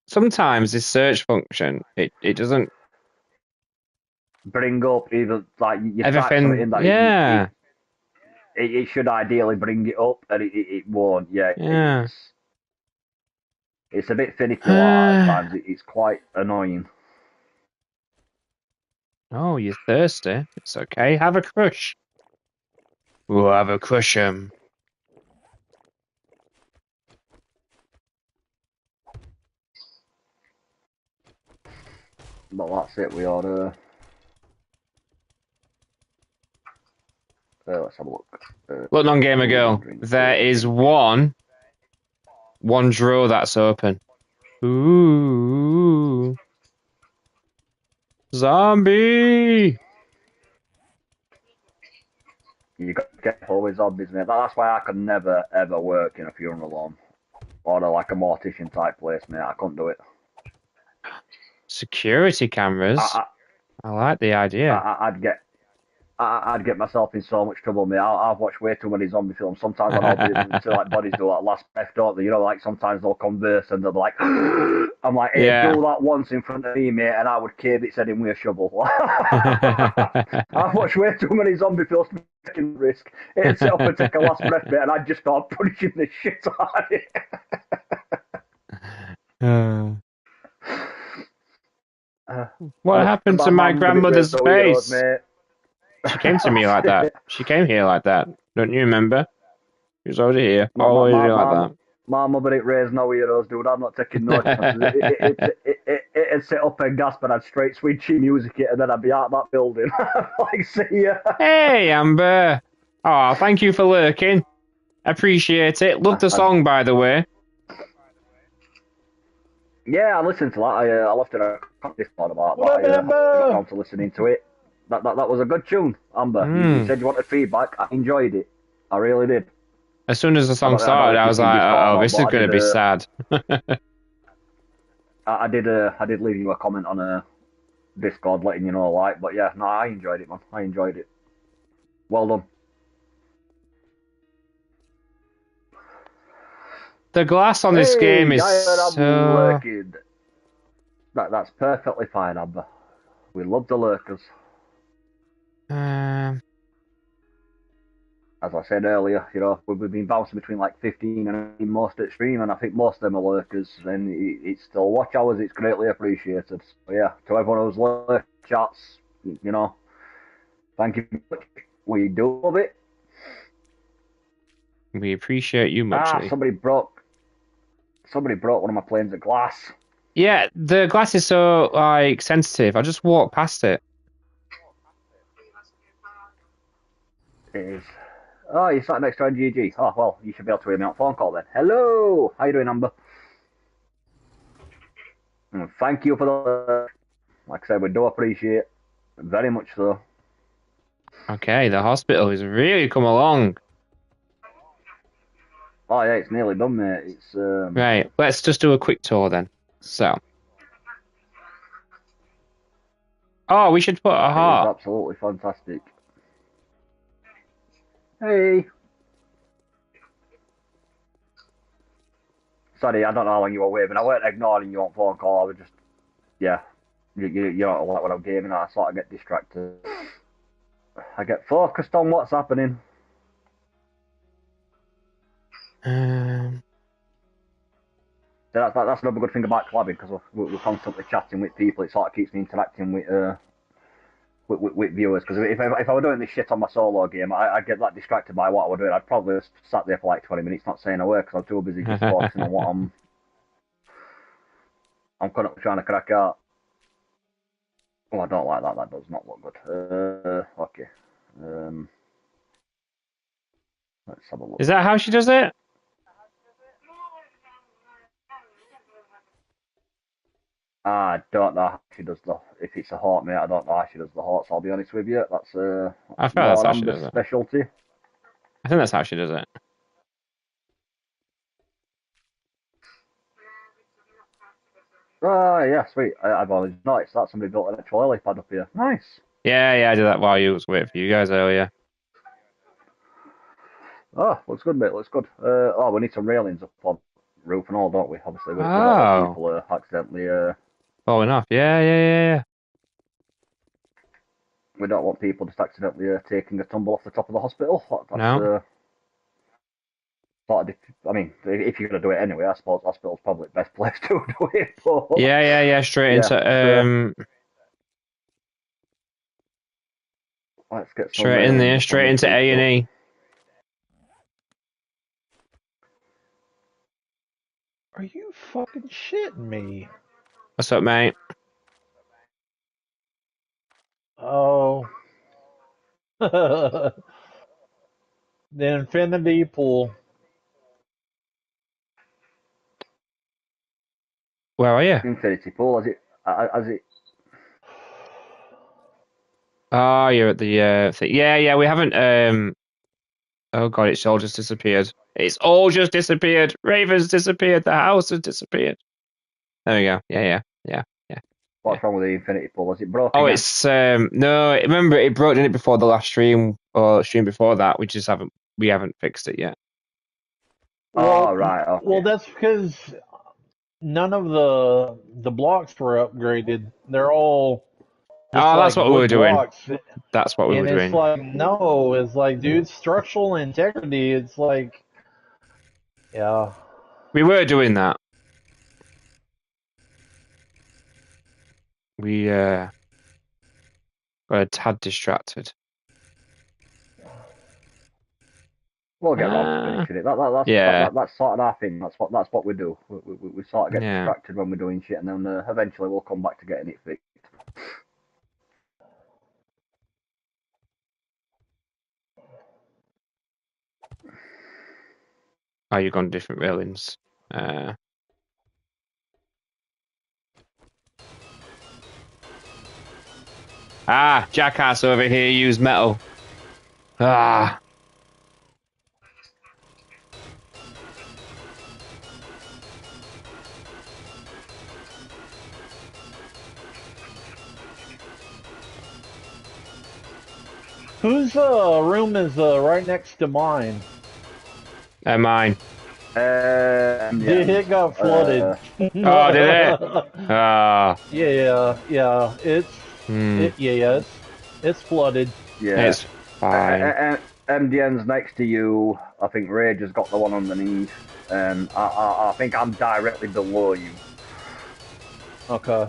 Sometimes this search function it doesn't
Bring up either like you type something
everything.
in that
Yeah.
it should ideally bring it up, and it won't. Yeah,
Yeah.
it's a bit finicky at times. It's quite annoying.
Oh, you're thirsty. It's okay. Have a crush. We'll have a crush 'em.
But that's it. We are. Let's have a look.
Look, non-gamer girl. There is one drawer that's open. Ooh. Zombie!
You got to get careful with zombies, mate. That's why I could never ever work in a funeral home or like a mortician type place, mate. I couldn't do it.
Security cameras? I like the idea.
I'd get myself in so much trouble, mate. I've watched way too many zombie films. Sometimes when I'll be to like bodies do like last breath, don't they? You know, like sometimes they'll converse and they'll be like, I'm like, hey,
Yeah.
do that once in front of me, mate, and I would cave its head in with a shovel. I've watched way too many zombie films to be taking risk. It'd sit up and take a last breath, mate, and I'd just start punishing the shit out of it.
What happened to my grandmother's face?
Mate.
She came to me like that. She came here like that. Don't you remember? She was already here. Always like that.
My mother ain't raised no heroes, dude. I'm not taking no chances. It'd sit up and gasp, and I'd straight switch music it, and then I'd be out of that building. Like, see ya.
Hey, Amber. Oh, thank you for lurking. Appreciate it. Love the song, by the way.
Yeah, I listened to that. I left it a Discord about that. I got down to listening to it. That was a good tune, Amber. You said you wanted feedback. I enjoyed it. I really did.
As soon as the song started, I was like, "Oh, this is going to be sad."
I did leave you a comment on a Discord letting you know, like, but yeah, no, I enjoyed it, man. I enjoyed it. Well done.
The glass on this game is so...
That's perfectly fine, Amber. We love the lurkers. As I said earlier, you know, we've been bouncing between like 15 and 18 most at stream, and I think most of them are lurkers, and it's still watch hours, it's greatly appreciated. So yeah, to everyone who's lurked chats, you know, thank you. We do love it.
We appreciate you much.
Somebody broke one of my planes of glass.
Yeah, the glass is so like sensitive. I just walked past it.
It is. Oh, you sat next to NGG. Oh, well, you should be able to hear me on phone call then. Hello! How you doing, Amber? And thank you for the... Like I said, we do appreciate it. Very much so.
Okay, the hospital has really come along.
Oh, yeah, it's nearly done, mate. It's
Right, let's just do a quick tour then. So... Oh, we should put a heart.
It's absolutely fantastic. Hey! Sorry, I don't know how long you were waving. I weren't ignoring you on phone call. I was just... Yeah. you know, like when I'm gaming, I sort of get distracted. I get focused on what's happening. That's another good thing about collabing, because we're constantly chatting with people. It sort of keeps me interacting with viewers. Because if I were doing this shit on my solo game, I'd get that distracted by what I was doing. I'd probably just sat there for like 20 minutes not saying a word because I'm too busy just focusing on what I'm currently trying to crack out. Oh, I don't like that. That does not look good. Okay. Let's have a look.
Is that how she does it?
I don't know how she does if it's a heart, mate. I don't know how she does the hearts. I'll be honest with you. That's
I feel that's
more
how she does
Amber's
it.
specialty.
I think that's how she does it.
Oh, yeah, sweet. I've always noticed that somebody built an actual helipad up here. Nice.
Yeah, I did that while you was waiting for you guys earlier.
Oh, looks good, mate. Looks good. Oh, we need some railings up on the roof and all, don't we? Obviously, we don't want people accidentally.
Falling off. Yeah.
We don't want people just accidentally taking a tumble off the top of the hospital. That's
No.
sort of. I mean, if you're gonna do it anyway, I suppose hospital's probably the best place to do it. But,
Yeah. Straight into
let's get some
straight in there,
railings up on
straight
this
into
roof.
A&E.
Are you fucking shitting me?
What's up, mate?
Oh. The infinity pool.
Where are you?
Infinity pool, has it?
Oh, you're at the thing. Yeah. We haven't. Oh god, it's all just disappeared. It's all just disappeared. Raven's disappeared. The house has disappeared. There we go. Yeah.
What's wrong with the infinity pool? Has it broke
Oh,
again?
it's no. Remember, it broke in it before the last stream or stream before that. We haven't fixed it yet.
Oh,
Well,
right. Okay.
well, that's because none of the blocks were upgraded. They're all just
Oh, that's
like
what we were
wood
doing.
blocks.
That's what we were
And it's
doing.
like, no, it's like, dude, structural integrity. It's like, yeah.
We were doing that. We got a tad distracted.
We'll get around to finishing it. That's sort of our thing. That's what we do. We sort of get
Yeah.
distracted when we're doing shit, and then eventually we'll come back to getting it fixed.
Oh, you've gone different railings. Jackass over here used metal. Ah.
Whose room is right next to mine?
Mine.
It got flooded.
Oh, did it? Ah.
Yeah. It's flooded.
Yeah.
It's fine.
MDN's next to you. I think Rage has got the one underneath, and I think I'm directly below you.
Okay.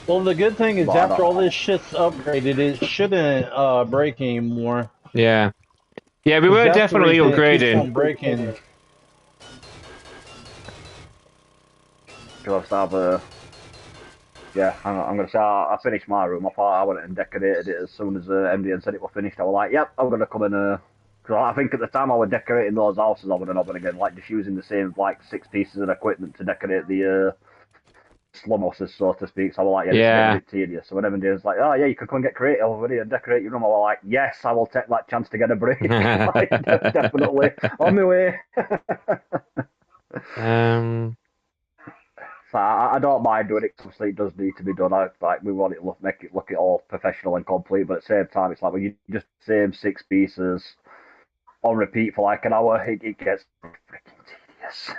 Well, the good thing is after all this shit's upgraded, it shouldn't break anymore.
Yeah, we were
That's the
definitely
reason it keeps
upgrading.
on breaking.
Because I'm going to say I finished my room. I thought I went and decorated it as soon as MDN said it was finished. I was like, yep, I'm going to come and. Because I think at the time I was decorating those houses over and over again, like just using the same like 6 pieces of equipment to decorate the slum houses, so to speak. So I was like, yeah, this is getting a bit tedious. So when MDN's like, oh yeah, you can come and get creative over here and decorate your room, I was like, yes, I will take that chance to get a break. Like, definitely on my way. So I don't mind doing it. Obviously, it does need to be done. We want it make it look it all professional and complete, but at the same time, it's like when you just same 6 pieces on repeat for like an hour, it gets freaking tedious.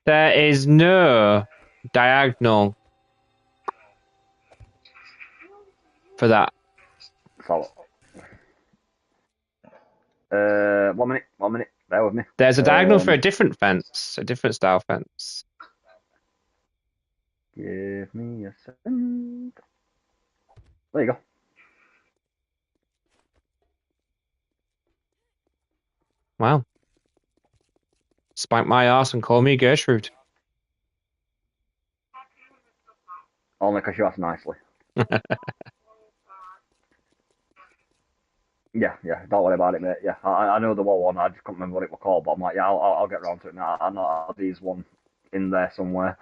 There is no diagonal for that.
So, 1 minute, 1 minute. Bear with me.
There's a diagonal for a different fence, a different style fence.
Give me a second. There you go.
Wow. Spank my arse and call me Gertrude.
Only because you asked nicely. Yeah, don't worry about it, mate. Yeah, I know the one. I just couldn't remember what it was called, but I'm like, yeah, I'll get around to it now. I know there's one in there somewhere.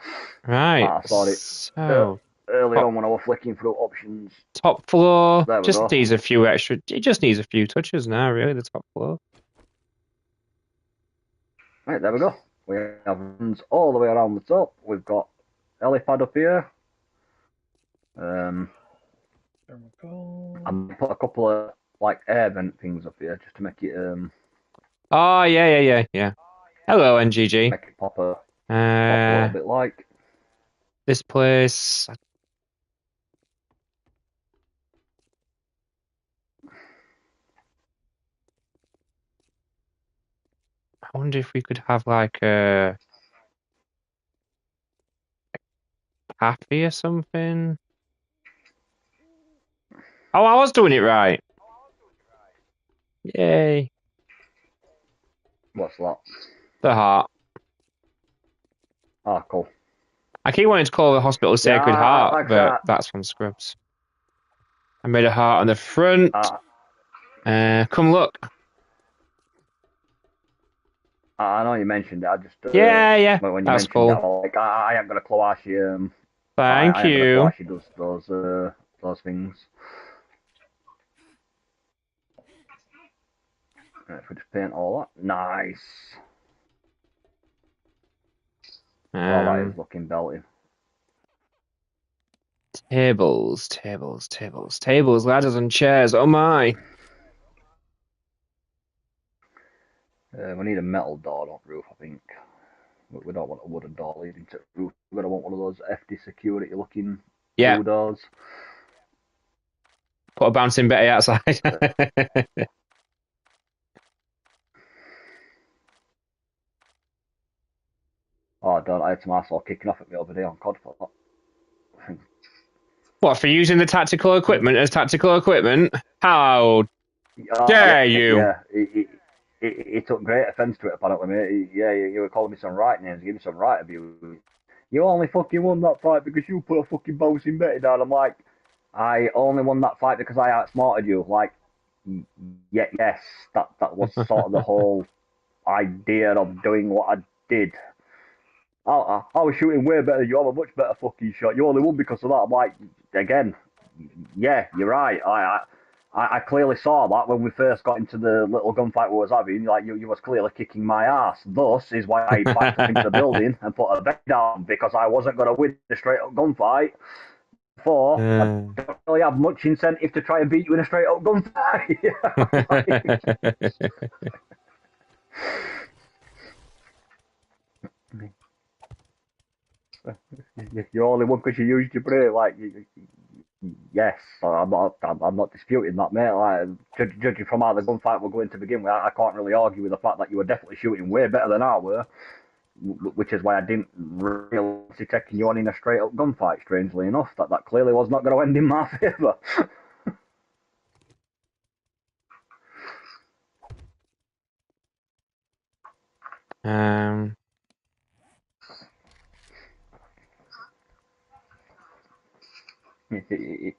Right.
I saw it
So
earlier on when I was flicking through options.
top floor
There we
just
go.
needs a few extra. It just needs a few touches now, really. The top floor.
Right, there we go. We have runs all the way around the top. We've got helipad up here.
There we go.
I put a couple of like air vent things up here just to make it
Oh yeah. Hello, NGG.
make it pop a little bit like.
This place. I wonder if we could have like a cafe or something. Oh, I was doing it right. Yay.
What's that?
The heart.
Ah, cool.
I keep wanting to call the hospital Sacred
Yeah,
Heart,
like
but
that.
that's from Scrubs. I made a heart on the front. Come look.
I know you mentioned it. I just
Yeah.
when you
That's
mentioned
cool.
it, I was like, I ain't gonna clue how she
Thank
I ain't gonna clue
you.
how she does those things. Right, if we just paint all that, nice. Oh, that is looking belting.
Tables, ladders and chairs. Oh my.
We need a metal door on roof, I think. We don't want a wooden door leading to the roof. We're gonna want one of those FD security looking
Yeah.
blue doors.
Put a bouncing Betty outside.
Oh, don't I had some arsehole kicking off at me over there on COD for that.
What, for using the tactical equipment as tactical equipment? How dare you?
Yeah, he took great offence to it, apparently, mate. You were calling me some right names, giving me some right abuse. You only fucking won that fight because you put a fucking bouncing Betty down. I'm like, I only won that fight because I outsmarted you. Like, yes, that was sort of the whole idea of doing what I did. I was shooting way better than you. I'm a much better fucking shot. You only won because of that. I'm like, again, yeah, you're right. I clearly saw that when we first got into the little gunfight we was having. Like, you was clearly kicking my ass. Thus is why I backed up into the building and put a bet down because I wasn't going to win the straight up gunfight. I don't really have much incentive to try and beat you in a straight up gunfight. You only won because you used your brain. Like, yes, I'm not disputing that, mate. Like, judging from how the gunfight we're going to begin with, I can't really argue with the fact that you were definitely shooting way better than I were, which is why I didn't really see taking you on in a straight up gunfight. Strangely enough, that clearly was not going to end in my favour.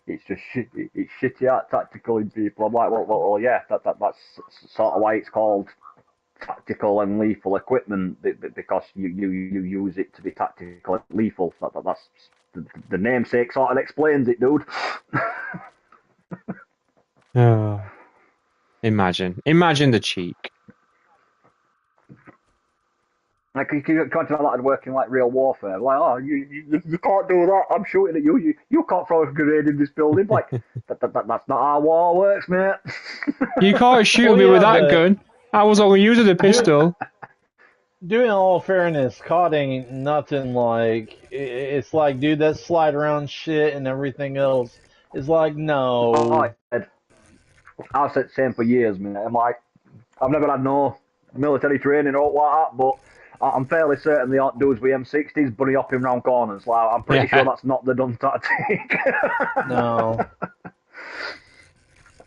It's just shit. It's shitty art tactical in people. I'm like, well, yeah, that's sort of why it's called tactical and lethal equipment because you use it to be tactical and lethal. That's the namesake sort of explains it, dude.
Oh. Imagine the cheek.
Like, you can't imagine that working like real warfare. Like, oh, you can't do that. I'm shooting at you. You can't throw a grenade in this building. Like, that's not how war works, mate.
You can't shoot me with that gun. I was only using a pistol.
Dude, in all fairness, COD ain't nothing like. It's like, dude, that slide around shit and everything else is like,
Oh,
no.
I've said the same for years, man. I'm like, I've never had no military training or like that, but I'm fairly certain they aren't dudes with M60s bunny hopping round corners. Like, I'm pretty sure
Yeah.
that's not the done tactic.
No.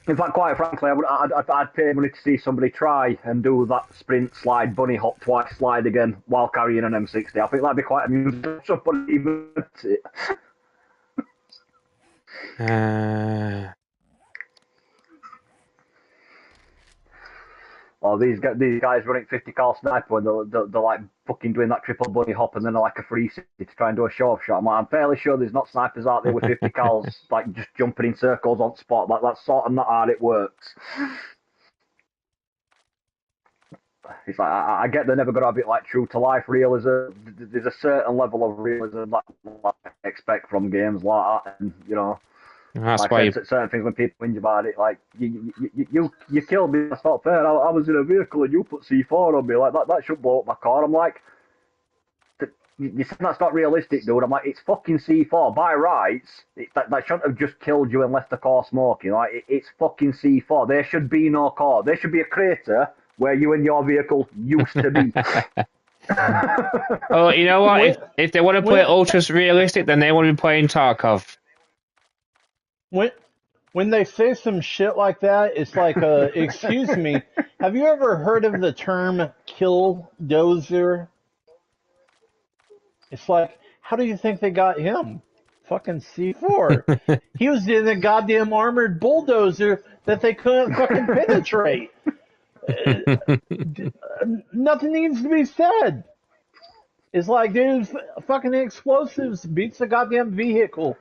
In fact, quite frankly, I'd pay money to see somebody try and do that sprint, slide, bunny hop, twice slide again while carrying an M60. I think that'd be quite amusing. Somebody even it. Or these guys running 50 cal sniper and they're like fucking doing that triple bunny hop and then like a 360 to try and do a short shot. I'm fairly sure there's not snipers out there with 50 cals like just jumping in circles on spot. Like that's sort of not how it works. It's like I get they're never gonna have it like true to life realism. There's a certain level of realism that I expect from games like that, and you know.
That's
Like
why
I said, certain things when people whinge about it, like you killed me. That's not fair. I was in a vehicle and you put C4 on me. Like that should blow up my car. I'm like, you said that's not realistic, dude. I'm like, it's fucking C4 by rights. That shouldn't have just killed you and left the car smoking. Like it's fucking C4. There should be no car. There should be a crater where you and your vehicle used to be.
Oh, you know what?
When,
If they want to play
when,
ultra realistic, then they want to be playing Tarkov.
when, when they say some shit like that, it's like, excuse me, have you ever heard of the term killdozer? It's like, how do you think they got him? Fucking C4. He was in a goddamn armored bulldozer that they couldn't fucking penetrate. Nothing needs to be said. It's like, dude, fucking explosives beats the goddamn vehicle.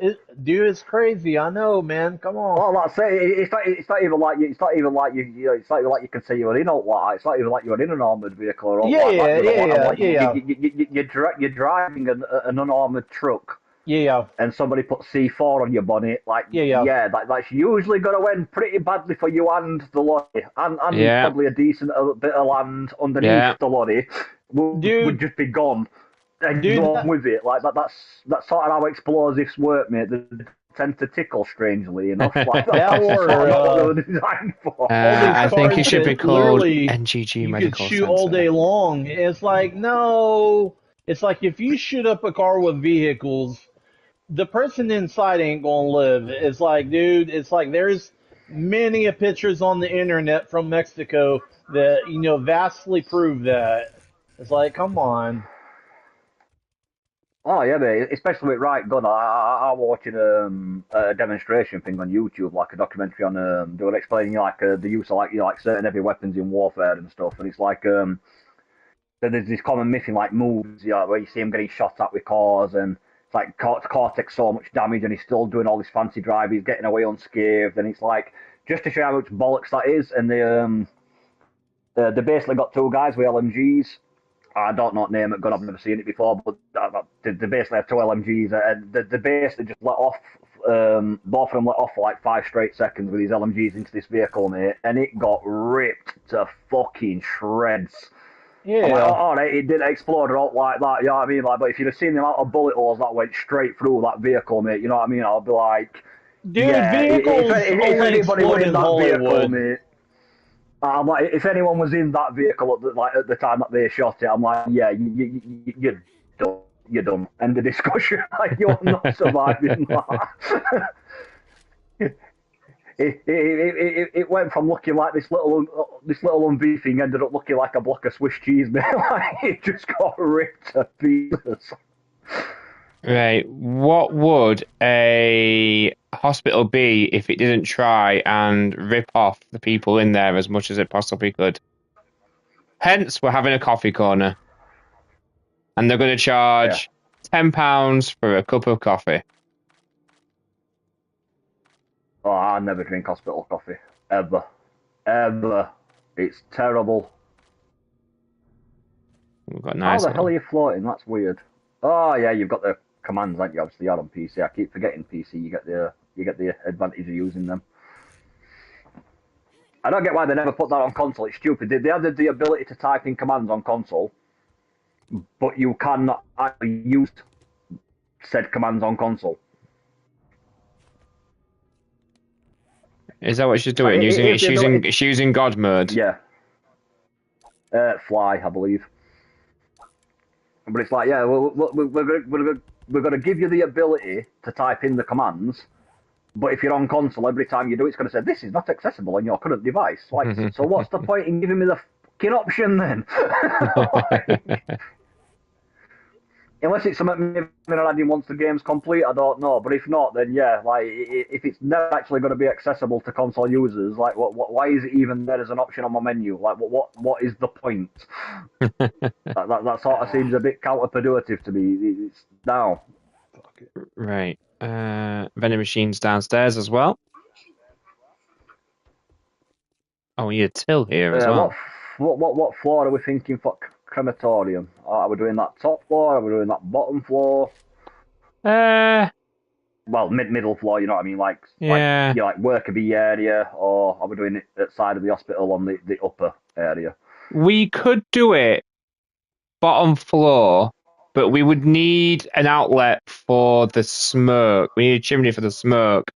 Dude, it's crazy. I know, man. Come on.
Well, that's it. It's not even like you. It's not even like you know. It's not even like you can say you were in all like. It's not even like you were in an armored vehicle or all
Yeah,
like that.
yeah,
You know,
yeah,
I'm
yeah,
like
yeah,
you're driving an unarmored truck
yeah, yeah,
and somebody puts C4 on your bonnet. Like,
yeah, yeah,
that's usually going to end pretty badly for you and the lorry, and
Yeah,
probably a decent bit of land underneath
yeah.
the lorry would
dude,
just be gone and
dude,
go on with it. Like that's sort of how explosives work, mate. They tend to tickle strangely enough. Like
that
that's sort of
or
not what they were designed for.
all these
I think it
cars
should be
that
called
literally
NGG
you could
Medical
shoot all
Center.
day long. It's like, no. It's like if you shoot up a car with vehicles, the person inside ain't gonna live. It's like, dude, it's like there's many pictures on the internet from Mexico that, vastly prove that. It's like, come on.
Oh yeah, mate. Especially with right gun. I'm watching a demonstration thing on YouTube, like a documentary on they were explaining like the use of like like certain heavy weapons in warfare and stuff, and it's like there's this common myth in like movies, where you see him getting shot at with cars, and it's like car takes so much damage, and he's still doing all this fancy drive, he's getting away unscathed, and it's like just to show how much bollocks that is, and they basically got two guys with LMGs. I don't know what name it gun. I've never seen it before, but they basically have two LMGs, and they basically just let off. Both of them let off for like 5 straight seconds with these LMGs into this vehicle, mate, and it got ripped to fucking shreds. I'm like,
Yeah.
oh, right, it didn't explode or like that, you know what I mean? Like, but if you'd have seen the amount of bullet holes that went straight through that vehicle, mate, you know what I mean? I'll be like,
Dude,
yeah,
vehicles
if
only
anybody were
explode
in
in
that vehicle,
Hollywood.
mate, I'm like, if anyone was in that vehicle at the time that they shot it, I'm like, yeah, you're done. You're done. End of discussion. Like, you're not surviving that. It went from looking like this little Humvee thing ended up looking like a block of Swiss cheese, man. Like, it just got ripped to pieces.
Right. What would a hospital be if it didn't try and rip off the people in there as much as it possibly could? Hence, we're having a coffee corner. And they're going to
Yeah.
charge £10 for a cup of coffee.
Oh, I never drink hospital coffee. Ever. Ever. It's terrible.
We've got
How
nice
the hell are
little...
you floating? That's weird. Oh yeah, you've got the commands, haven't you? Obviously, you're on PC. I keep forgetting PC. You get the advantage of using them. I don't get why they never put that on console. It's stupid. They added the ability to type in commands on console, but you cannot actually use said commands on console.
Is that what she's doing? She's using God mode.
Yeah. Fly, I believe. But it's like, yeah, we're going to give you the ability to type in the commands, but if you're on console, every time you do it, it's going to say, this is not accessible on your current device. Like, so what's the point in giving me the fucking option then? Like, unless it's something adding once the game's complete, I don't know. But if not, then yeah, like if it's never actually going to be accessible to console users, like why is it even there as an option on my menu? Like what is the point? that sort of seems a bit counterproductive to me. It's now.
Right. Vending machines downstairs as well. Oh, you till here as well.
What floor are we thinking for crematorium? Are we doing that top floor? Are we doing that bottom floor? Well, middle floor. You know what I mean? Like worker bee area, or are we doing it at side of the hospital on the upper area?
We could do it bottom floor, but we would need an outlet for the smoke. We need a chimney for the smoke.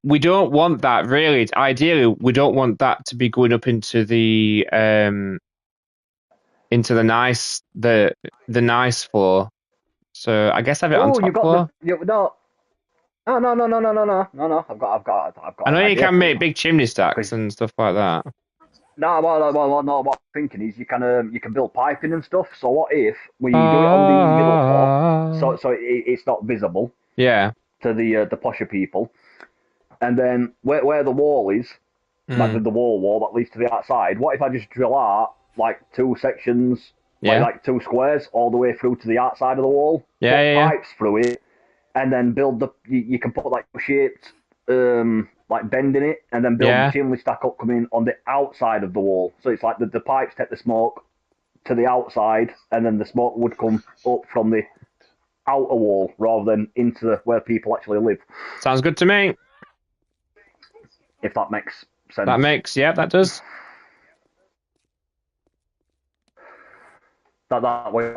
We don't want that really. Ideally, we don't want that to be going up into the nice floor. So I guess have it on top floor.
No. I've got.
I know you can make big chimney stacks and stuff like that.
No, what I'm thinking is you can build piping and stuff. So what if we do it on the middle floor, so it's not visible?
Yeah.
To the posher people, and then where the wall is, like the wall that leads to the outside. What if I just drill out like two sections, like two squares, all the way through to the outside of the wall? Put pipes through it, and then build you can put like shaped like bend in it, and then build the chimney stack up coming on the outside of the wall. So it's like the pipes take the smoke to the outside, and then the smoke would come up from the outer wall rather than into where people actually live.
Sounds good to me.
If that makes sense.
That does.
That way,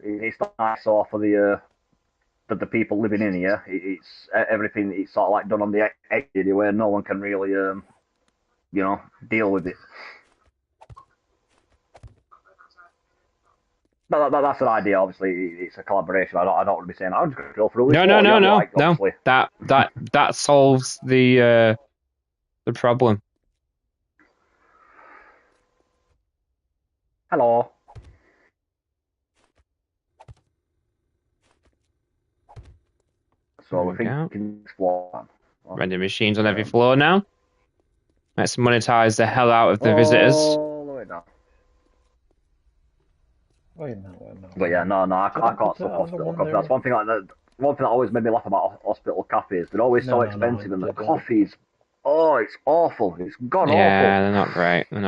it's not nice for the people living in here. It's everything. It's sort of like done on the edge where no one can really, deal with it. That's an idea. Obviously, it's a collaboration. I don't want to be saying I'm just going to drill through this.
No. That solves the problem.
Hello. So we can explore.
Vending machines on every floor now. Let's monetize the hell out of the visitors.
Wait a minute.
But yeah, no, I can't stop hospital coffee. That's one thing that always made me laugh about hospital cafes. They're always so expensive, and the coffee's, it's awful. It's awful.
Yeah, they're not great.
It's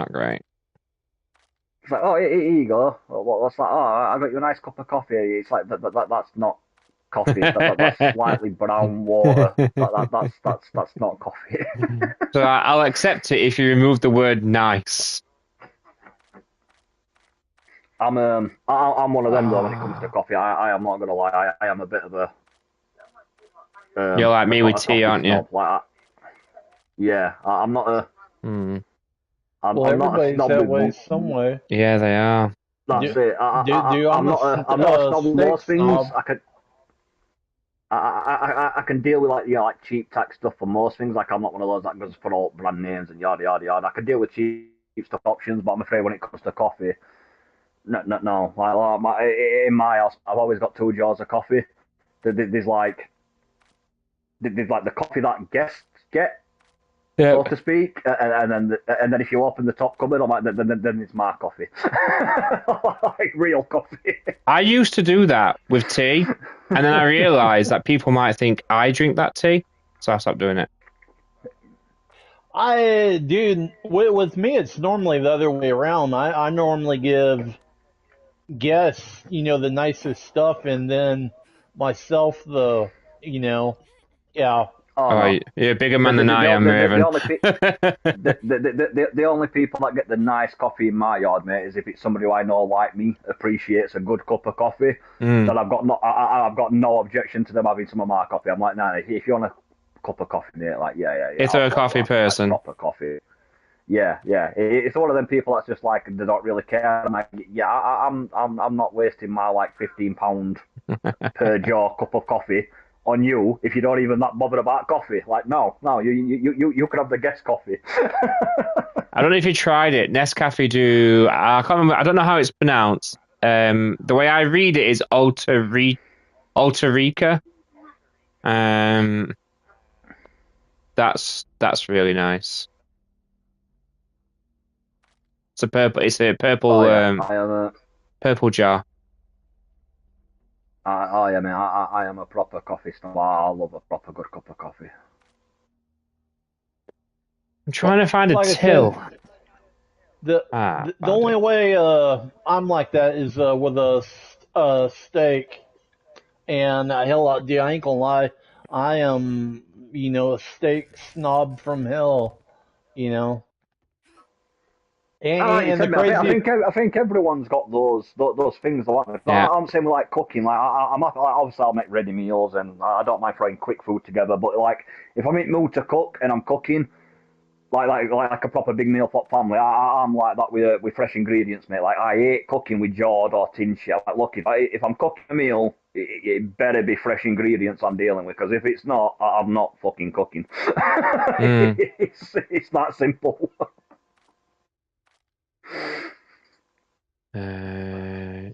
like, here you go. What's that? I got you a nice cup of coffee. It's like that's not coffee. That's slightly brown water. That's not coffee.
So I'll accept it if you remove the word nice.
I'm one of them though when it comes to coffee. I am not gonna lie. I am a bit of a.
You're like me with tea, aren't you?
Like yeah, I'm not a.
Well,
everybody's
that way some way.
Yeah, they are.
That's it. I'm not a snob with most things. I can deal with like cheap tax stuff for most things. Like I'm not one of those that goes for all brand names and yada yada yada. I can deal with cheap stuff options, but I'm afraid when it comes to coffee, no. Like in my house, I've always got 2 jars of coffee. There's like the coffee that guests get, so to speak, and then if you open the top cupboard, I'm like, then it's my coffee, like real coffee.
I used to do that with tea, and then I realised that people might think I drink that tea, so I stopped doing it.
Dude, with me, it's normally the other way around. I normally give guests, the nicest stuff, and then myself the.
Oh
Oh,
no.
you're a bigger
The,
man
the,
than
the,
I
the,
am,
the, the
Raven.
only the only people that get the nice coffee in my yard, mate, is if it's somebody who I know like me appreciates a good cup of coffee.
Mm.
Then I've got no objection to them having some of my coffee. I'm like, nah, if you want a cup of coffee, mate, like yeah,
Is
I'll
there a
sort you
coffee
out, like
person?
proper coffee. Yeah. It's one of them people that's just like they don't really care. I'm like, yeah, I'm not wasting my like £15 per jar cup of coffee on you if you don't even that bothered about coffee. Like, no, you could have the guest coffee.
I don't know if you tried it. Nescafe do. I can't remember. I don't know how it's pronounced. The way I read it is Alta Rica. That's really nice. It's a purple. It's a
Oh
purple
yeah, I am a.
purple jar.
I am. I am a proper coffee snob. I love a proper good cup of coffee.
I'm trying to find a
Like I
till.
said, the the
Found
only
it.
way I'm like that is with a steak. And hell, dude, I ain't gonna lie, I am, a steak snob from hell, you know.
Like you
And the
said, mate,
crazy,
I think everyone's got those things.
Yeah.
I'm saying with like cooking. Like I'm like, obviously I'll make ready meals and I don't mind throwing quick food together. But like if I'm in mood to cook and I'm cooking, like a proper big meal for family. I'm like that with fresh ingredients, mate. Like I hate cooking with jarred or tin shit. Like, look, if I'm cooking a meal, it better be fresh ingredients I'm dealing with. Because if it's not, I'm not fucking cooking.
Mm.
It's that simple.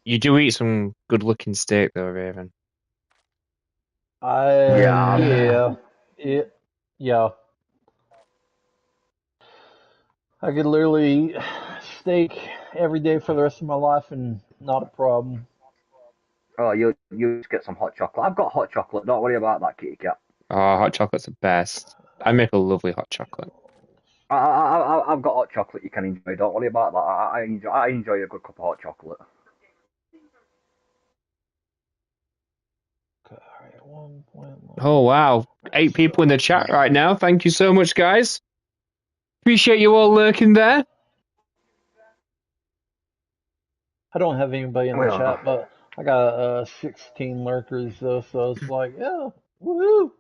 You do eat some good-looking steak, though, Raven.
Yeah.
yeah, it, yeah, I could literally eat steak every day for the rest of my life and not a problem.
Oh, you just get some hot chocolate. I've got hot chocolate. Don't worry about that, kitty cat.
Oh, hot chocolate's the best. I make a lovely hot chocolate.
I've got hot chocolate you can enjoy. Don't worry about that. I enjoy a good cup of hot chocolate.
Okay, all right, 1.1.
Oh, wow. 8 people in the chat right now. Thank you so much, guys. Appreciate you all lurking there.
I don't have anybody in the
Well,
chat, but I got 16 lurkers though, so it's like, yeah, woohoo,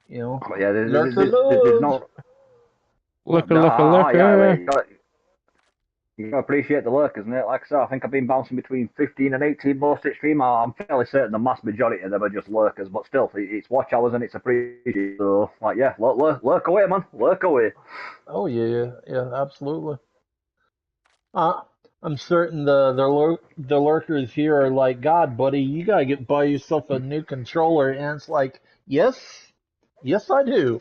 but yeah,
lurker
there's
love.
no.
Lurker, lurker, lurker.
You gotta appreciate the lurkers, mate. Like I said, I think I've been bouncing between 15 and 18 most each stream. I'm fairly certain the mass majority of them are just lurkers, but still, it's watch hours and it's appreciated. So, like, yeah, lurk away, man. Lurk away.
Oh yeah, absolutely. Uh, I'm certain the lurkers here are like, God, buddy, you gotta buy yourself a new controller, and it's like, yes, I do.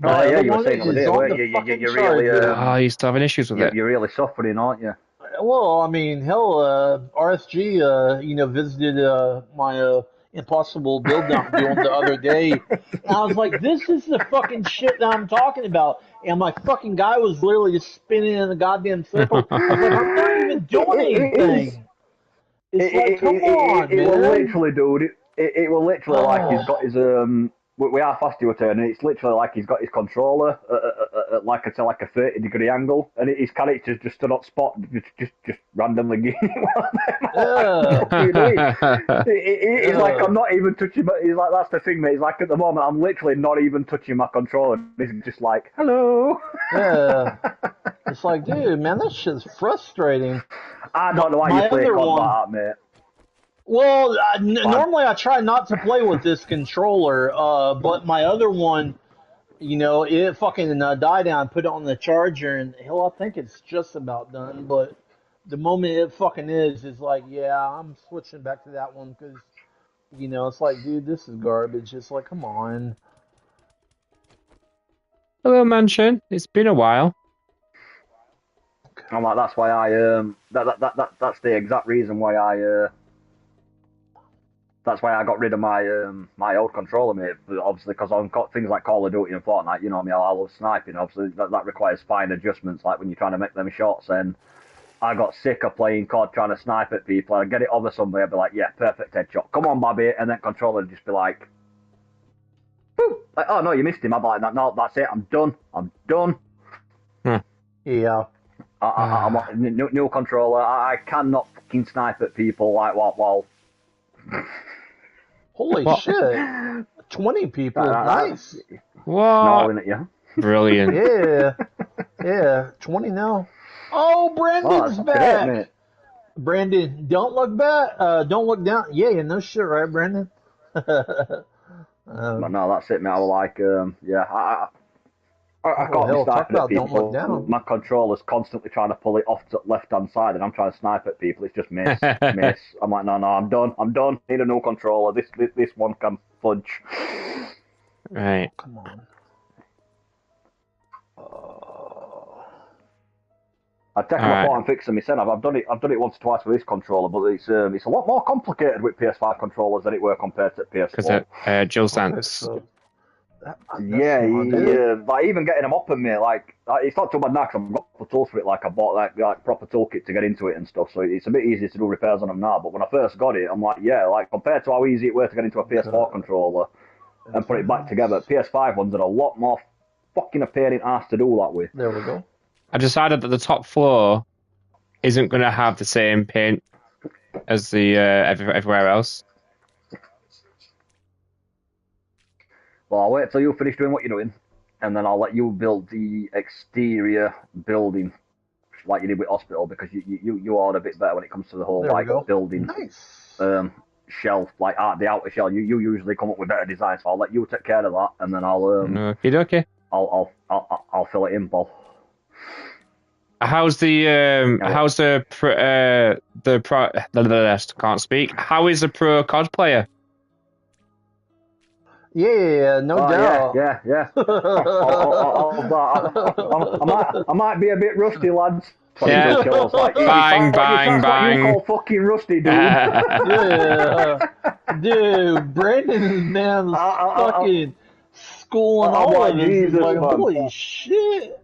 Oh,
My
yeah,
other
you were
one
saying the other
is
day,
on
weren't
the
you?
fucking
You're really,
charger.
Oh, you still having issues with it?
you're really suffering, aren't you?
Well, I mean, hell, RSG, visited my impossible build that I'm doing the other day, and I was like, "This is the fucking shit that I'm talking about." And my fucking guy was literally just spinning in a goddamn circle. I was like, "I'm not even doing
It is.
anything." It's like, come on,
It will
man.
literally, dude. It will literally like he's got his We are fast to a turn, and it's literally like he's got his controller at like a 30-degree angle, and his character's just stood up spot, just randomly getting one of them. Like,
Yeah,
what are you doing? He's like,
yeah,
I'm not even touching. He's like, that's the thing, mate. He's like, at the moment, I'm literally not even touching my controller. He's just like, hello.
yeah. It's like, dude, man, that shit's frustrating.
I don't know why you
My
play
other
COD
one.
like that, mate.
Well,
But
normally I try not to play with this controller, but my other one, it fucking died down. Put it on the charger, and hell, I think it's just about done. But the moment it fucking is, it's like, yeah, I'm switching back to that one because, it's like, dude, this is garbage. It's like, come on.
Hello, Mansion. It's been a while.
I'm like, that's why that's the exact reason why that's why I got rid of my old controller, mate. Obviously, because on things like Call of Duty and Fortnite, you know what I mean, I love sniping. Obviously, that requires fine adjustments, like when you're trying to make them shots. And I got sick of playing COD trying to snipe at people. I'd get it over somebody, I'd be like, yeah, perfect headshot. Come on, Bobby. And then controller would just be like, Like, oh no, you missed him. I'm like, no, that's it. I'm done. I'm done.
Yeah.
I'm like, new controller. I cannot fucking snipe at people like while.
Holy
What?
shit. 20 people. Nice.
What?
Snarling at you.
Brilliant.
Yeah. Yeah. 20 now. Oh, Brandon's
That's
back.
it, mate.
Brandon, don't look back. Don't look down. Yeah, no shit, right, Brandon?
But no, that's it, mate. I was like, yeah, I can't be
hell, talk
sniping at
about don't look
people.
down.
My controller's constantly trying to pull it off to the left-hand side, and I'm trying to snipe at people. It's just miss, miss. I'm like, no, I'm done. Need a new controller. This one can fudge.
Right.
Come on.
I've taken my part and fixed them myself. I've done it once or twice with this controller, but it's a lot more complicated with PS5 controllers than it were compared to PS4.
Because Jill Stance.
Like even getting them up in me, like it's not too bad now 'cause I've got proper tools for it. Like I bought like proper toolkit to get into it and stuff, so it's a bit easier to do repairs on them now. But when I first got it, I'm like, yeah, like compared to how easy it was to get into a PS4 controller and put it back together, PS5 ones are a lot more fucking a pain in the ass to do that with.
There we go.
I decided that the top floor isn't going to have the same paint as the everywhere else.
Well, I'll wait till you finish doing what you're doing, and then I'll let you build the exterior building like you did with hospital, because you are a bit better when it comes to the whole building shelf, like the outer shell. You usually come up with better designs, so I'll let you take care of that, and then
Okay.
I'll fill it in, Paul.
How's the can't speak. How is the pro COD player?
Yeah, no doubt.
Yeah. I might be a bit rusty, lads.
Yeah. Bang.
What you call fucking rusty, dude.
Yeah. Dude, Brandon man's fucking schooling all of this. Like, holy shit.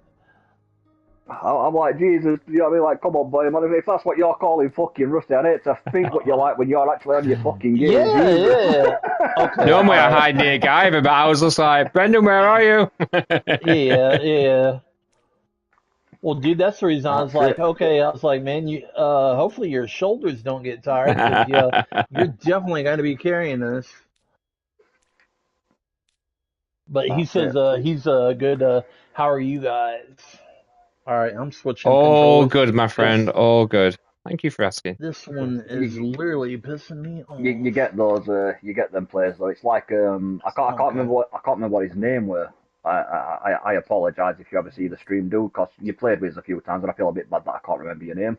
I'm like, Jesus, you know what I mean? Like, come on, boy, man, if that's what you're calling fucking rusty, I hate to think what you're like when you're actually on your fucking game.
Yeah. Okay.
Normally I hide near Guyver, but I was just like, Brendan, where are you?
Yeah. Well, dude, that's the reason I was like, okay, I was like, man, you, hopefully your shoulders don't get tired, because you're definitely going to be carrying this. But he says, he's good. How are you guys? All right, I'm switching.
All good, my friend. All good. Thank you for asking.
This one is literally pissing me off.
You get those, you get them players though. It's like I can't remember what his name were. I apologise if you ever see the stream, dude, because you played with us a few times, and I feel a bit bad that I can't remember your name.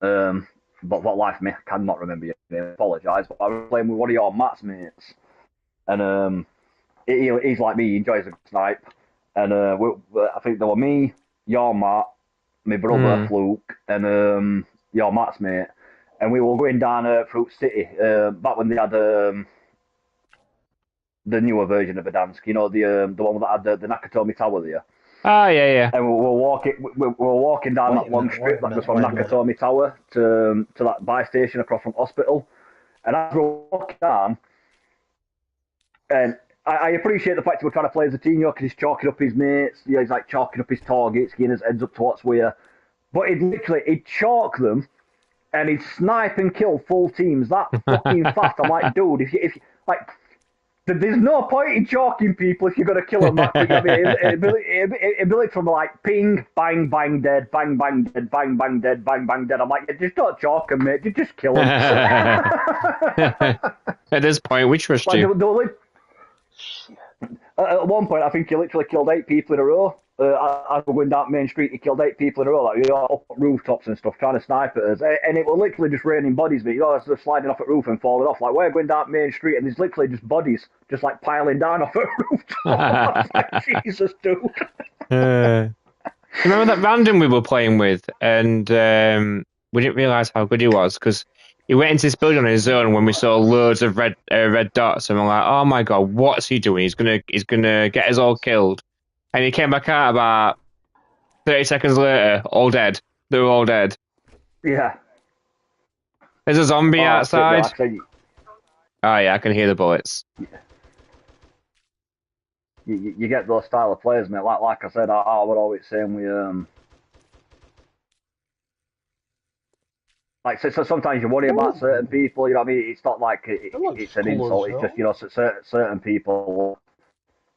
But what life me, I cannot remember your name. I apologise. But I was playing with one of your Matt's mates, and he's like me. He enjoys a good snipe, and I think there were me, your Matt, my brother Fluke, and your Matt's mate, and we were going down Fruit City back when they had the newer version of Verdansk, you know, the one that had the Nakatomi Tower there.
Oh yeah.
And we were walking down that long strip that goes from Nakatomi Tower to that buy station across from hospital, and as we were walking down, and I appreciate the fact he was trying to play as a team, because he's chalking up his mates, he's like chalking up his targets, getting his heads up to what's where. But he'd chalk them, and he'd snipe and kill full teams that fucking fast. I'm like, dude, if you like, there's no point in chalking people if you're gonna kill them that quick. I mean, it'd be like from like ping, bang, bang, dead, bang, bang, dead, bang, bang, dead, bang, bang, dead. I'm like, just don't chalk them, mate. You just kill them.
At this point, we trust you.
At one point, I think he literally killed 8 people in a row. As we're going down Main Street, he killed 8 people in a row, like, up rooftops and stuff, trying to snipe at us. And it was literally just raining bodies, but they're sliding off at roof and falling off. Like, we're going down Main Street, and there's literally just bodies, just like piling down off at rooftops. Like, Jesus, dude.
Remember that random we were playing with, and we didn't realise how good he was, because he went into this building on his own when we saw loads of red dots, and we're like, "Oh my god, what's he doing? He's gonna get us all killed." And he came back out about 30 seconds later, all dead. They were all dead.
Yeah.
There's a zombie outside. Oh yeah, I can hear the bullets.
you get those style of players, mate. Like I said, I would always say we like so sometimes you worry about certain people. You know what I mean? It's not like it's an insult. It's just certain people.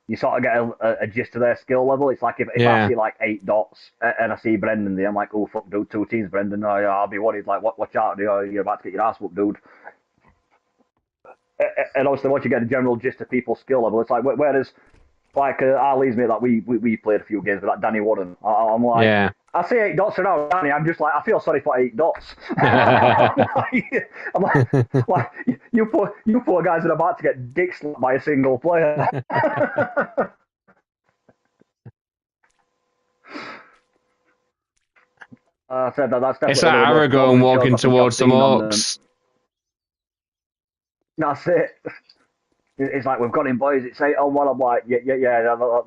You sort of get a gist of their skill level. It's like if I see like 8 dots and I see Brendan there, I'm like, oh fuck, dude, 2 teams, Brendan. Oh, yeah, I'll be worried. Like, watch out, dude, you're about to get your ass whooped, dude. And obviously, once you get a general gist of people's skill level, it's like whereas like Ali's mate, like we played a few games with that Danny Warden. I'm like,
Yeah.
I see 8 dots around Danny. I'm just like, I feel sorry for 8 dots. I'm like, you poor guys are about to get dick slapped by a single player. I said that's definitely
It's like Aragorn walking towards some orcs.
That's it. It's like, we've got him, boys. It's 8-on-1. I'm like, yeah.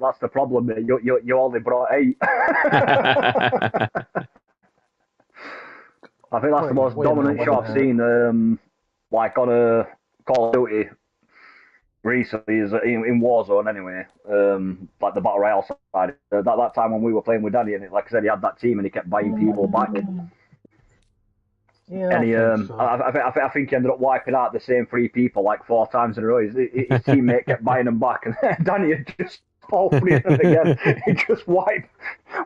That's the problem, mate. You only brought 8. I think that's the most dominant shot I've seen, like on a Call of Duty recently, is in Warzone anyway. Like the Battle Royale side. That time when we were playing with Danny, and like I said, he had that team and he kept buying people back.
Yeah,
and he, I think he ended up wiping out the same 3 people like 4 times in a row. His teammate kept buying them back, and Danny had just opened them again. He just wipe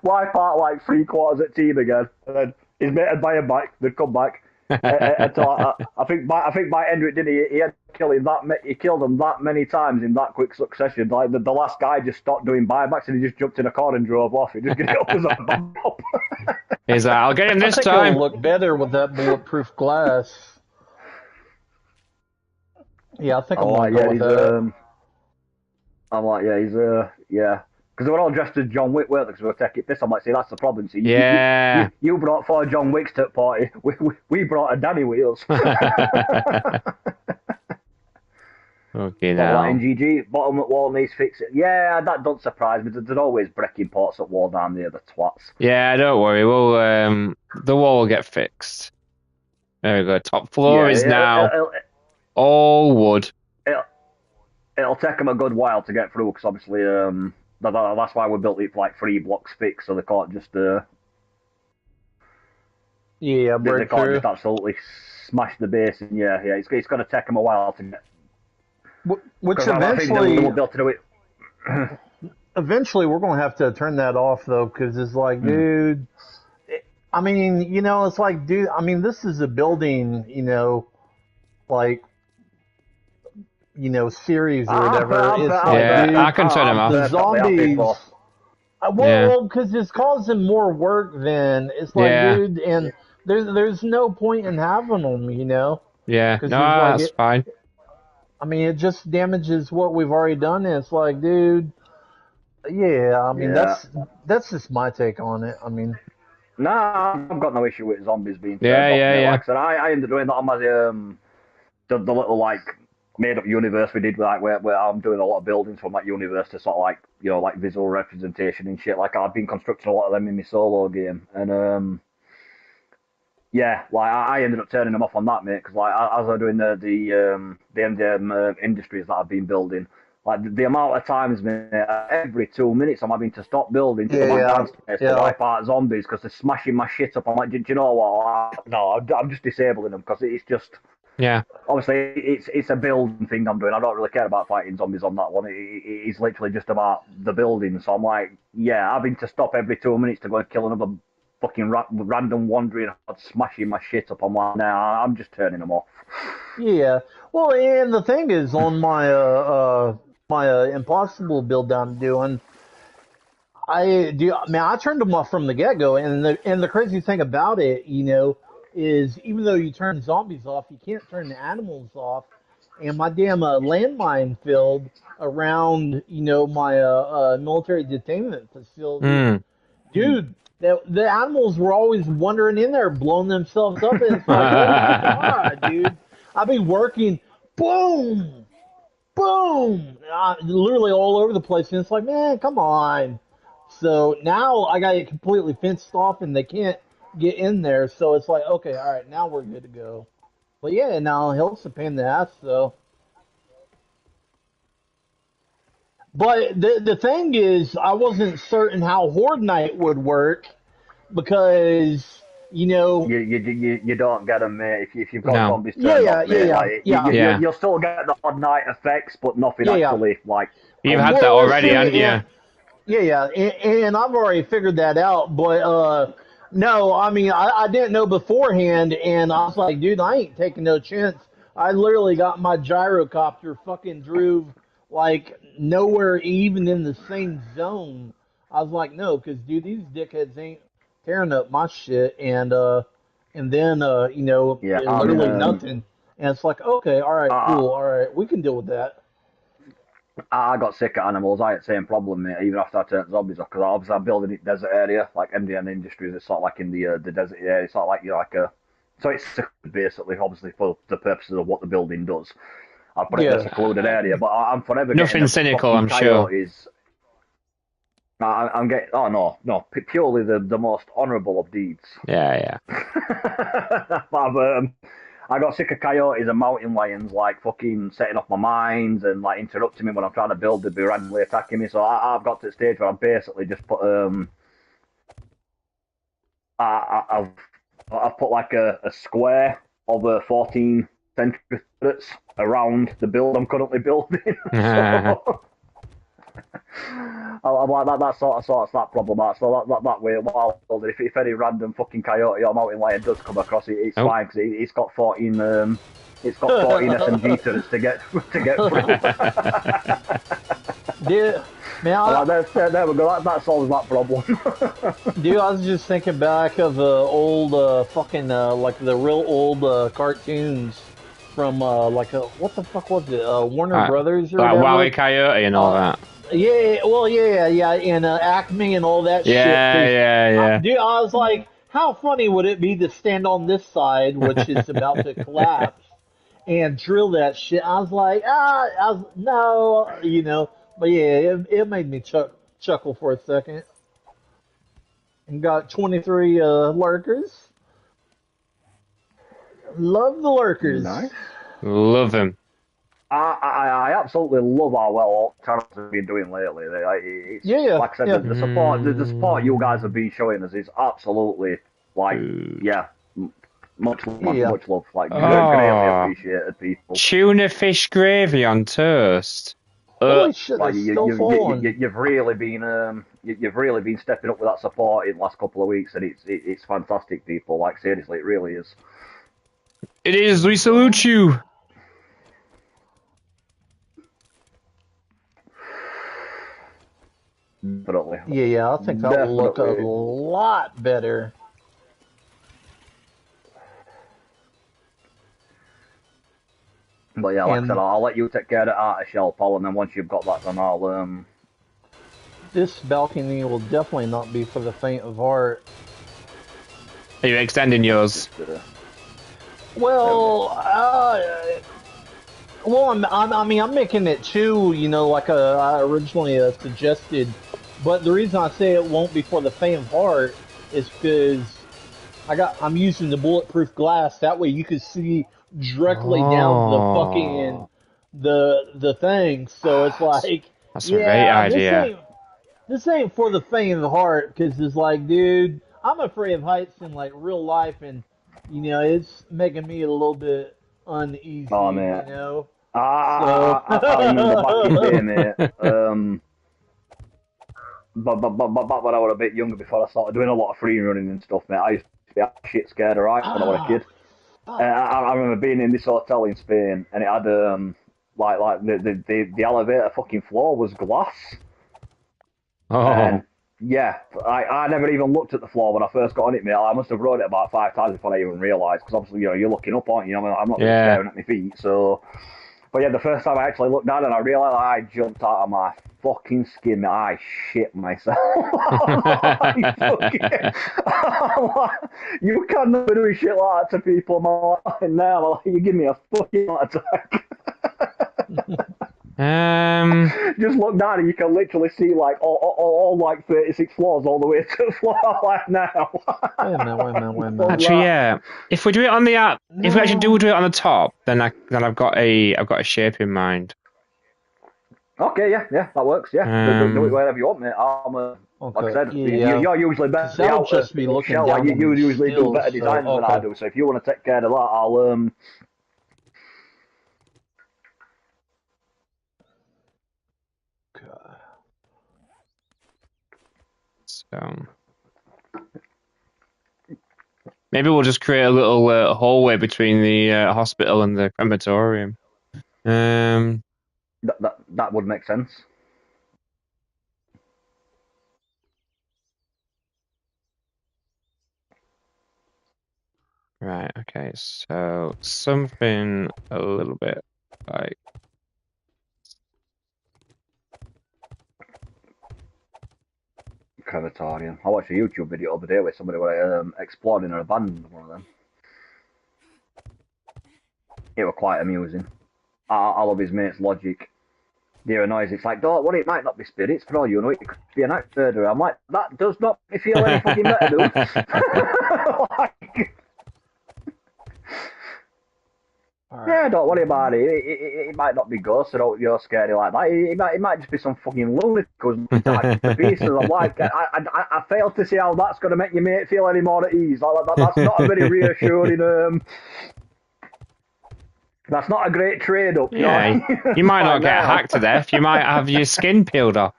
out like 3/4 of the team again, and then his mate would buy him back. They'd come back. Until I think by end of it, didn't he? He killed them that many times in that quick succession. Like the last guy just stopped doing buybacks and he just jumped in a car and drove off. He just get up as a backup.
He's like, I'll get him this time.
It'll look better with that bulletproof glass. Yeah, I think I'm gonna go with that.
I'm like, yeah, he's yeah. Because they were all dressed as John Wick, weren't they? Because we were taking this. I'm like, see, that's the problem. See, you brought 4 John Wicks to the party. We brought a Danny Wheels.
Okay, now.
Like in GG, bottom at wall needs fixing. Yeah, that don't surprise me. There's always breaking ports at wall down there, the twats.
Yeah, don't worry. We'll the wall will get fixed. There we go. Top floor is now all wood.
It'll take them a good while to get through, because obviously that's why we built it for like 3 blocks fixed, so they can't just
break
they can't
through.
just absolutely smash the base. And yeah, it's going to take them a while to get.
Which eventually
we'll be able to do it.
Eventually, we're going to have to turn that off though, because it's like, dude. I mean, it's like, dude. I mean, this is a building, like. Series or whatever.
I can turn them off.
The zombies. Well, because it's causing more work then. It's like, dude, and there's no point in having them,
Yeah, no, that's fine.
I mean, it just damages what we've already done. And it's like, dude, that's just my take on it. I mean,
nah, I've got no issue with zombies being
Like I
said, I ended up doing that on my the little like made up universe we did, like where I'm doing a lot of buildings from that universe to sort of like like visual representation and shit. Like I've been constructing a lot of them in my solo game, and like I ended up turning them off on that, mate, because like as I'm doing the MDM industries that I've been building, like the amount of times, mate, every 2 minutes I'm having to stop building to go downstairs to wipe out zombies because they're smashing my shit up. I'm like, do you know what? No, I'm just disabling them because it's just.
Yeah.
Obviously, it's a building thing I'm doing. I don't really care about fighting zombies on that one. It's literally just about the building. So I'm like, having to stop every 2 minutes to go and kill another fucking random wandering smashing my shit up. I'm like, nah, I'm just turning them off.
Yeah. Well, and the thing is, on my my impossible build that I'm doing, I turned them off from the get go, and the crazy thing about it, is even though you turn zombies off, you can't turn the animals off. And my damn landmine field around, my military detainment facility, dude, the animals were always wandering in there, blowing themselves up. And it's like, oh my god, dude, I've been working, boom, boom, literally all over the place. And it's like, man, come on. So now I got it completely fenced off, and they can't get in there, so it's like, okay, all right, now we're good to go. But yeah, now Hill's a pain in the ass, though. But the thing is, I wasn't certain how Horde Night would work because
You don't get them, mate. If you've got
No.
zombies
yeah,
turned
yeah,
off,
yeah,
mate,
yeah,
like
yeah,
Yeah.
you'll still get the odd night effects, but nothing
yeah, yeah.
actually like
You've
comes.
had that
Well,
already,
see,
haven't you?
yeah, yeah, and I've already figured that out. But no, I mean, I didn't know beforehand, and I was like, dude, I ain't taking no chance. I literally got my gyrocopter fucking drove like nowhere, even in the same zone. I was like, no, because dude, these dickheads ain't tearing up my shit, and then
Yeah, I mean,
literally nothing, and it's like, okay, all right,
I,
cool, all right, we can deal with that.
I got sick of animals. I had the same problem, mate. Even after I turned zombies off, because obviously I'm building it desert area, like MDN Industries. It's sort of like in the desert area. It's sort of like like a. So it's basically, obviously, for the purposes of what the building does. I put it in a
Yeah.
secluded area, but I'm forever getting
Nothing
the
cynical,
fucking
I'm sure.
coyotes. I'm getting. Oh no, purely the most honourable of deeds.
Yeah.
I got sick of coyotes and mountain lions like fucking setting off my mines and like interrupting me when I'm trying to build. They'd be randomly attacking me. So I've got to the stage where I basically just put I've put like a square of 14 century turrets around the build I'm currently building. So I'm like that sort of sorts that problem out. So that way, while if any random fucking coyote or mountain lion does come across it, it's
Oh.
fine because it's got 14. It's got 14 SMG turrets to get through.
Dude, man,
There we go. That solves that problem.
dude, I was just thinking back of old fucking like the real old cartoons from what the fuck was it? Warner Brothers or
Like
whatever.
Wally Coyote and all that.
Yeah, well, yeah, and Acme and all that shit.
Yeah.
Dude, I was like, how funny would it be to stand on this side, which is about to collapse, and drill that shit? I was like, no, but yeah, it made me chuckle for a second. And got 23 lurkers. Love the lurkers.
Nice.
Love him.
I absolutely love how well all channels have been doing lately. It's,
Yeah,
like I said,
yeah.
the support you guys have been showing us is absolutely like yeah, much love, man,
Yeah.
much love. Like
Oh.
greatly appreciated, people.
Tuna fish gravy on toast.
Holy shit,
Like,
they're still falling.
you've really been stepping up with that support in the last couple of weeks, and it's fantastic, people. Like seriously, it really is.
It is. We salute you.
Definitely.
Yeah, I think that will look a
Definitely.
lot better.
But yeah, like
And
I said, I'll let you take care of that outer shell, Paul, and then once you've got that done, I'll
this balcony will definitely not be for the faint of heart.
Are you extending yours?
Well, I'm making it too, like I originally suggested. But the reason I say it won't be for the faint of heart is because I'm using the bulletproof glass. That way you can see directly down the fucking the thing. So it's like,
That's a great idea.
This ain't for the faint of heart because it's like, dude, I'm afraid of heights in like real life, and it's making me a little bit uneasy.
Oh, man.
So
in the back in the day, mate. But back when I was a bit younger, before I started doing a lot of free running and stuff, mate, I used to be shit scared of heights when I was a kid. I remember being in this hotel in Spain, and it had like the elevator fucking floor was glass.
Oh.
And yeah, I never even looked at the floor when I first got on it, mate. I must have rode it about 5 times before I even realised, because obviously, you're looking up, aren't you? I'm not really staring at my feet, so. But yeah, the first time I actually looked down and I realised I jumped out of my fucking skin, mate. I shit myself. You can't be doing shit like that to people, man. Now, you give me a fucking heart attack. Just look down and you can literally see like all like 36 floors all the way to the floor like now.
Wait a minute.
Actually, yeah. If we do it on the app, if we actually do it on the top, then I've got a shape in mind.
Okay, yeah, that works. Yeah, do it wherever you want, mate. Like I
Okay,
said,
yeah.
you're usually
Because
better the
that'll
outer
just be looking
shell. Like
down on
you
these
usually do
stills.
better
So
designs than I
okay.
do. So if you want to take care of that, I'll.
So maybe we'll just create a little hallway between the hospital and the crematorium.
That would make sense.
Right. Okay. So something a little bit like.
Crematorium. I watched a YouTube video the other day where somebody were exploring an abandoned one of them. It was quite amusing. I love his mate's logic. They hear a noise, it's like, don't worry, it might not be spirits, for all you know, it could be an axe murderer. I'm like, that does not make me feel any fucking better, dude. Like, yeah, don't worry about it. It might not be ghosts, so you're scared like that. It might just be some fucking lunatic who's looking to pieces. I'm like, I fail to see how that's going to make your mate feel any more at ease. That's not a very reassuring. That's not a great trade up.
Yeah, you might not get hacked to death. You might have your skin peeled off.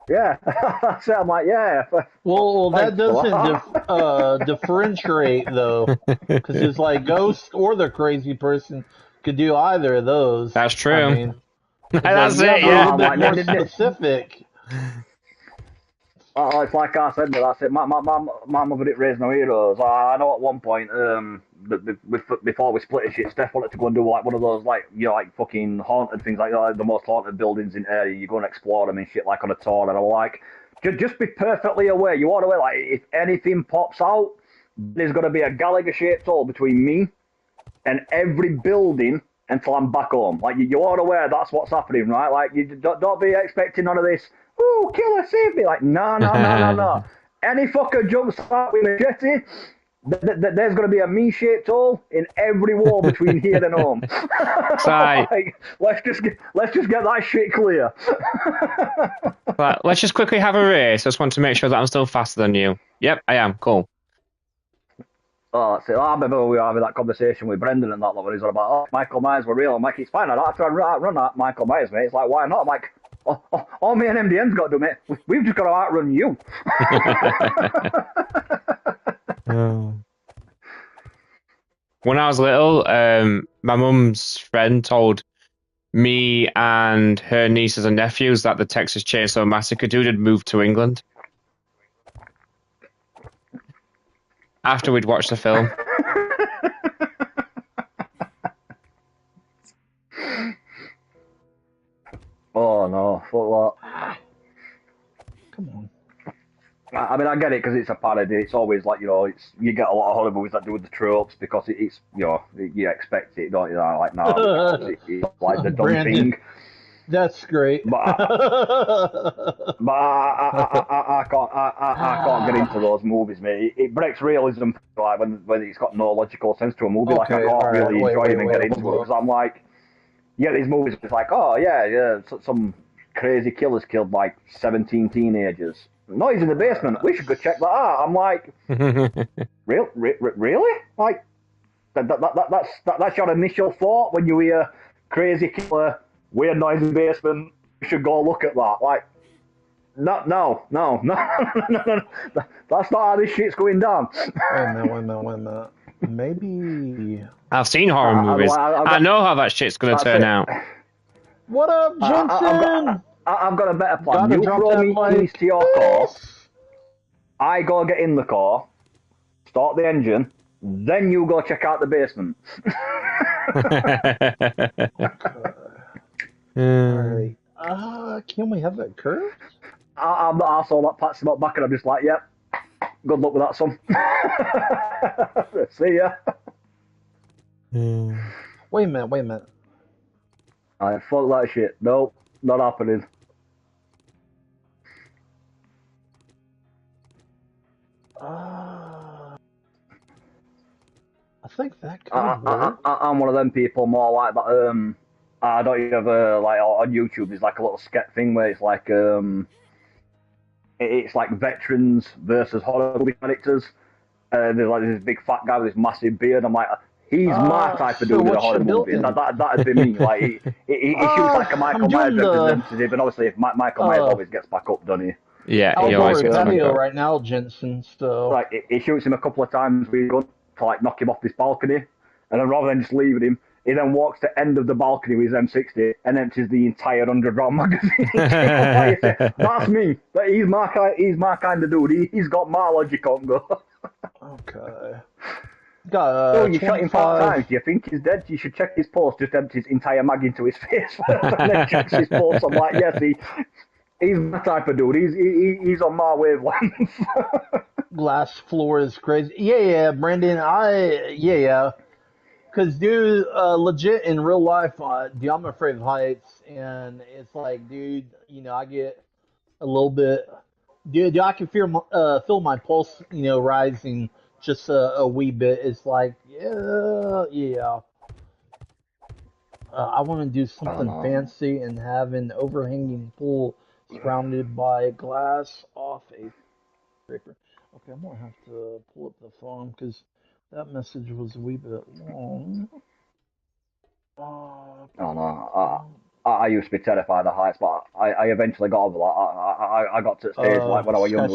Yeah, so I'm like, yeah.
Well, that doesn't differentiate though, because it's like ghost or the crazy person could do either of those.
That's true.
I mean,
that's
like,
it.
you have to be a
Yeah.
little bit more specific.
It's like I said, that's it. My mother didn't raise no heroes. I know at one point, before we split shit, Steph wanted to go and do like one of those, like, you know, like fucking haunted things, like the most haunted buildings in area. You go and explore them and shit, like on a tour. And I'm like, just be perfectly aware. You want to, like, if anything pops out, there's going to be a Gallagher-shaped hole between me and every building until I'm back home. Like, you are aware that's what's happening, right? Like, you don't be expecting none of this. Ooh, killer, save me! Like, no. Any fucker jumps out with a jetty, there's going to be a me-shaped hole in every wall between here and home. Like, let's just get that shit clear.
Right, let's just quickly have a race. I just want to make sure that I'm still faster than you. Yep, I am. Cool.
Oh, that's it. I remember we were having that conversation with Brendan and that lot where he's all about, oh, Michael Myers were real. I'm like, it's fine, I don't have to run that Michael Myers, mate. It's like, why not? I'm like, all me and MDN's got to do, mate. We've just got to outrun you.
When I was little, my mum's friend told me and her nieces and nephews that the Texas Chainsaw Massacre dude had moved to England after we'd watched the film.
Oh no, fuck what?
Come on.
I mean, I get it because it's a parody. It's always like, you know, you get a lot of horror movies that do with the tropes because it's, you know, you expect it, don't you? Like, no, it's like the dumb
Brandon,
thing.
that's great.
But I can't get into those movies, mate. It breaks realism, like when it's got no logical sense to a movie. Like, I can't really enjoy them and get into it because I'm like, yeah, these movies, it's like, oh yeah, some crazy killers killed like 17 teenagers. Noise in the basement. We should go check that out. I'm like, really? Like, that's your initial thought when you hear crazy killer, weird noise in the basement. We should go look at that. Like, no. That's not how this shit's going down.
Wait a minute. Maybe.
I've seen horror movies. I know how that shit's going to turn out.
What up, Jensen?
I've got a better plan. You throw me keys to your car. I go get in the car, start the engine, then you go check out the basement.
Alright. Can we have that curve?
I'm the arsehole that pats him up back and I'm just like, yep, good luck with that, son. See ya.
Wait a minute.
I fuck that shit. Nope, not happening.
I think that could work.
I'm one of them people more like that. I don't ever like on YouTube. There's like a little sketch thing where it's like it's like veterans versus horror movie characters. There's like this big fat guy with this massive beard. I'm like, he's my type of
So
dude in a
what you
horror movie.
building?
That'd be me. Like he shoots like a Michael
I'm
Myers
doing the
representative, and obviously if Michael Myers always gets back up, doesn't he?
Yeah, he
outdoor
always gets back
patio
up.
right now, Jensen. So
Like he shoots him a couple of times with a gun to like knock him off this balcony, and then rather than just leaving him, he then walks to the end of the balcony with his M60 and empties the entire 100-round magazine. Like that's me. He's my kind of dude. He's got my logic on go.
okay. Got
Oh, you shot him 5 times.
25.
Do you think he's dead? You should check his pulse. Just empty his entire mag into his face first, and then checks his pulse. I'm like, yes, he's my type of dude. He's on my wavelength.
Glass floor is crazy. Yeah, Brandon. Yeah. Cause dude, legit in real life, dude, I'm afraid of heights, and it's like, dude, I get a little bit, dude, I can feel my pulse, rising just a wee bit. It's like, yeah. I want to do something fancy and have an overhanging pool surrounded by glass off a scraper. Okay, I'm gonna have to pull up the phone because that message was a wee bit long.
Oh no, I used to be terrified of heights, but I eventually got over that. I got to the stage like when I was younger,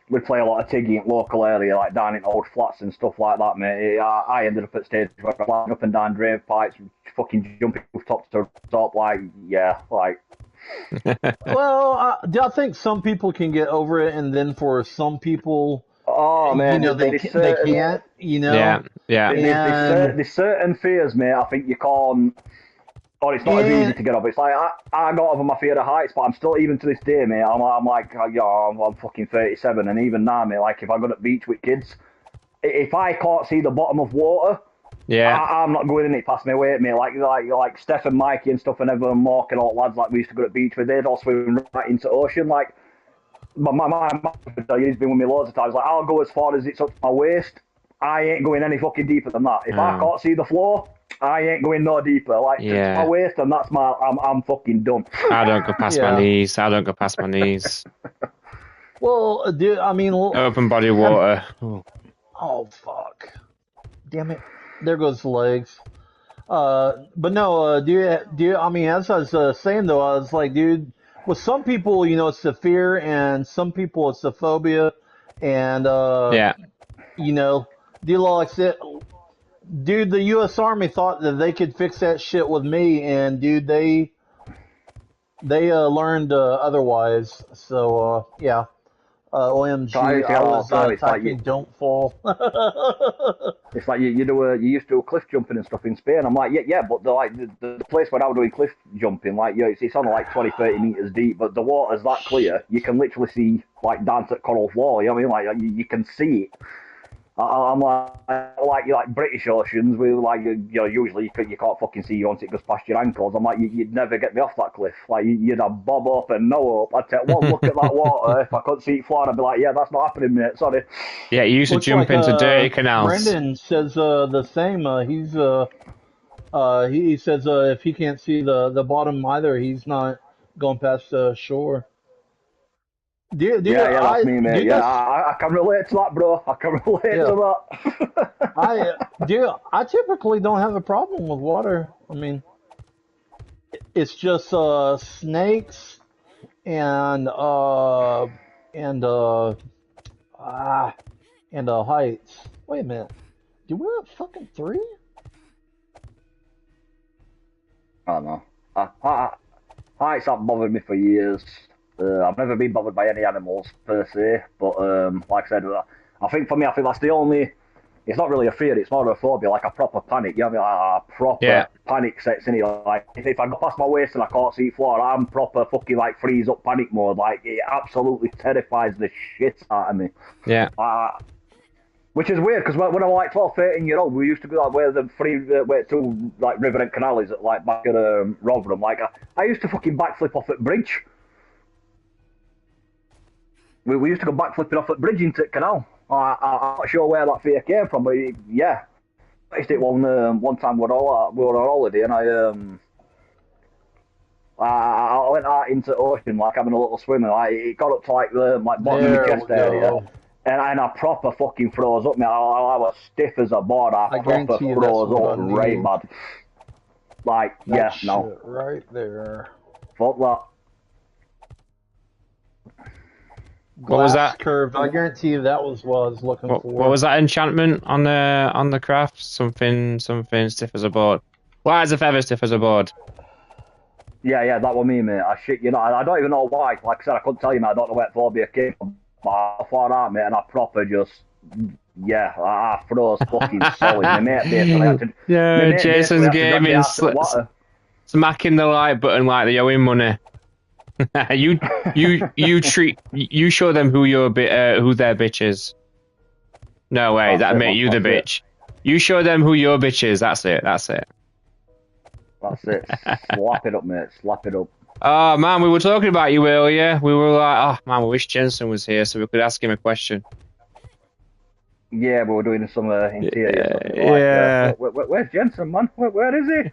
we'd play a lot of Tiggy in local area, like down in old flats and stuff like that, mate. I ended up at stage where I was up and down drain pipes, fucking jumping top to top, like
Well, I think some people can get over it, and then for some people,
oh man,
they can't,
Yeah.
There's certain fears, mate. I think you can't. Or it's not as easy to get over. It's like I got over my fear of heights, but I'm still, even to this day, mate. I'm like, I'm fucking 37, and even now, mate. Like if I go to the beach with kids, if I can't see the bottom of water, I'm not going in it past my weight, mate. Like Steph and Mikey and stuff, and everyone, Mark and all lads like we used to go to the beach with. They'd all swim right into the ocean. Like my he's been with me loads of times. Like I'll go as far as it's up to my waist. I ain't going any fucking deeper than that. If I can't see the floor, I ain't going no deeper. Like to my waist, and that's I'm fucking done.
I don't go past my knees.
Well, dude, I mean,
Open body water.
Oh fuck! Damn it! There goes the legs. But no, dude. I mean, as I was saying though, I was like, dude, with some people, it's the fear, and some people it's the phobia, and dude, like I said, dude, the U.S. Army thought that they could fix that shit with me, and dude, they learned otherwise. So yeah. OMG, I was typing don't fall.
It's like you used to do cliff jumping and stuff in Spain. I'm like, yeah, but the place where I was doing cliff jumping, like, it's on like 20-30 meters deep, but the water's that clear, you can literally see like down to coral floor. You know what I mean? Like you can see it. I'm like British oceans, with like usually you can't fucking see you once it goes past your ankles. I'm like, you'd never get me off that cliff. Like you'd have bob up and no up. I'd take one look at that water. If I couldn't see it floor, I'd be like, yeah, that's not happening, mate. Sorry.
Yeah, you used to jump into dirty canals.
Brendan says the same. He says if he can't see the bottom either, he's not going past the shore.
Yeah, that's me, mate. I can relate to that, bro. I can relate to
that. I typically don't have a problem with water. I mean, it's just snakes and heights. Wait a minute. Do we have fucking 3?
I don't know. Heights have bothered me for years. I've never been bothered by any animals per se, but like I said, I think for me, that's the only. It's not really a fear; it's more of a phobia, like a proper panic. You know what I mean? Like a proper panic sets in. Like if I go past my waist and I can't see floor, I'm proper fucking like freeze up panic mode. Like it absolutely terrifies the shit out of me.
Yeah.
Which is weird because when I was like 12, 13 year old, we used to go like where the way to like River and Canal is at like back at Rotherham. Like I used to fucking backflip off at bridge. We used to go backflipping off at bridge into Canal. I'm not sure where that fear came from, but yeah. noticed it one time we were on holiday, and I went out into the ocean, like having a little swim, and like it got up to like the bottom of my
There
chest
we
area,
go.
and I proper fucking froze up. Man, I was stiff as a board. I proper
guarantee you that's
froze
what
up
I
right
need.
bad. Like,
That
yeah,
shit
no,
right there.
fuck that.
What was
Glass
that?
curved. I guarantee you that was what I was looking for.
What was that enchantment on the craft? Something stiff as a board. Why is a feather stiff as a board?
Yeah, that was me, mate. I shit, you know, I don't even know why. Like I said, I couldn't tell you, mate. I don't know where phobia came from. But I thought out, mate, and I proper just, yeah, I froze fucking solid. My mate basically had to, my
Yeah,
mate
Jason's
basically had to drag me
gaming
out of the water.
smacking the like button like the owing money. you show them who your who their bitch is. No wait,
That's
that
it,
make
man.
you the
That's it.
bitch. You show them who your bitch is. That's it.
That's it. Slap it up, mate. Slap it up.
Oh man, we were talking about you earlier. We were like, oh man, we wish Jensen was here so we could ask him a question.
Yeah, we were doing some interior stuff.
Yeah.
Where's Jensen, man? Where is he?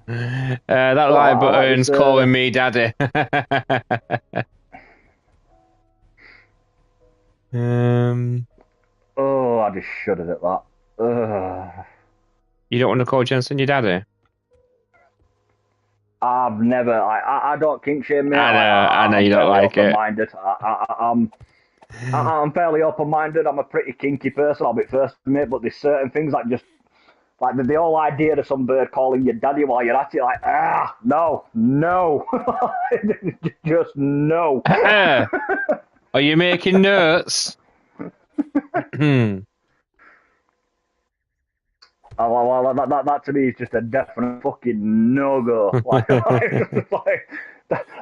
That
Oh,
like
I like
button's
this,
calling me daddy.
Oh, I just shuddered at that.
You don't want to call Jensen your daddy?
I've never. I don't kink shame, mate.
I know you don't like it.
I'm fairly open-minded. I'm a pretty kinky person. I'll be first to admit, but there's certain things that just like the whole idea of some bird calling you daddy while you're at it, like no, just no.
Are you making notes?
Well, that to me is just a definite fucking no-go. Like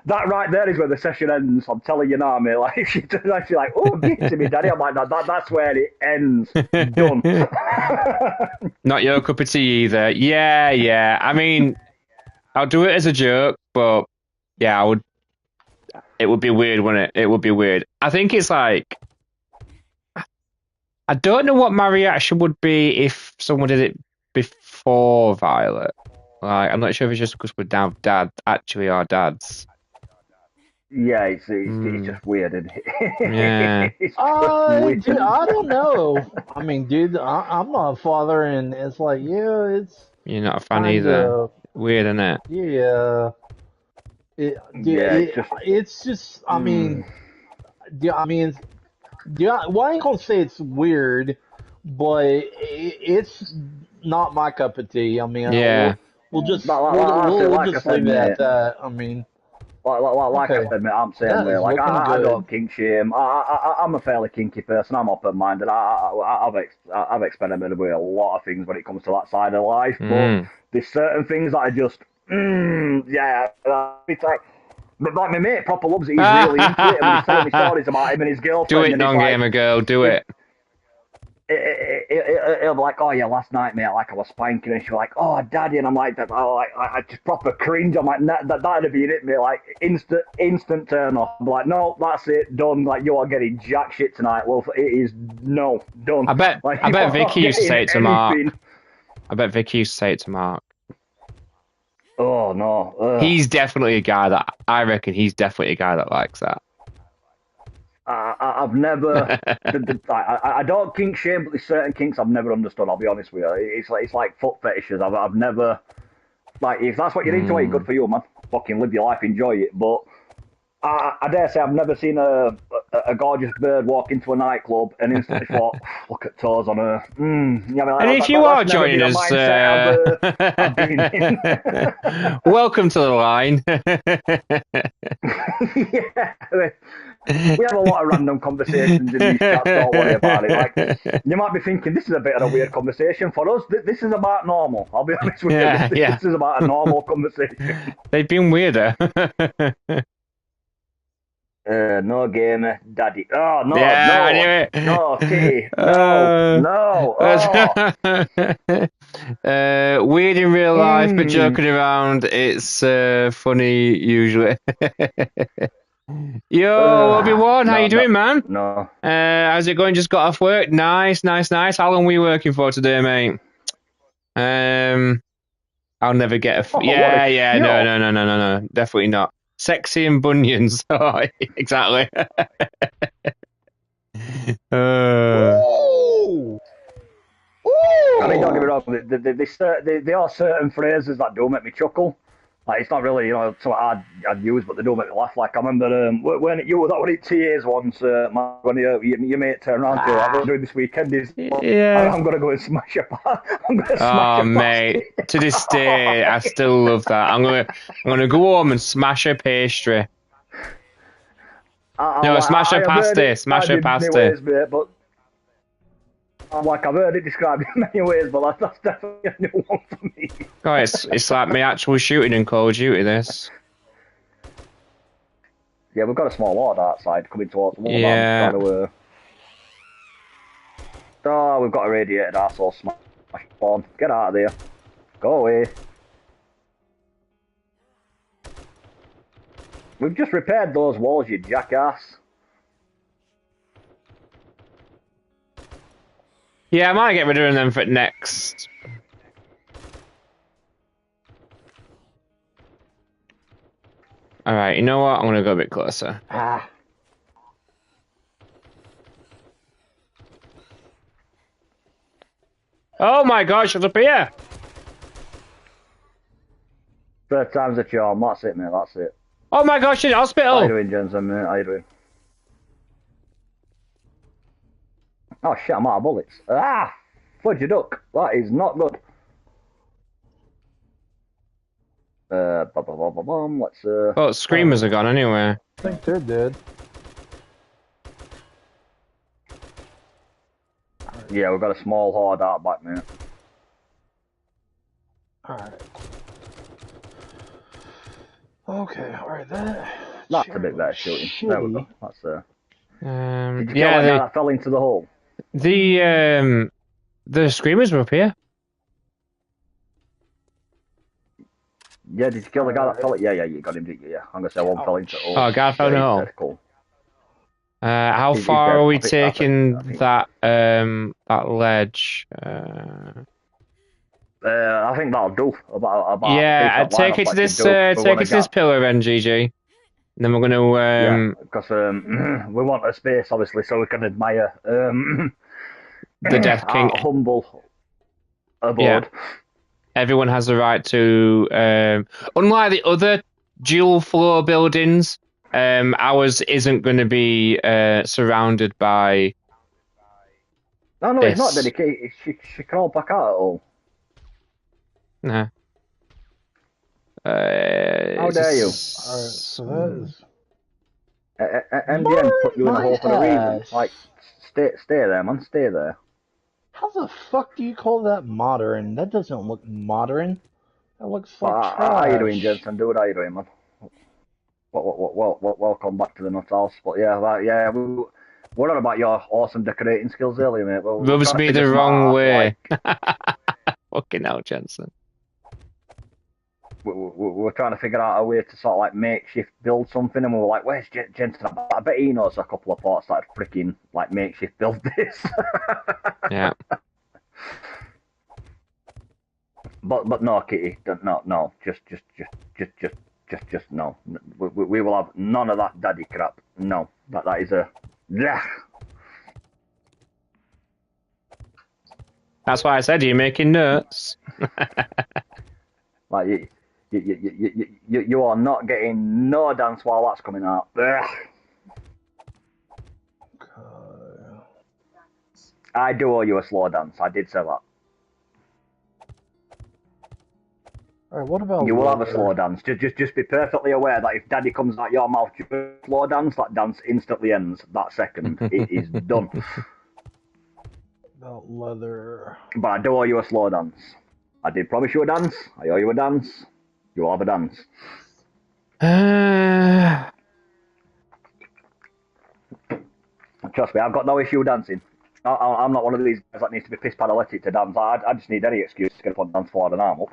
that right there is where the session ends. I'm telling you now, mate. Like she's actually like, oh, give it to me, daddy. I'm like, that's where it ends. Done.
Not your cup of tea either. Yeah. I mean, I'll do it as a joke, but yeah, I would. It would be weird, wouldn't it? It would be weird. I think it's like, I don't know what my reaction would be if someone did it before Violet. Like, I'm not sure if it's just because we're actually our dads.
Yeah, it's just weird, isn't it?
Yeah.
Dude, I don't know. I mean, dude, I'm not a father, and it's like, yeah, it's.
You're not a fan either. Weird, isn't it?
Yeah. It's just. I mean, well, I ain't gonna say it's weird, but it's not my cup of tea. I mean,
yeah.
We'll just
like
just leave it at that. I mean.
Like I said, mate, I'm saying way. Like I don't kink shame. I'm a fairly kinky person. I'm open-minded. I've experimented with a lot of things when it comes to that side of life. But there's certain things that I just, yeah. It's like my mate proper loves it. He's really into it. And he's telling me stories about him and his girlfriend.
Do it, non-gamer girl. Do it.
It'll be like, oh yeah, last night, mate, like I was spanking, and she's like, oh, daddy, and I'm like, I just proper cringe. I'm like, that'd have been it, mate, like instant turn off. I'm like, no, that's it, done. Like you are getting jack shit tonight, Wolf. It is no done.
I bet Vicky used to say it to Mark. I bet Vicky used to say it to Mark.
Oh no,
he's definitely a guy that I reckon he's definitely a guy that likes that.
I've never. I don't kink shame, but there's certain kinks I've never understood. I'll be honest with you. It's like foot fetishes. I've never. Like if that's what you're into, good for you, man. Fucking live your life, enjoy it. But I dare say I've never seen a gorgeous bird walk into a nightclub and instantly thought, look at toes on her. You know, like,
and if you are joining us,
I've been in.
Welcome to the line.
Yeah. We have a lot of random conversations in these chats, don't worry about it. Like, you might be thinking, this is a bit of a weird conversation. For us, this is about normal. I'll be honest with you. This is about a normal conversation.
They've been weirder.
No gamer, daddy. Oh, no,
yeah,
no.
I knew it.
No, kitty. No.
Oh. Weird in real life, but joking around, it's funny usually. Yo, Obi-Wan, how you doing, man?
No.
How's it going? Just got off work. Nice. How long were you working for today, mate? I'll never get a. Yeah. No. Definitely not. Sexy and bunions. Oh, exactly.
Ooh!
I mean, don't get me wrong. There are certain phrases that do make me chuckle. Like, it's not really, something I'd use, but they do make me laugh. Like, I remember when you were that one at TA's once, when your mate turned around to you, what I'm doing this weekend is,
Yeah.
I'm going to go and smash a I'm going to
Oh,
smash a
mate. To this day, I still love that. I'm gonna go home and smash a pastry. Smash a pasty. Smash a pasty.
Ways, mate, but I'm like, I've heard it described in many ways, but that's definitely a new one for me.
Oh, it's like my actual shooting in Call of Duty, this.
Yeah, we've got a small water outside coming towards the wall.
Yeah.
Oh, we've got a radiated arsehole smash spawn. Get out of there. Go away. We've just repaired those walls, you jackass.
Yeah, I might get rid of them for next. Alright, you know what? I'm gonna go a bit closer. Oh my gosh, it's up here!
Third time's a charm. That's it, mate. That's it.
Oh my gosh, in hospital!
How you doing, Jensen, mate? How you doing? Oh shit, I'm out of bullets. Fudge your duck. That is not good. Let's
Oh, screamers are gone anyway.
I think they're dead.
Yeah, we've got a small horde out back, mate.
Alright. Okay, alright,
That's a bit better shooting.
Shitty.
There we go. That's Did you
yeah,
kill that guy that fell into the hole?
The screamers were up here.
Yeah, did you kill the guy that fell? Yeah, you got him, didn't you? Yeah, I'm gonna say one fell into the hole.
Oh, a guy fell in the hole.
That's cool.
How
He's
far
dead.
are we
I think-
taking
I think-
that ledge?
I think that'll do. About
Yeah,
decent
take
lineup
it to
like
this.
you do. We
Take
wanna
it to this
get-
pillar, then, GG. And then we're gonna
because we want a space, obviously, so we can admire
the Death King.
our humble abode.
Yeah. Everyone has the right to. Unlike the other dual floor buildings, ours isn't going to be surrounded by.
No,
this.
it's not dedicated. She can all back out at all.
Nah.
How dare you?
Alright, so that is...
MGM put you in the hole for a reason.
ass.
Like, stay there, man. Stay there.
How the fuck do you call that modern? That doesn't look modern. That looks like trash.
How you doing, Jensen? Dude, how you doing, man? Welcome back to the nut house. But yeah, we're on about your awesome decorating skills earlier, mate.
Rubs me the wrong way. Fucking hell, Jensen.
We're trying to figure out a way to sort of like makeshift build something, and we were like, "Where's Jensen? I bet he knows a couple of parts that freaking like makeshift build this."
Yeah.
But no, Kitty, no, just no. We will have none of that daddy crap. No, that is a. Yeah.
That's why I said you're making notes.
Like you are not getting no dance while that's coming out. Ugh. I do owe you a slow dance. I did say that.
Alright, what about
You will have a
leather?
slow dance. Just be perfectly aware that if daddy comes out your mouth, you do a slow dance, that dance instantly ends that second. It is done.
About leather.
But I do owe you a slow dance. I did promise you a dance. I owe you a dance. You will have a dance. Trust me, I've got no issue dancing. I'm not one of these guys that needs to be piss paralytic to dance. I just need any excuse to get up on the dance floor and arm up.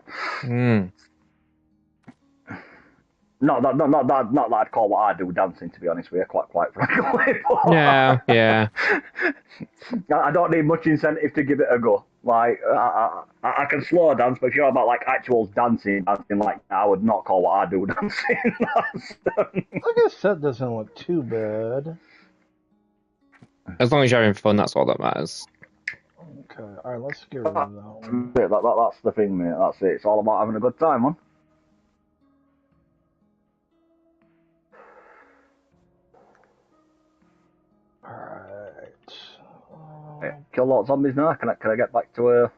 not that I'd call what I do dancing, to be honest with you, quite frankly.
Yeah, yeah.
I don't need much incentive to give it a go. Like I can slow dance, but if you're about like actual dancing like I would not call what I do dancing.
I guess that doesn't look too bad.
As long as you're having fun, that's all that matters.
Okay, alright, let's get rid of that one.
That's the thing, mate. That's it. It's all about having a good time, man.
Alright.
Kill a lot of zombies now. Can I get back to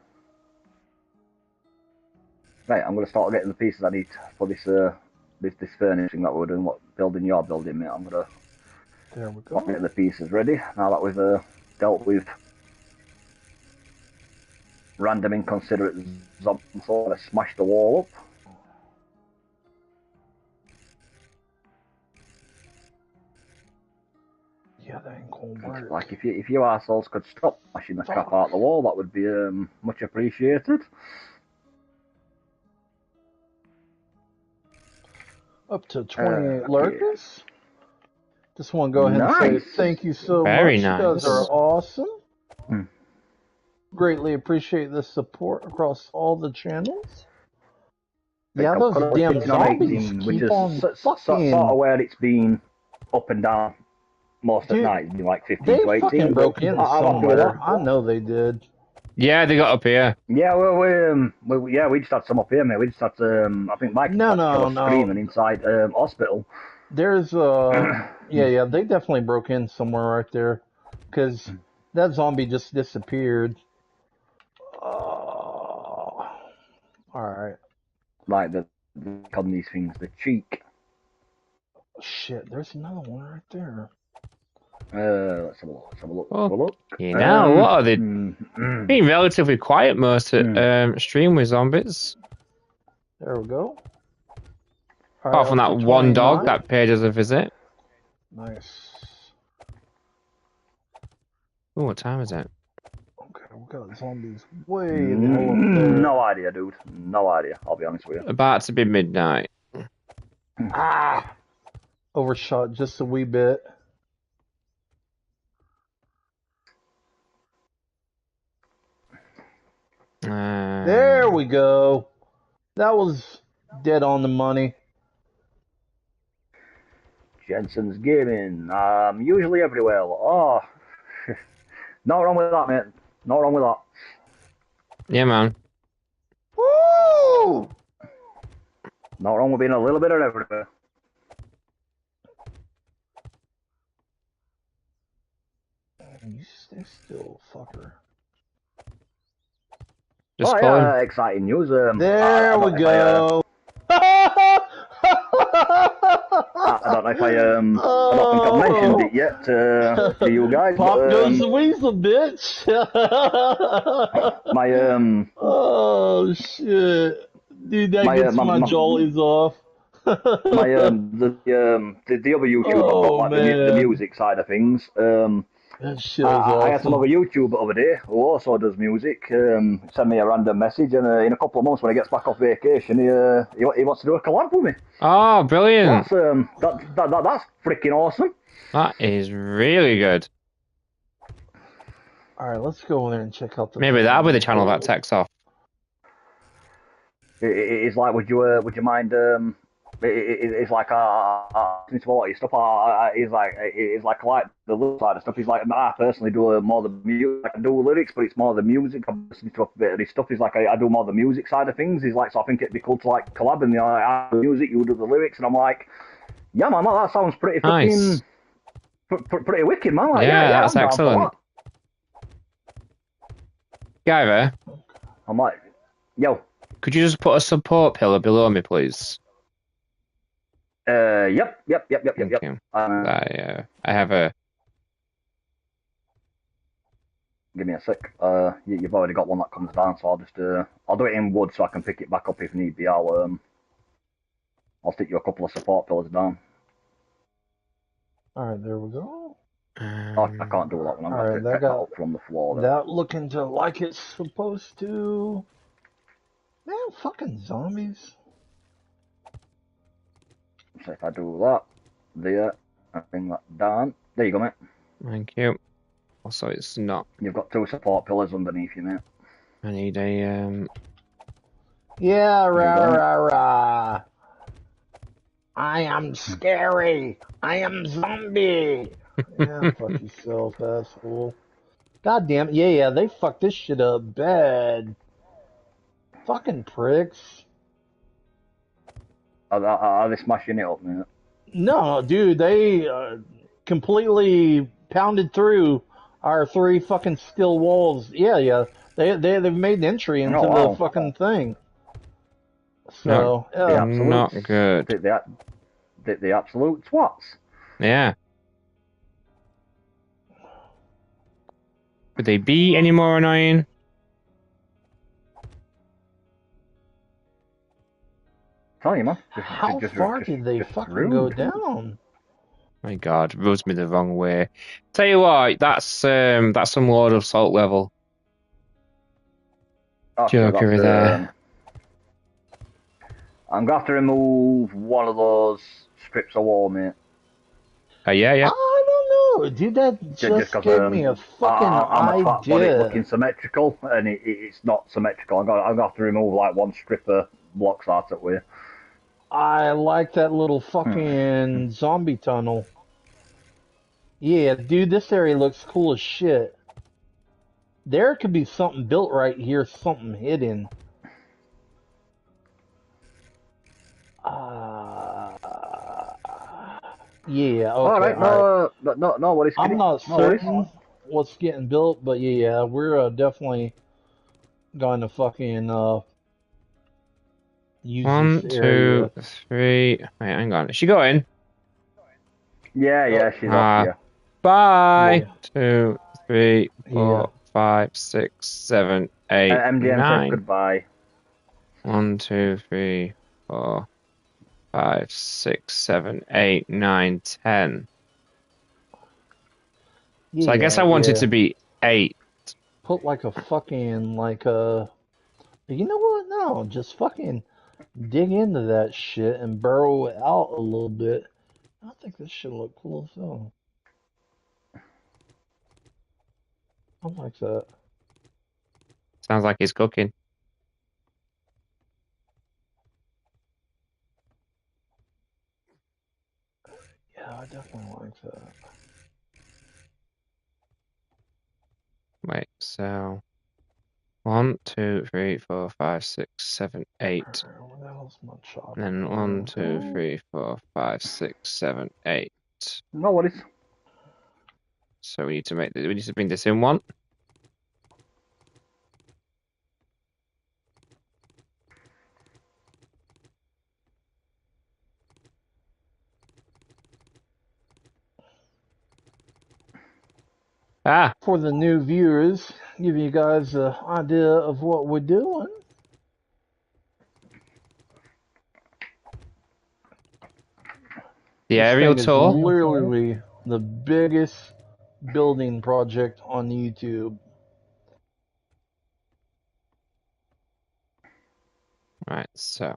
Right, I'm gonna start getting the pieces I need for this this furnishing that we're doing. What building you're building, mate? I'm gonna
There we go.
get the pieces ready now that we've dealt with random inconsiderate zombies. So I'm gonna smash the wall up.
Yeah, that ain't gonna work.
Like if you assholes could stop smashing the crap out the wall, that would be much appreciated.
Up to 28 lurkers. Just want to go ahead and say thank you so
Very
much.
nice.
You guys are awesome. Greatly appreciate the support across all the channels. Yeah, those damn zombies keep on fucking...
Sort of where it's been up and down most of the night, like 15 to 18.
They fucking broke in somewhere. I know they did.
Yeah, they got up here.
Yeah, we just had some up here, mate. We just had I think Mike was screaming inside hospital.
There's yeah, they definitely broke in somewhere right there, because that zombie just disappeared. All right.
Like on these things, the cheek.
Shit, there's another one right there.
Let's have a look.
Well, you know, what are they? Being relatively quiet most stream with zombies.
There we go.
Apart from that one dog that paid us a visit.
Nice.
Oh, what time is it?
Okay, we got zombies way
no idea, dude. No idea. I'll be honest with you.
About to be midnight.
Overshot just a wee bit. There we go. That was dead on the money.
Jensen's Gaming. Usually everywhere. Oh, not wrong with that, mate. Not wrong with that.
Yeah, man.
Woo!
Not wrong with being a little bit of everywhere.
You stay still, fucker.
Just
yeah, exciting news.
There we go.
I don't know if I don't think I've mentioned it yet to you guys.
Pop goes the weasel, bitch. Oh shit, dude, that gets my jollies off.
The other YouTuber, the music side of things.
That shit was awesome.
I had some other YouTuber over there who also does music. Send me a random message, and in a couple of months when he gets back off vacation, he wants to do a collab with me.
Oh, brilliant!
That's freaking awesome.
That is really good.
All right, let's go in there and check out the.
Maybe that'll be the channel that takes off.
It's like, would you mind? It's like into a lot of your stuff. It's like the little side of stuff. He's like, I personally do more the music. I do lyrics, but it's more the music. I'm listening to a bit of his stuff. He's like, I do more the music side of things. He's like, so I think it'd be cool to like collab, and I do the music, you do the lyrics, and I'm like, yeah, man, that sounds pretty
nice.
Pretty wicked, man. Like,
yeah, that's excellent. Guyver,
I'm like, yo,
could you just put a support pillar below me, please?
Yep.
Okay. I have a.
Give me a sec. You've already got one that comes down, so I'll do it in wood so I can pick it back up if need be. I'll stick you a couple of support pillars down.
All right, there we go.
I can't do that one. I'm going to pick that up from the floor.
That looking to like it's supposed to. Man, fucking zombies.
So if I do that, there, and bring that down. There you go, mate.
Thank you. Also, it's not.
You've got 2 support pillars underneath you, mate.
I need a
Yeah, rah,
go.
rah, rah. I am scary. I am zombie. Yeah, fuck yourself, asshole. God damn it. Yeah, they fucked this shit up bad. Fucking pricks.
Are they smashing it up, mate?
No, dude, they completely pounded through our 3 fucking steel walls. Yeah. They've made an entry into the
wow.
fucking thing.
not
So,
The
yeah.
absolute,
not good.
the absolute twats.
Yeah. Could they be any more annoying?
Tell you, man.
How far did they fucking go
rude.
down?
My God, rubs me the wrong way. Tell you what, that's some Lord of Salt level.
Okay,
Joker
that's,
there.
I'm gonna have to remove one of those strips of wall, mate.
Yeah.
I don't know, dude. That just
Because
gave me a fucking
I'm a twat about it looking
idea.
symmetrical, and it's not symmetrical. I'm gonna have to remove like one strip of blocks out of way.
I like that little fucking zombie tunnel. Yeah, dude, this area looks cool as shit. There could be something built right here, something hidden. Yeah, okay.
All right, no worries.
I'm not
No worries.
certain what's getting built, but yeah, we're definitely going to fucking use
1,
this
2,
area.
3. Wait, hang on. Is she going?
Yeah, she's off here.
Bye.
Yeah.
2, 3, 4,
Yeah.
5, 6, 7, 8,
MDM says
9.
goodbye.
1, 2, 3, 4, 5, 6, 7, 8, 9, 10.
Yeah,
So I guess I want it to be 8.
put like a fucking you know what? No, just fucking dig into that shit and burrow it out a little bit. I think this should look cool as hell. I like that.
Sounds like he's cooking.
Yeah, I definitely like that.
Wait, so 1, 2, 3, 4, 5, 6, 7, 8.
Where the hell's my chopper?
And then 1, 2, 3, 4, 5, 6, 7, 8.
No worries.
So we need to bring this in one.
For the new viewers, give you guys an idea of what we're doing.
The
This
aerial
thing is
tour.
literally the biggest building project on YouTube.
Right, so.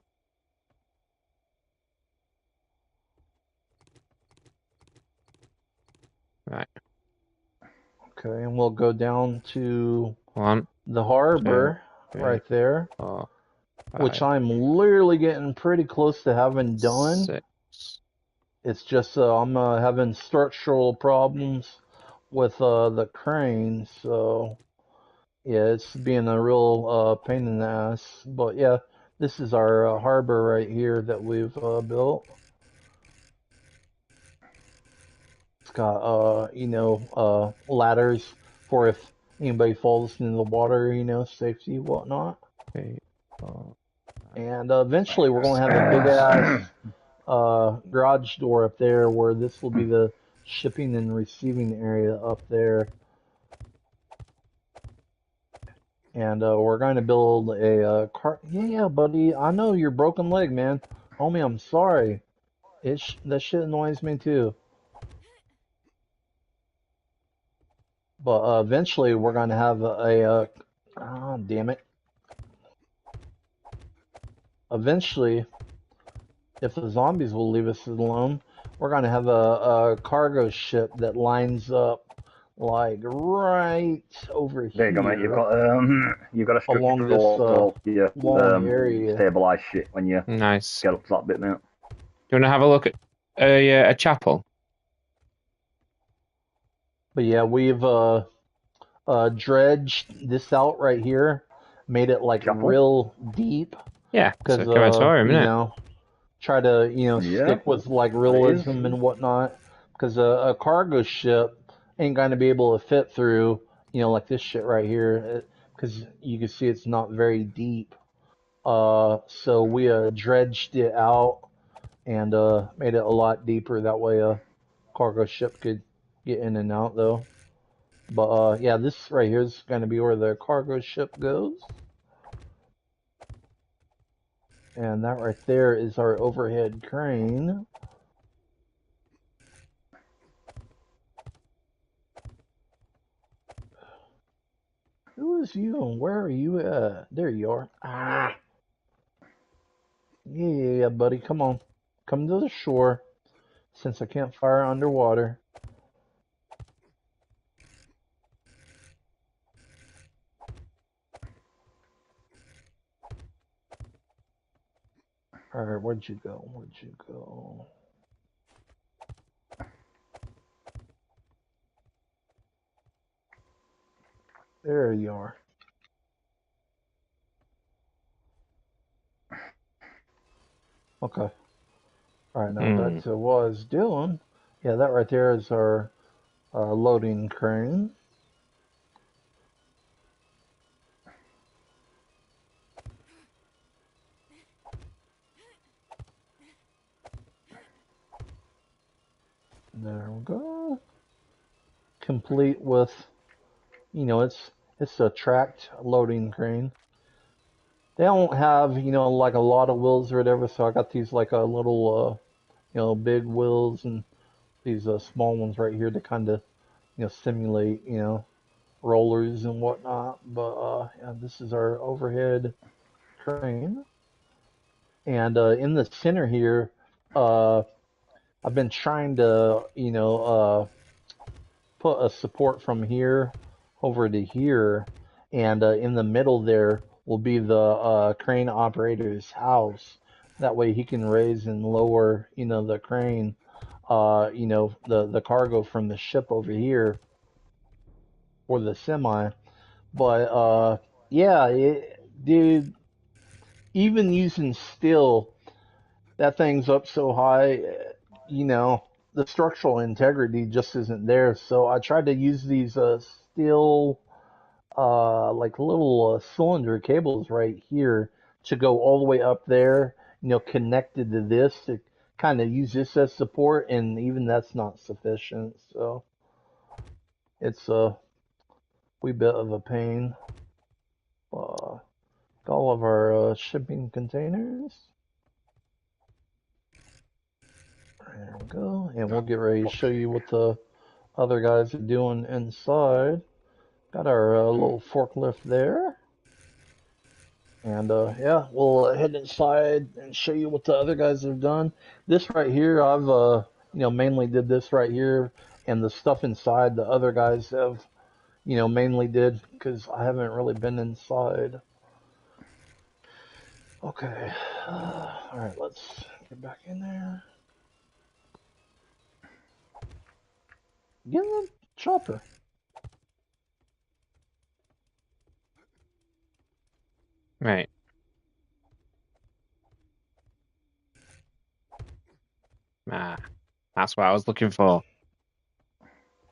Right.
Okay, and we'll go down to
1,
the harbor
2, 3,
right there,
4, 5,
which I'm literally getting pretty close to having done.
6.
It's just I'm having structural problems with the crane, so yeah, it's being a real pain in the ass. But yeah, this is our harbor right here that we've built. It's got ladders for if anybody falls into the water, safety, whatnot.
3, 4.
And eventually we're gonna have a big ass garage door up there where this will be the shipping and receiving area up there. And we're going to build a car. Yeah, buddy. I know your broken leg, man. Homie, I'm sorry. That shit annoys me too. But eventually we're going to have oh, damn it. Eventually if the zombies will leave us alone, we're gonna have a cargo ship that lines up like right over
There you go, mate.
here
You've got a
along
structural
this
also your
long area.
stabilize shit when you
Nice.
get up to that bit, mate.
Do you want to have a look at a chapel?
But yeah, we've dredged this out right here, made it like
Chapel?
real deep,
Yeah, it's a
because
crematorium, isn't it?
try to
Yeah,
stick with like
it is.
realism and whatnot, because a cargo ship ain't gonna be able to fit through like this shit right here, because you can see it's not very deep. So we dredged it out and made it a lot deeper. That way a cargo ship could get in and out though. But yeah, this right here is going to be where the cargo ship goes. And that right there is our overhead crane. Who is you and where are you at? There you are. Ah, yeah, buddy, come on. Come to the shore, since I can't fire underwater. Alright, where'd you go? Where'd you go? There you are. Okay. Alright, now back to what I was doing. Yeah, that right there is our loading crane. There we go. Complete with, it's a tracked loading crane. They don't have, like a lot of wheels or whatever, so I got these like a little, big wheels and these small ones right here to kind of, simulate, rollers and whatnot. But yeah, this is our overhead crane. And in the center here, uh, I've been trying to, put a support from here over to here, and in the middle there will be the crane operator's house. That way he can raise and lower, the crane, the cargo from the ship over here or the semi. But yeah, dude, even using steel, that thing's up so high, you know, the structural integrity just isn't there. So I tried to use these steel, like little cylinder cables right here to go all the way up there, connected to this to kind of use this as support, and even that's not sufficient. So it's a wee bit of a pain. Uh, got all of our shipping containers. There we go. And we'll get ready to show you what the other guys are doing inside. Got our little forklift there. And yeah, we'll head inside and show you what the other guys have done. This right here, I've mainly did this right here, and the stuff inside the other guys have mainly did because I haven't really been inside. Okay, all right, let's get back in there. Get in the chopper.
Right. Ah, that's what I was looking for.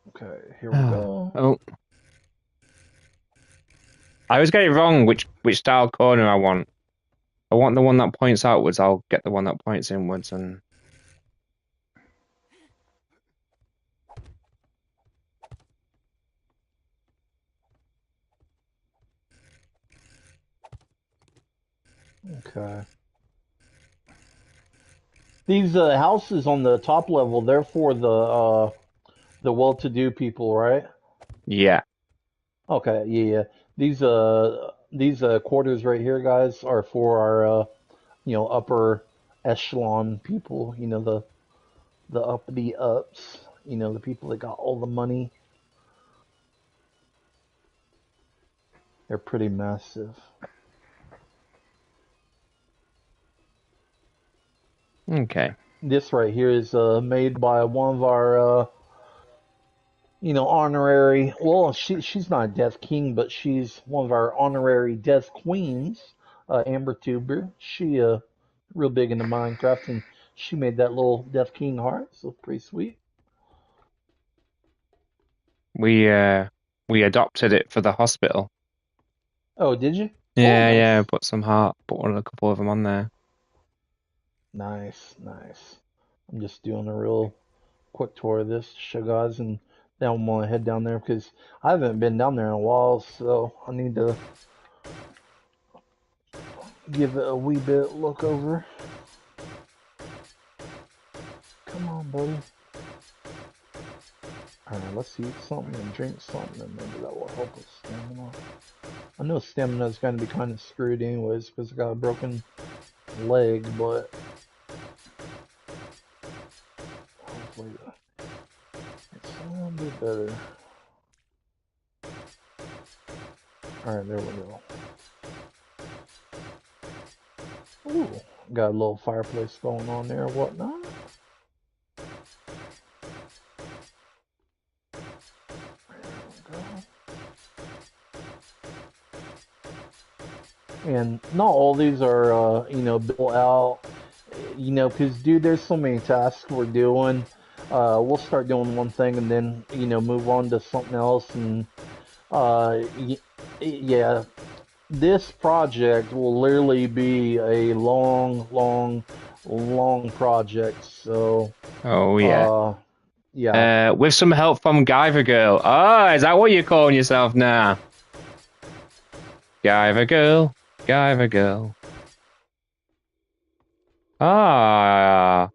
Okay, here we go.
Oh. I always get it wrong which style corner I want. I want the one that points outwards, I'll get the one that points inwards and
Okay. These houses on the top level, they're for the well-to-do people, right?
yeah.
Okay, yeah, yeah. These quarters right here, guys, are for our upper echelon people, the uppity ups, the people that got all the money. They're pretty massive.
Okay.
This right here is made by one of our honorary. Well, she's not a Death King, but she's one of our honorary Death Queens, Amber Tuber. She real big into Minecraft, and she made that little Death King heart, so pretty sweet.
We adopted it for the hospital.
Oh, did you? Oh,
Yeah, yeah.
nice,
Put some heart. Put a couple of them on there.
nice, nice. I'm just doing a real quick tour of this to show guys, and then I'm gonna head down there because I haven't been down there in a while, so I need to give it a wee bit look over. Come on, buddy. Alright, let's eat something and drink something, and maybe that will help with stamina. I know stamina is going to be kind of screwed anyways because I got a broken leg, but hopefully it's a little bit better. Alright, there we go. Ooh, got a little fireplace going on there, whatnot. And not all these are, built out, because, dude, there's so many tasks we're doing. We'll start doing one thing and then, move on to something else. And, yeah, this project will literally be a long, long, long project. So,
Oh yeah.
uh, yeah.
With some help from Guyver Girl. Oh, is that what you're calling yourself now? Guyver Girl. Guyver Girl. Ah.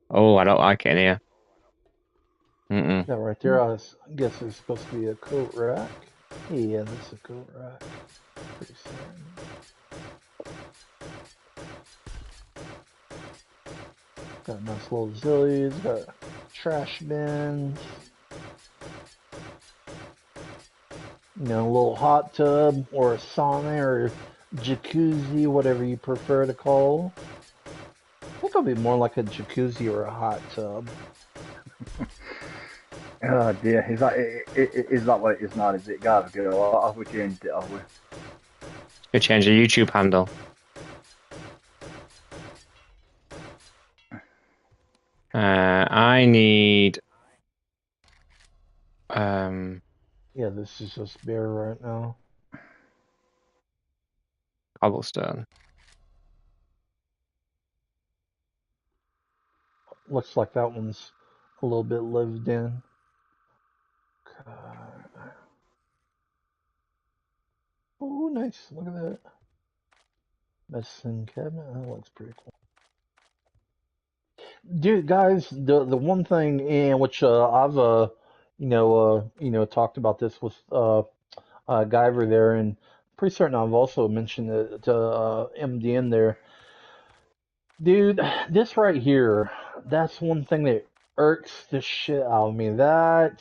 Oh, I don't like it in here. Mm-mm.
That right there, I guess is supposed to be a coat rack. Yeah, this is a coat rack. Pretty certain. Got nice little zillies, got trash bins, a little hot tub or a sauna or jacuzzi, whatever you prefer to call. I think it'll be more like a jacuzzi or a hot tub.
Oh dear, is that what it is now? Is it Garden Girl? Have we changed it? Have we?
Could change the YouTube handle. I need
Yeah, this is just bare right now.
cobblestone.
Looks like that one's a little bit lived in. Oh, nice. Look at that. Medicine cabinet. That looks pretty cool. Dude, guys, the one thing in which I've talked about this with Guyver there, and pretty certain I've also mentioned it to MDN there. Dude, this right here, that's one thing that irks the shit out of me. That,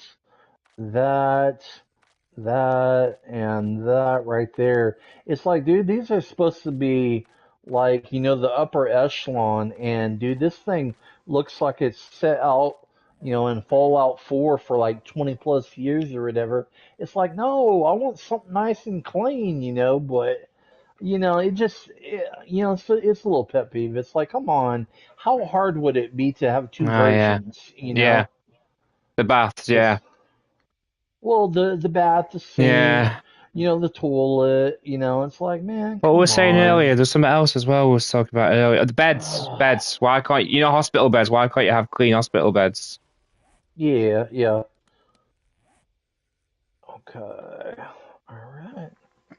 and that right there. It's like, dude, these are supposed to be like, the upper echelon. And, dude, this thing looks like it's set out, in Fallout 4 for like 20 plus years or whatever. It's like, no, I want something nice and clean, but. It just, it's a little pet peeve. It's like, come on, how hard would it be to have two
Oh yeah.
versions,
Yeah. The baths, yeah.
It's, well, the bath, the sink,
Yeah.
the toilet, it's like, man,
What we were
come
saying earlier,
on.
there's something else as well we was talking about earlier. The beds. Beds. Why can't hospital beds, why can't you have clean hospital beds?
Yeah, yeah. Okay. All right.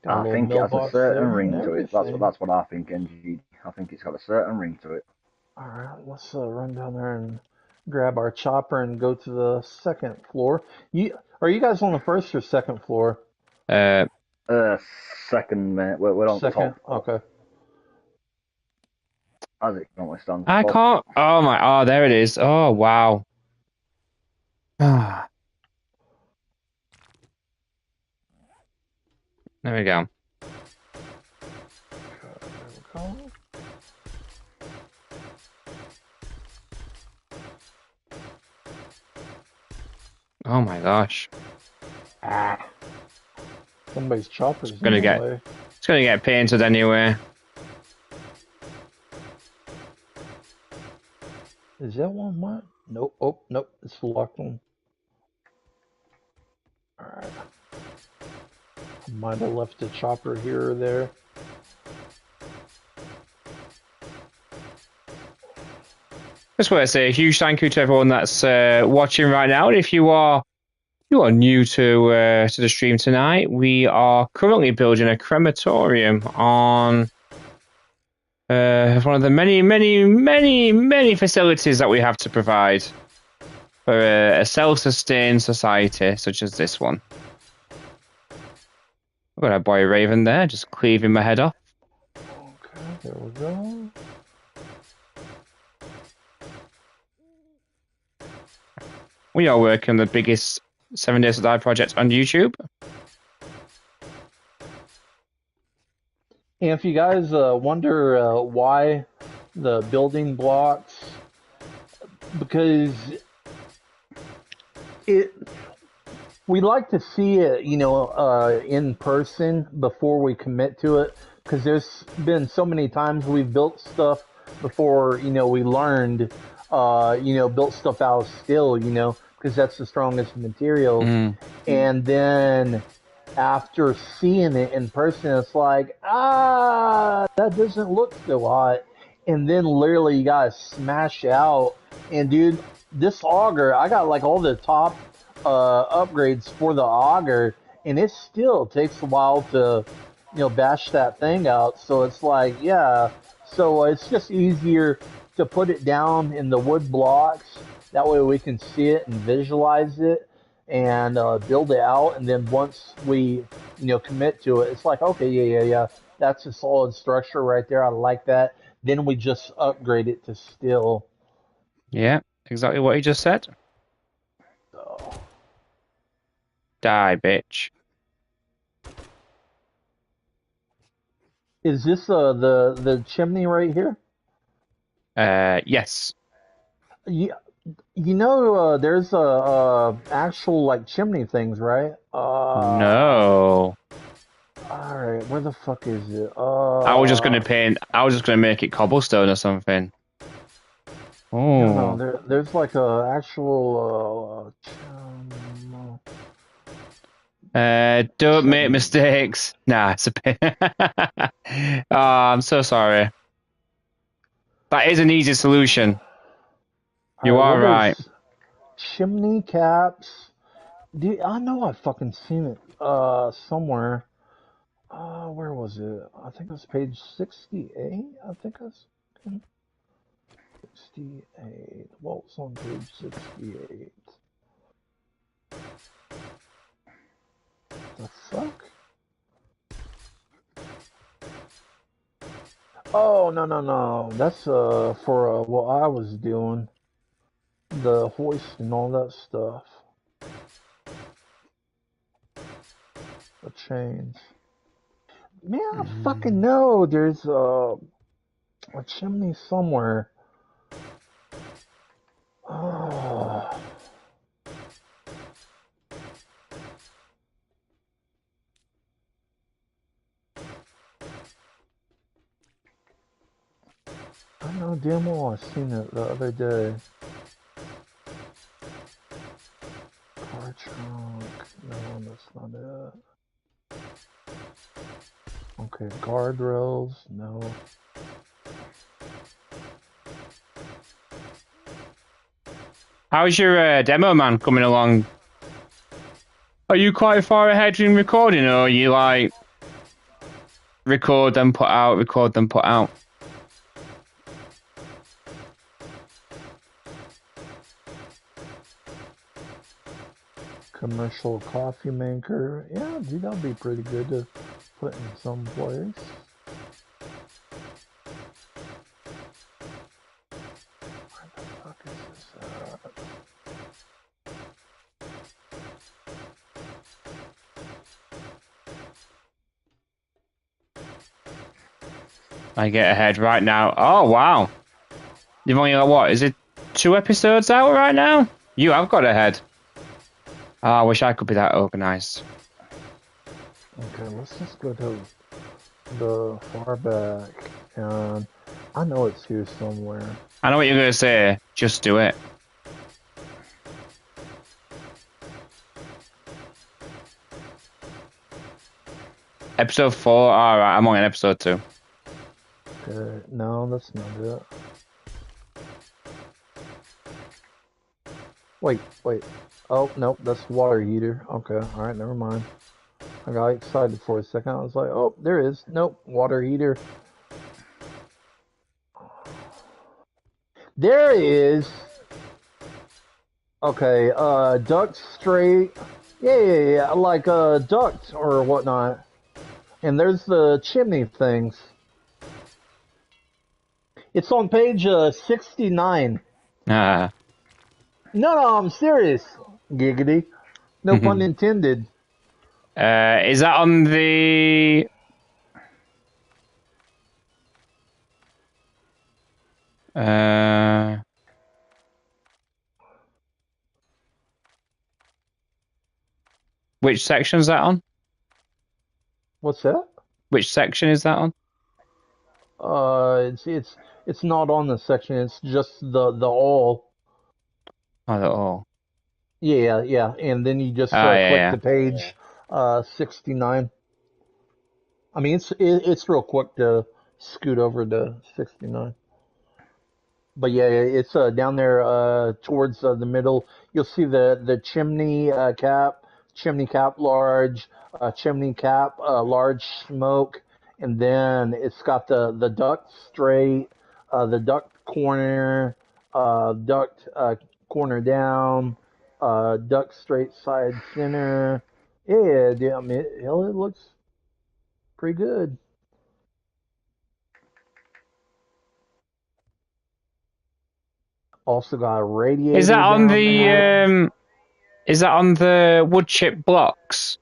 Got a
I
little
think it has a
mailbox
certain
there and
ring to it.
everything.
That's what I think, NG. I think it's got a certain ring to it.
All right, let's run down there and grab our chopper and go to the second floor. Are you guys on the first or second floor?
Uh
Uh, Second, mate. We're on
Second.
top.
Okay.
as it currently stands.
I
But
can't. Oh my. Oh, there it is. Oh wow. Ah, there we go.
There we go.
Oh my gosh.
Ah, somebody's chopper's in
Gonna
the
get.
way.
It's gonna get painted anyway.
Is that one mine? Nope. Oh, nope. It's the locked one. Alright. I might have left a chopper here or there.
Just want to say a huge thank you to everyone that's watching right now. And if you are new to the stream tonight, we are currently building a crematorium on one of the many facilities that we have to provide for a self-sustained society such as this one. I've got a boy Raven there, just cleaving my head off.
Okay, there we go.
We are working on the biggest 7 Days to Die project on YouTube.
And if you guys wonder why the building blocks, because it we like to see it, in person before we commit to it. Because there's been so many times we've built stuff before, we learned, built stuff out of steel, because that's the strongest materials. And then after seeing it in person, it's like, that doesn't look so hot. And then literally you gotta smash out. And dude, this auger, I got like all the top upgrades for the auger, and it still takes a while to, bash that thing out. So it's like, yeah. So it's just easier to put it down in the wood blocks. That way we can see it and visualize it and build it out. And then once we, commit to it, it's like, okay, yeah. That's a solid structure right there. I like that. Then we just upgrade it to steel.
Yeah, exactly what he just said.
So.
Die, bitch.
Is this the chimney right here?
Yes.
Yeah, there's actual like chimney things, right?
No.
All right, where the fuck is it?
I was just gonna make it cobblestone or something. Oh.
There's like a actual
Don't make mistakes. Nah, it's a pain. Oh, I'm so sorry. That is an easy solution. You are right.
Chimney caps. Dude, I know I've fucking seen it somewhere. Where was it? I think it was page 68. I think that's 68. Well, it's on page 68. The fuck? Oh, no. That's for what I was doing. The hoist and all that stuff. The chains. Man, I fucking know there's a chimney somewhere. Oh. I know damn well I seen it the other day. Car trunk. No, that's not it. Okay, guardrails. No.
How's your demo, man, coming along? Are you quite far ahead in recording, or are you like record then put out, record then put out?
Commercial coffee maker. Yeah, dude, that'll be pretty good to put in some place.
I get ahead right now. Oh, wow. You've only got what? Is it 2 episodes out right now? You have got ahead. Oh, I wish I could be that organized.
Okay, let's just go to the far back, and I know it's here somewhere.
I know what you're going to say. Just do it. Episode 4. All right, I'm on episode 2.
Okay, no, that's not it. Wait. Oh, nope, that's water heater. Okay, alright, never mind. I got excited for a second. I was like, oh, there is. Nope, water heater. There is. Okay, duct straight. Yeah, like duct or whatnot. And there's the chimney things. It's on page 69.
Ah.
No, I'm serious. Giggity. No pun intended.
Is that on the... Which section is that on?
What's that?
Which section is that on?
It's not on the section. It's just the all.
Oh, the all.
Yeah. And then you just click
Yeah.
the page 69. I mean, it's real quick to scoot over to 69. But yeah, it's down there towards the middle. You'll see the chimney cap large, chimney cap large smoke, and then it's got the duct straight, the duct corner, duct corner down, duct straight side center. Yeah, I mean, hell, it looks pretty good. Also got a
Is that
radiator
on
down there.
the... Is that on the wood chip blocks?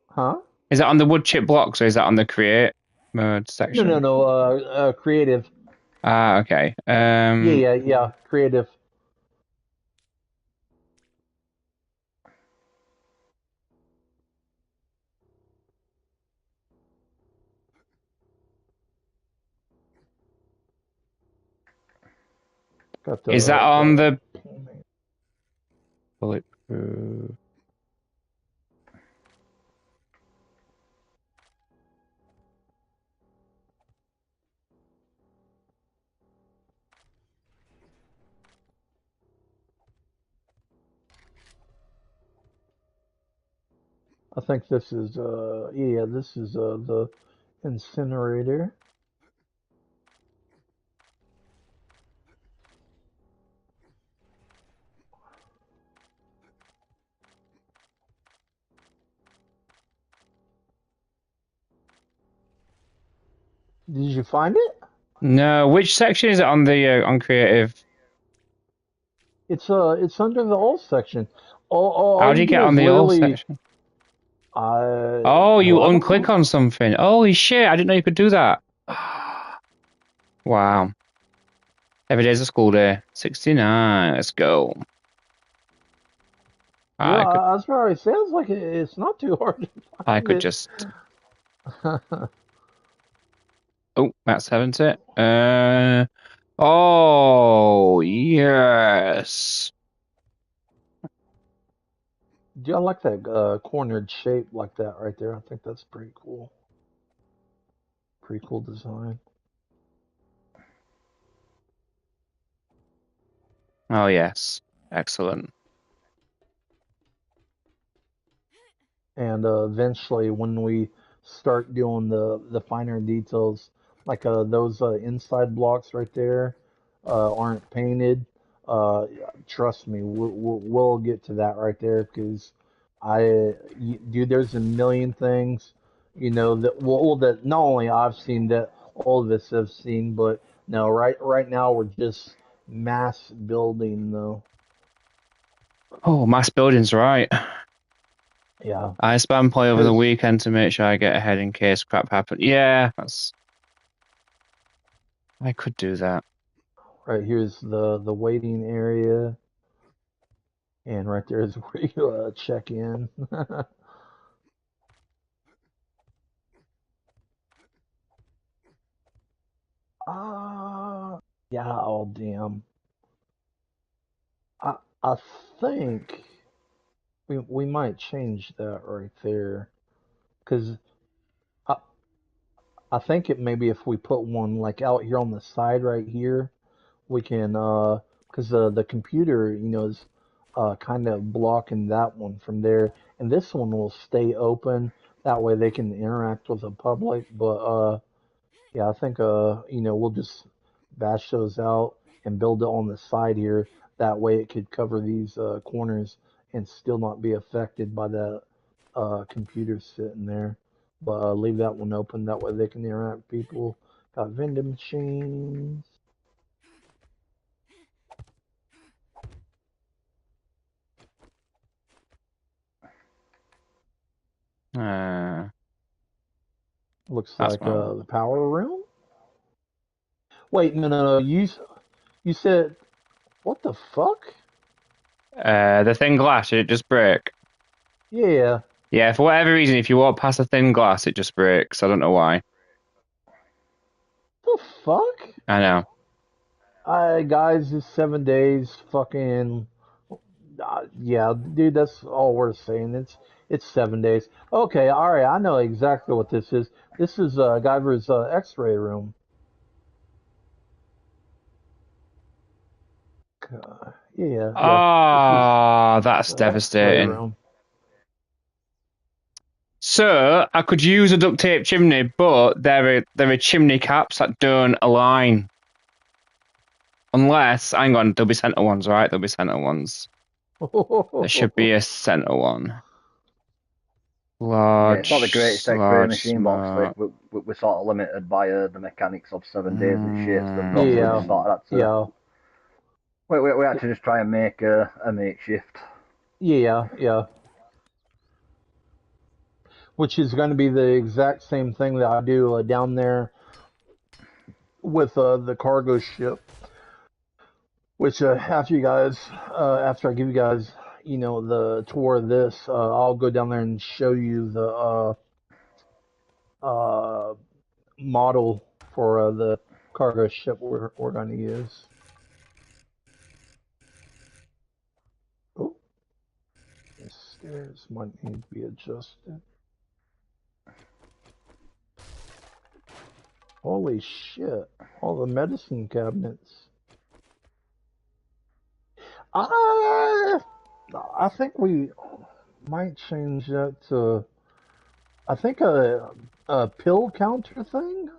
Huh?
Is that on the wood chip blocks or is that on the create mode section?
No. Creative.
Ah, okay.
Yeah. Creative. Got
Is that on
the
the bulletproof?
I think this is this is the incinerator. Did you find it?
No, which section is it on the on creative?
It's under the all section.
How
All
do
you
you get
do
on
is
the all
literally
section?
I
Oh, you
well I don't
unclick
know.
on something. Holy shit, I didn't know you could do that. Wow. Every day's a school day. 69. Let's go.
Yeah,
I could
I was probably sounds like it's not too hard to
I
find
could
it.
just Oh, that's 70. Oh, yes.
Do I like that cornered shape like that right there? I think that's pretty cool. Pretty cool design.
Oh, yes. Excellent.
And eventually when we start doing the finer details, like those inside blocks right there aren't painted, uh, trust me, we'll get to that right there because dude, there's a million things, that that not only I've seen, that all of us have seen, but no, right now we're just mass building though.
Oh, mass building's right.
Yeah.
I spam play over the
'Cause-
weekend to make sure I get ahead in case crap happens. Yeah, I could do that.
Right here's the waiting area, and right there is where you check in. Ah, yeah. Oh, damn. I think we might change that right there, because I I think it maybe if we put one like out here on the side right here, we can because the computer is kind of blocking that one from there, and this one will stay open. That way they can interact with the public. But yeah, I think we'll just bash those out and build it on the side here. That way it could cover these corners and still not be affected by that computer sitting there. But leave that one open. That way they can interact with people. Got vending machines.
Uh,
Looks
that's
like
my.
the power room. Wait, no. You said what the fuck?
The thin glass, it just break.
Yeah.
Yeah, for whatever reason, if you walk past a thin glass, it just breaks. I don't know why.
The fuck?
I know.
Guys, it's 7 days. Fucking. Yeah, dude. That's all we're saying. It's 7 days. Okay. All right. I know exactly what this is. This is Guyver's X-ray room. Yeah. This is
Oh, that's
X-ray
devastating.
room.
So I could use a duct tape chimney, but there are chimney caps that don't align. Unless, hang on, there'll be center ones, right? There'll be center ones. There should be a center one.
Yeah, it's not the greatest X-ray
Large,
machine box.
smart.
We're sort of limited by the mechanics of 7 days and shit. So we've got to
Yeah.
just sort of had to.
Yeah.
We had to just try and make a makeshift.
Yeah. Which is going to be the exact same thing that I do down there with the cargo ship. Which after I give you guys, the tour of this, I'll go down there and show you the uh, model for the cargo ship we're going to use. Oh, the stairs might need to be adjusted. Holy shit! All the medicine cabinets. I think we might change that to I think a pill counter thing.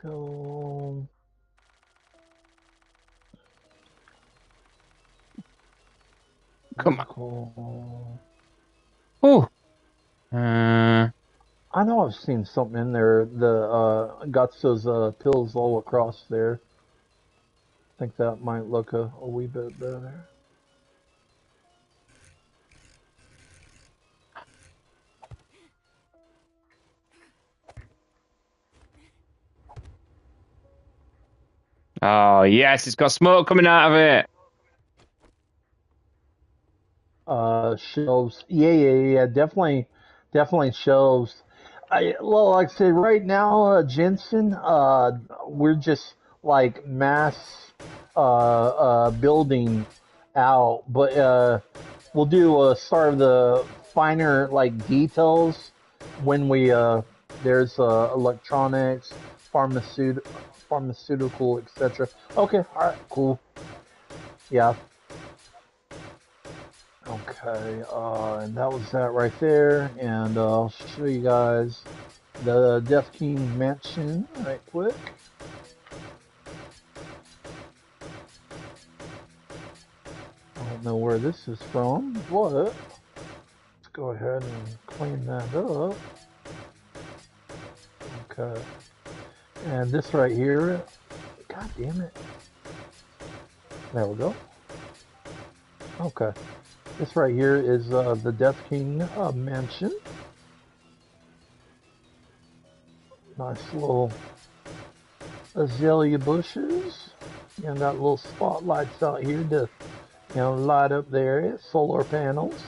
Pill.
Come on.
Medical.
Oh.
I know I've seen something in there. The got those pills all across there. I think that might look a wee bit better.
Oh, yes, it's got smoke coming out of it.
Shelves. Yeah. Definitely shelves. Well, like I said, right now, Jensen, we're just like mass building out, but we'll do start of the finer like details when we there's electronics, pharmaceutical, etc. Okay, all right, cool. Yeah. Okay, and that was that right there, and I'll show you guys the Death King mansion right quick. I don't know where this is from, but let's go ahead and clean that up. Okay, and this right here, god damn it. There we go. Okay. This right here is the Death King mansion. Nice little azalea bushes. You know, got little spotlights out here to, light up the area. Solar panels.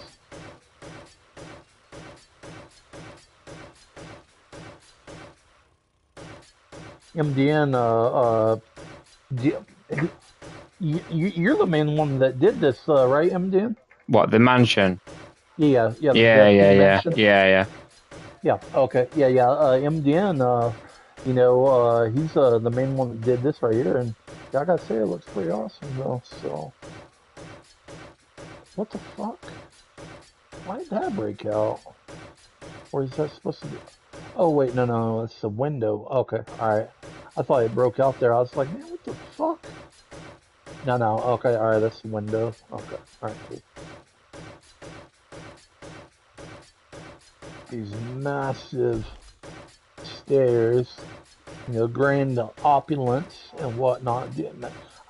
MDN, you're the main one that did this, right, MDN?
What, the mansion?
Yeah, the
Yeah,
Death
yeah,
King
yeah,
mansion.
yeah.
Yeah, okay, yeah. MDN, he's the main one that did this right here, and I gotta say, it looks pretty awesome though. So, what the fuck? Why did that break out? Or is that supposed to be? Oh wait, no, it's a window. Okay, all right. I thought it broke out there. I was like, man, what the fuck? No. Okay, all right, that's the window. Okay, all right, cool. These massive stairs, grand opulence and whatnot.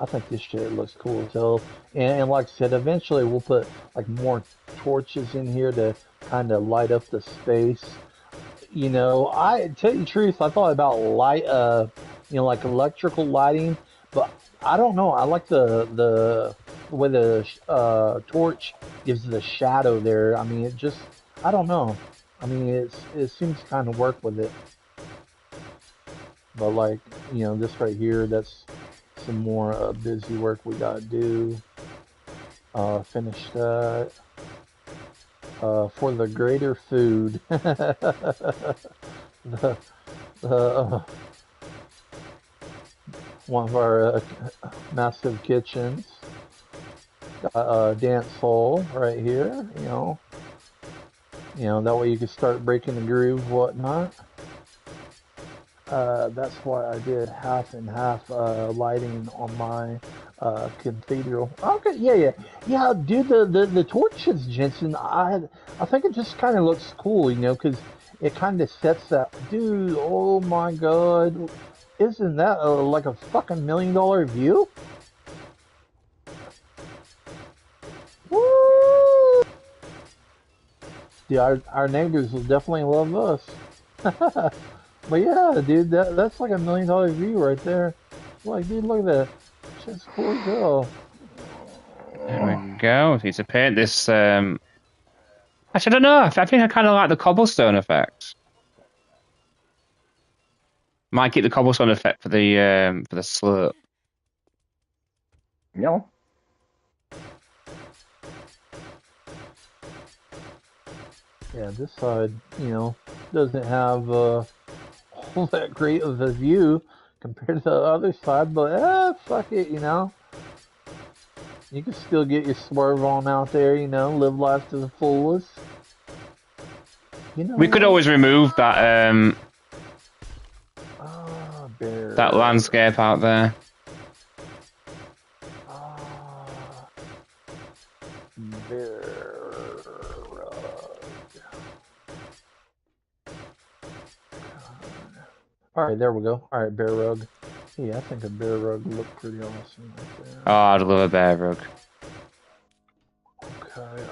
I think this shit looks cool as hell. And like I said, eventually we'll put like more torches in here to kind of light up the space. I tell you the truth, I thought about light, like electrical lighting, but I don't know. I like the way the torch gives the shadow there. I mean, I don't know. I mean, it seems to kind of work with it. But like, this right here, that's some more busy work we gotta do. Finish that. For the greater food. the, uh, one of our massive kitchens. Got a dance hall right here, that way you can start breaking the groove, whatnot. That's why I did half and half lighting on my cathedral. Okay, yeah, dude. The torches, Jensen. I think it just kind of looks cool, because it kind of sets that. Dude, oh my God, isn't that like a fucking $1 million view? Woo! Yeah, our neighbors will definitely love us. But yeah, dude, that's like $1 million view right there. Like, dude, look at that. Shit's cool as hell.
There we go. Need to paint this. Actually, I don't know. I think I kind of like the cobblestone effect. Might keep the cobblestone effect for the slope.
Yeah.
Yeah, this side, doesn't have all that great of a view compared to the other side, but fuck it, You can still get your swerve on out there, live life to the fullest. You know
We could
what?
always remove that
Bear.
that landscape out there.
Bear rug. Alright, there we go. Alright, bear rug. Yeah, I think a bear rug looked pretty awesome right there.
Oh, I'd love a bear rug.
Okay,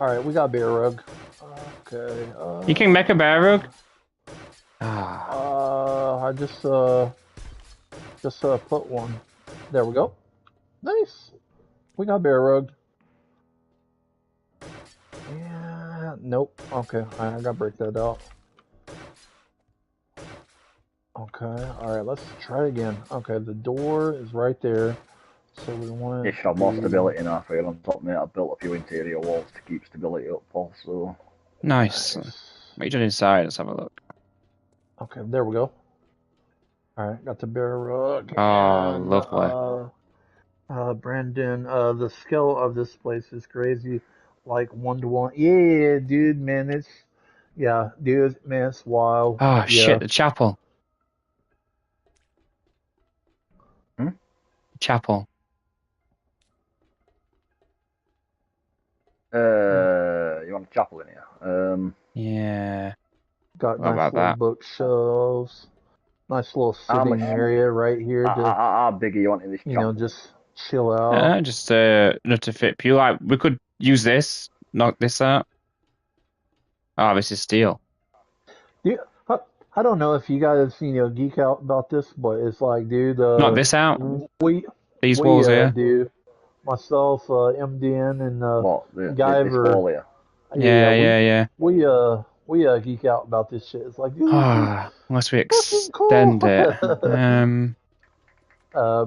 Alright, we got bear rug. Okay,
You can make a bear rug?
I just put one. There we go. Nice. We got bear rug. Yeah, nope. Okay, I gotta break that out. Okay, alright, let's try it again. Okay, the door is right there. So we want
It should have more stability in our field on top, mate. I've built a few interior walls to keep stability up also.
Nice. What are you doing inside? Let's have a look.
Okay, there we go. Alright, got the bear rug.
Oh,
And,
lovely.
Brandon, the scale of this place is crazy. Like 1-to-1. Yeah, dude, man, dude, man, it's wild.
Oh,
Yeah.
shit, the chapel. Chapel.
You want a chapel in here?
Yeah.
Got
What
nice
about
little
that?
bookshelves. Nice little
How much?
sitting area right here to,
How big are you wanting this chunk?
just chill out.
Just not to fit pew. Like we could use this, knock this out. Oh, this is steel.
Yeah, I don't know if you guys, geek out about this, but it's like, dude,
Knock this out.
we,
These walls here.
do, myself, MDN, and
What? This
Guyver,
wall here?
Yeah.
we geek out about this shit. It's like, dude, this is
Unless we
fucking cool.
extend it.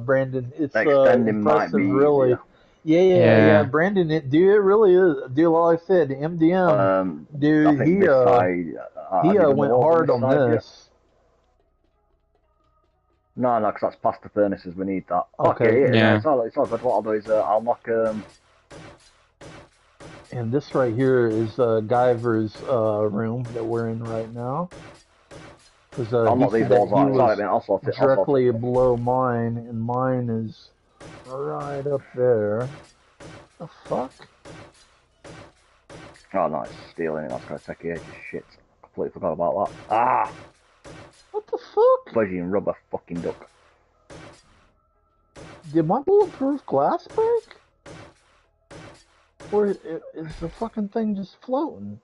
Brandon, it's
Extending might
impressive,
be
really.
easier.
Yeah, Brandon, dude, it really is. Dude, like I said, MDM,
I
dude,
think this side.
he
have you done the
went
walls
hard
this
on
side yet?
this.
No, because that's past the furnaces. We need that.
Okay.
Yeah,
Yeah.
no, it's all good. What I'll do is I'll knock.
And this right here is Guyver's room that we're in right now. Because
I'll
he
knock these
said that
walls
he
out. Sorry,
was
man. I'll sort it.
directly below mine, and mine is right up there. The fuck?
Oh, no, it's stealing. That's gonna take ages. Shit. Completely forgot about that. Ah!
What the fuck?
Fudgy and rubber fucking duck.
Did my bulletproof glass break? Or is the fucking thing just floating?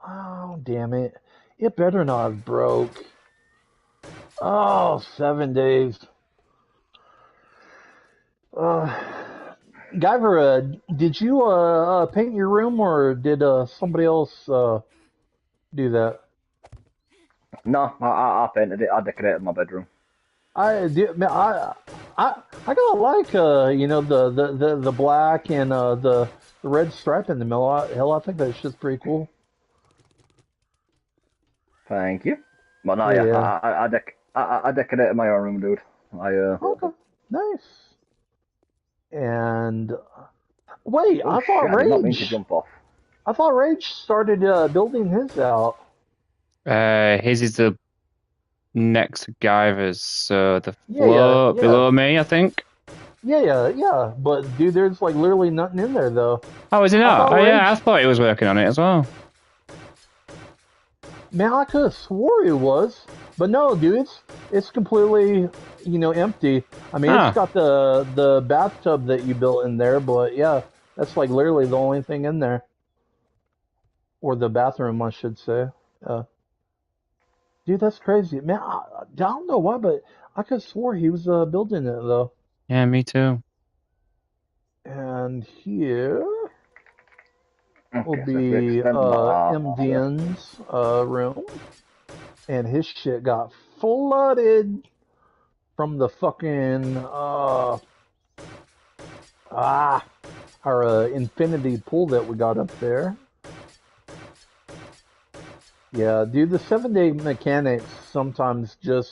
Oh, damn it. It better not have broke. Oh, 7 days. Guyver, did you paint your room, or did somebody else do that?
No, I painted it. I decorated my bedroom.
I do. Man, I gotta like the black and the red stripe in the middle. Hell, I think that shit's pretty cool.
Thank you. But no,
Yeah.
I decorated my own room, dude.
Okay, nice. And wait,
Oh
I thought
shit! I did not mean to
Rage.
jump off.
I thought Rage started building his out.
His is the next to Guyver's, so the
Yeah,
floor
yeah.
below me, I think.
Yeah. But dude, there's like literally nothing in there though.
Oh, is it not?
thought
Oh, yeah, I
Rage-
thought he was working on it as well.
Man, I could have swore it was, but no, dude, it's completely empty. I mean,
Huh.
it's got the bathtub that you built in there, but yeah, that's like literally the only thing in there, or the bathroom, I should say. Dude, that's crazy, man. I don't know why, but I could have swore he was building it though.
Yeah, me too.
And here will
Okay, so if we
be
extend that,
MDN's room, and his shit got flooded from the fucking our infinity pool that we got up there. Yeah, dude, the 7 day mechanics sometimes just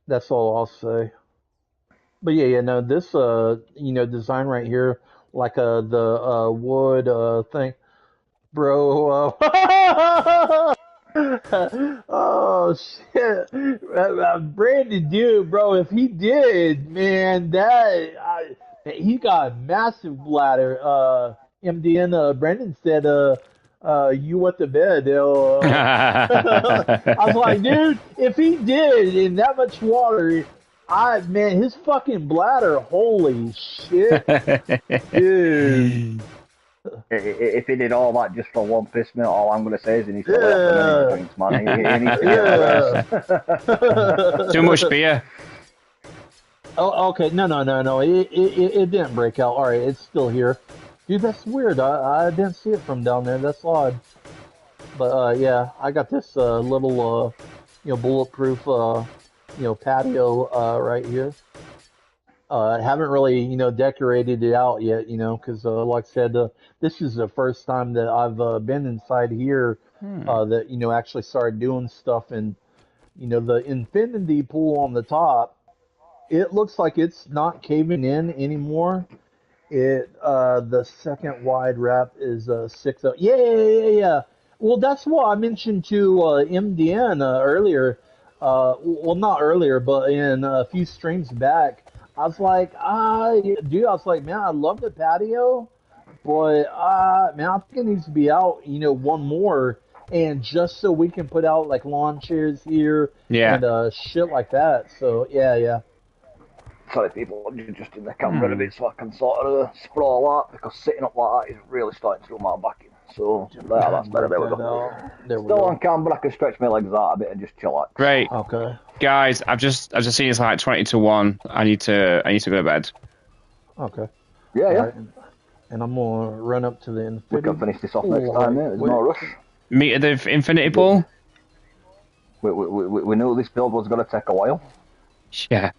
that's all I'll say. But yeah, no, this design right here, like the wood thing, bro. Oh shit, Brandon, dude, bro. If he did, man, he got a massive bladder. MDN, Brandon said, you wet the bed. I was like, dude, if he did in that much water, man, his fucking bladder, holy shit, dude.
if he did all that just for one piss minute, all I'm going to say is he needs to lay off the energy drinks, man. He needs to get
Too much beer.
Oh, okay. No. It didn't break out. All right, it's still here. Dude, that's weird. I didn't see it from down there. That's odd. But yeah, I got this little bulletproof patio right here. I haven't really decorated it out yet, because like I said, this is the first time that I've been inside here that actually started doing stuff, and the infinity pool on the top. It looks like it's not caving in anymore. The second wide wrap is 6. Yeah. Well, that's what I mentioned to MDN earlier. Well, not earlier, but in a few streams back. I was like, man, I love the patio, but man, I think it needs to be out, one more. and just so we can put out like lawn chairs here
Yeah.
and shit like that. So yeah.
Sorry, people, I'm just in the camera a bit so I can sort of sprawl out because sitting up like that is really starting to do my back in. So there, that's better. There we go.
There we
Still
go.
on cam, but I can stretch my legs out a bit and just chillax.
Great.
Okay.
Guys, I've just seen it's like 20-1. I need to go to bed.
Okay.
Yeah.
Right. And I'm gonna run up to the infinity.
We can finish this off next time, mate. There's no rush.
Meet at the infinity pool?
We knew this build was going to take a while.
Yeah.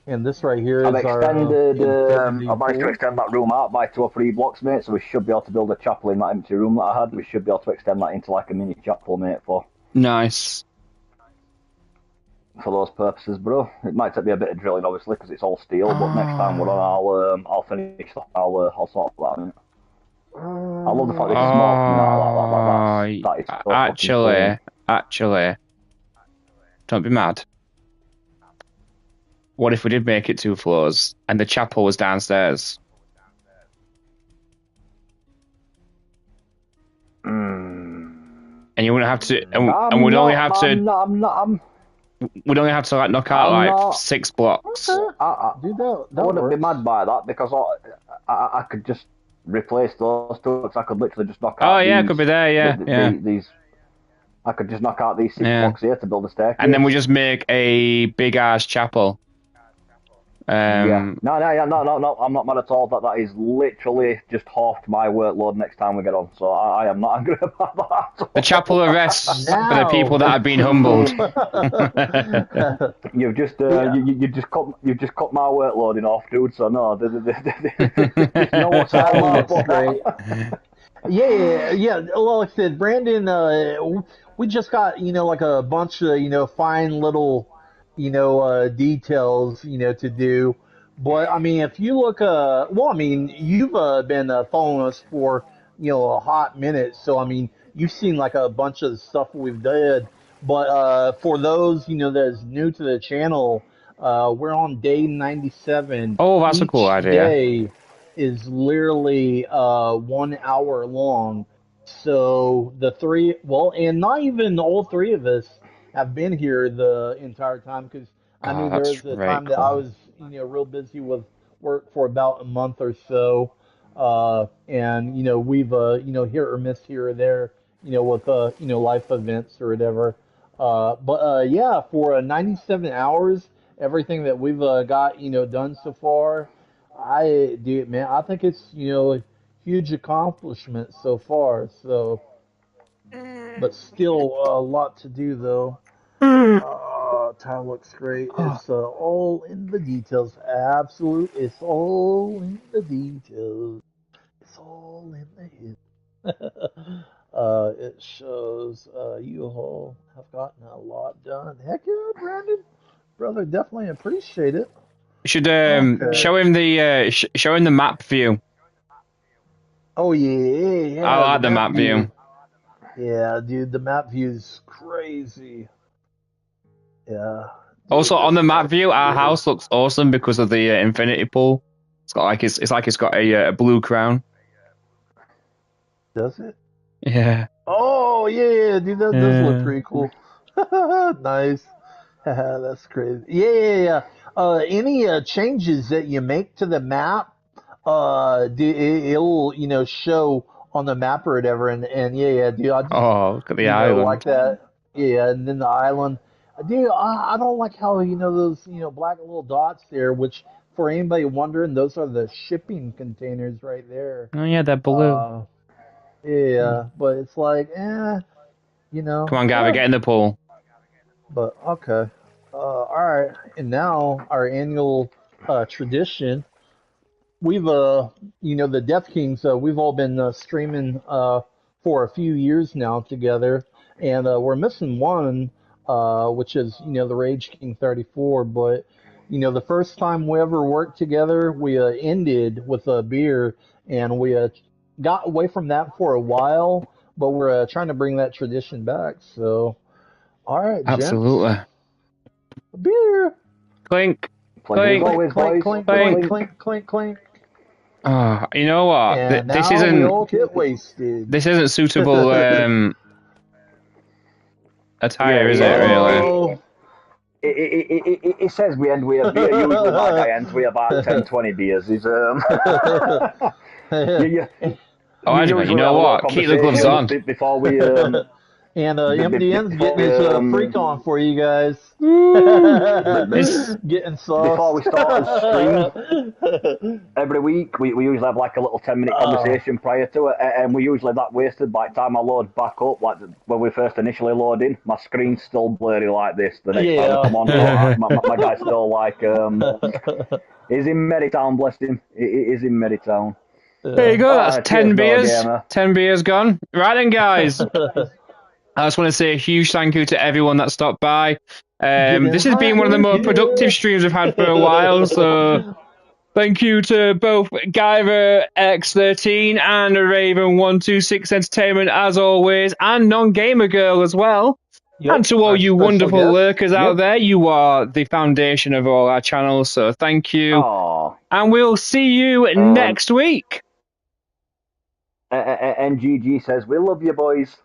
And this right here is
I've extended.
our
I managed to extend that room out by 2 or 3 blocks, mate. So we should be able to build a chapel in that empty room that I had. We should be able to extend that into like a mini chapel, mate. For
Nice.
those purposes, bro. It might take me a bit of drilling, obviously, because it's all steel. But next time we're on, I'll finish. I'll sort that out. I love the fact that it's small. That is so
Actually, don't be mad. What if we did make it 2 floors and the chapel was downstairs? And you wouldn't have to, and we'd only have to. We'd only have to like knock out 6 blocks.
I wouldn't be mad by that because I could just replace those 2. I could literally just knock out.
Oh yeah, it could be there. Yeah.
These. I could just knock out these 6 blocks here to build a staircase.
And then we just make a big ass chapel.
No, I'm not mad at all. That is literally just half my workload next time we get on. So I am not angry about that.
The chapel of rest for the people that have been humbled.
You've just you just cut my workload in half, dude. So no, there's no what's
great. Yeah. Well, like I said, Brandon, we just got like a bunch of fine little details to do. But I mean, if you look, you've been following us for a hot minute, so I mean, you've seen like a bunch of stuff we've did. But for those that is new to the channel, we're on day 97.
Oh, that's a cool idea.
Day is literally 1 hour long. So and not even all 3 of us have been here the entire time because I knew there was a time that I was real busy with work for about a month or so, and we've hit or miss here or there with life events or whatever. But yeah, for 97 hours, everything that we've got done so far, I think it's a huge accomplishment so far. So, but still a lot to do though. Tile looks great. It's all in the details. It's all in the details. It's all in the hidden. It shows you all have gotten a lot done. Heck yeah, Brandon, brother, definitely appreciate it.
You should show him the map view.
Oh yeah.
I like the map view.
Yeah, dude, the map view is crazy. Yeah.
Also, on the map view, our house looks awesome because of the infinity pool. It's got it's got a blue crown.
Does it?
Yeah.
Oh yeah, dude, that does look pretty cool. Nice. That's crazy. Yeah. Any changes that you make to the map, it'll show on the map or whatever, and yeah, dude.
Look at the island.
Like that. Yeah, and then the island. Dude, I don't like how those black little dots there, which for anybody wondering, those are the shipping containers right there.
Oh yeah, they're blue.
Yeah, but it's like, Come
on, Gabby, get in the pool.
But okay, all right. And now our annual tradition. We've the Death Kings. We've all been streaming for a few years now together, and we're missing one. Which is, the Rage King 34. But, the first time we ever worked together, we ended with a beer, and we got away from that for a while, but we're trying to bring that tradition back. So, all right,
absolutely.
Gents. Beer.
Clink.
Clink, clink, clink, clink, clink, clink, clink.
You know what?
And this isn't. We all get wasted.
This isn't suitable. attire, is it, really?
Oh,
It says we end with a beer. Usually my guy ends with about 10, 20 beers. He's, you,
Oh,
you
Edmund, you
usually
know
have a little
what? Keep the gloves
conversation
on.
before we
and MDN's
before
getting
we
his freak on for you guys.
It's,
Getting sauced.
before we start the stream every week. We usually have like a little 10-minute conversation prior to it, and we usually that wasted by the time I load back up. Like when we first initially load in, my screen's still blurry like this. The next time I come on, so my guy's still like he's in Merrytown, bless him. He is in Merrytown.
there you go. That's 10
cheers, no
beers.
gamer.
10 beers gone. Right then, guys. I just want to say a huge thank you to everyone that stopped by. This has been one of the more productive streams we've had for a while, so thank you to both Guyver X13 and Raven126 Entertainment as always, and Non-Gamer Girl as well.
Yep,
And to all
our
you
special
wonderful
guest.
lurkers out there, you are the foundation of all our channels, so thank you.
Aww.
And we'll see you next week.
And GG says, we love you, boys.